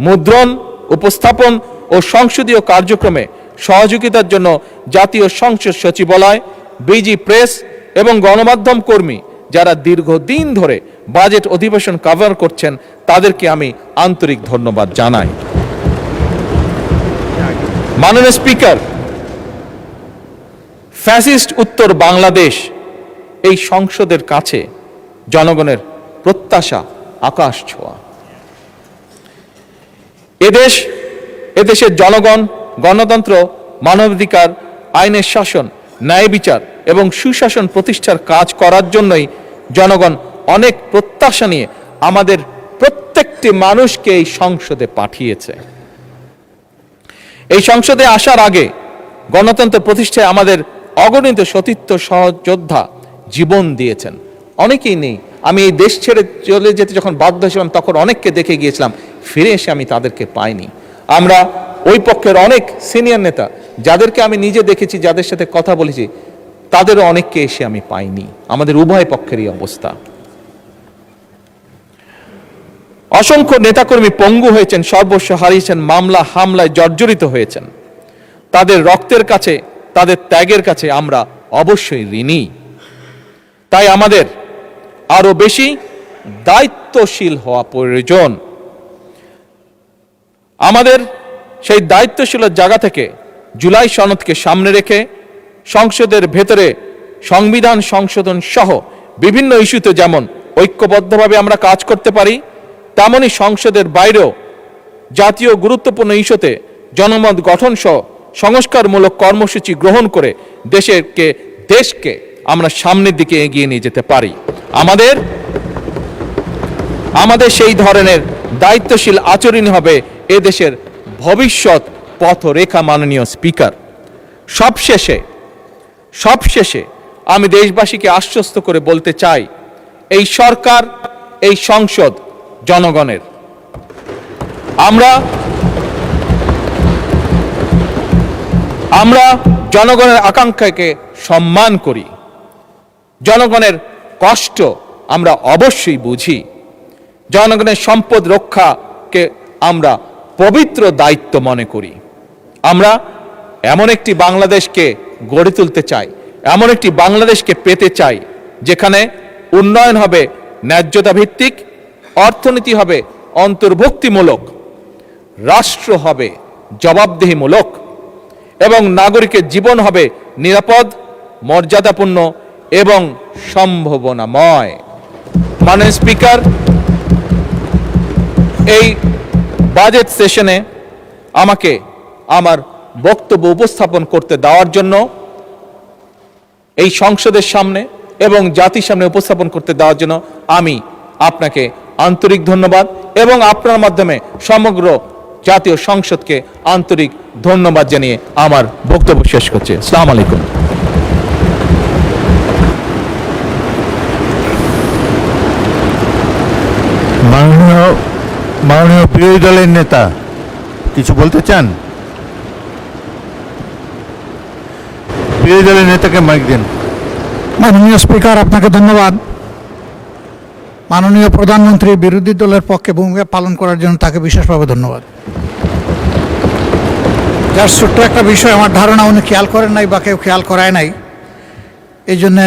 A: মুদ্রণ, উপস্থাপন ও সংসদীয় কার্যক্রমে সহযোগিতার জন্য জাতীয় সংসদ সচিবালয়, বিজি প্রেস এবং গণমাধ্যম কর্মী যারা দীর্ঘদিন ধরে বাজেট অধিবেশন কভার করছেন, তাদেরকে আমি আন্তরিক ধন্যবাদ জানাই। মাননীয় স্পিকার, ফ্যাসিস্ট উত্তর বাংলাদেশ এই সংসদের কাছে জনগণের প্রত্যাশা আকাশ ছোঁয়া। এদেশের জনগণ গণতন্ত্র, মানবাধিকার, আইনের শাসন, ন্যায় বিচার এবং সুশাসন প্রতিষ্ঠার কাজ করার জন্যই জনগণ অনেক প্রত্যাশা নিয়ে আমাদের প্রত্যেকটি মানুষকে এই সংসদে পাঠিয়েছে। এই সংসদে আসার আগে গণতন্ত্র প্রতিষ্ঠায় আমাদের অগণিত সতীর্থ সহযোদ্ধা জীবন দিয়েছেন। অনেকেই নেই, আমি এই দেশ ছেড়ে চলে যেতে যখন বাধ্য হয়েছিলাম তখন অনেককে দেখে গিয়েছিলাম, ফিরে এসে আমি তাদেরকে পাইনি। আমরা ওই পক্ষের অনেক সিনিয়র নেতা যাদেরকে আমি নিজে দেখেছি, যাদের সাথে কথা বলেছি, তাদেরও অনেককে এসে আমি পাইনি। আমাদের উভয় পক্ষেরই অবস্থা। অসংখ্য নেতাকর্মী পঙ্গু হয়েছেন, সর্বস্ব হারিয়েছেন, মামলা হামলায় জর্জরিত হয়েছেন। তাদের রক্তের কাছে, তাদের ত্যাগের কাছে আমরা অবশ্যই ঋণী। তাই আমাদের আরো বেশি দায়িত্বশীল হওয়া প্রয়োজন। আমাদের সেই দায়িত্বশীলের জায়গা থেকে জুলাই সনদকে সামনে রেখে সংসদের ভেতরে সংবিধান সংশোধন সহ বিভিন্ন ইস্যুতে যেমন ঐক্যবদ্ধভাবে আমরা কাজ করতে পারি, তেমনি সংসদের বাইরেও জাতীয় গুরুত্বপূর্ণ ইস্যুতে জনমত গঠন সহ সংস্কারমূলক কর্মসূচি গ্রহণ করে দেশকে আমরা সামনের দিকে এগিয়ে নিয়ে যেতে পারি। আমাদের সেই ধরনের দায়িত্বশীল আচরণ হবে এদেশের ভবিষ্যৎ পথরেখা। মাননীয় স্পিকার, সবশেষে আমি দেশবাসীকে আশ্বস্ত করে বলতে চাই, এই সরকার, এই সংসদ জনগণের। আমরা জনগণের আকাঙ্ক্ষাকে সম্মান করি, জনগণের কষ্ট আমরা অবশ্যই বুঝি, জনগণের সম্পদ রক্ষাকে আমরা পবিত্র দায়িত্ব মনে করি। আমরা এমন একটি বাংলাদেশকে গড়ে তুলতে চাই, এমন একটি বাংলাদেশকে পেতে চাই যেখানে উন্নয়ন হবে ন্যায্যতা ভিত্তিক, অর্থনীতি হবে অন্তর্ভুক্তিমূলক, রাষ্ট্র হবে জবাবদিহিমূলক এবং নাগরিকের জীবন হবে নিরাপদ, মর্যাদাপূর্ণ এবং সম্ভাবনাময়। মাননীয় স্পিকার, এই বাজেট সেশনে আমাকে আমার বক্তব্য উপস্থাপন করতে দেওয়ার জন্য, এই সংসদের সামনে এবং জাতির সামনে উপস্থাপন করতে দেওয়ার জন্য আমি আপনাকে আন্তরিক ধন্যবাদ এবং আপনার মাধ্যমে সমগ্র জাতীয় সংসদকে আন্তরিক ধন্যবাদ জানিয়ে আমার বক্তব্য শেষ করছি। আসসালামু আলাইকুম।
B: মাননীয় বিরোধী দলের নেতা কিছু বলতে চান? বিরোধী দলের নেতাকে মাইক দেন।
C: মাননীয় স্পিকার, আপনাকে ধন্যবাদ। মাননীয় প্রধানমন্ত্রী বিরোধী দলের পক্ষে ভূমিকা পালন করার জন্য তাকে বিশেষভাবে ধন্যবাদ। যার ছোট্ট একটা বিষয় আমার ধারণা উনি খেয়াল করেন নাই বা কেউ খেয়াল করায় নাই, এই জন্যে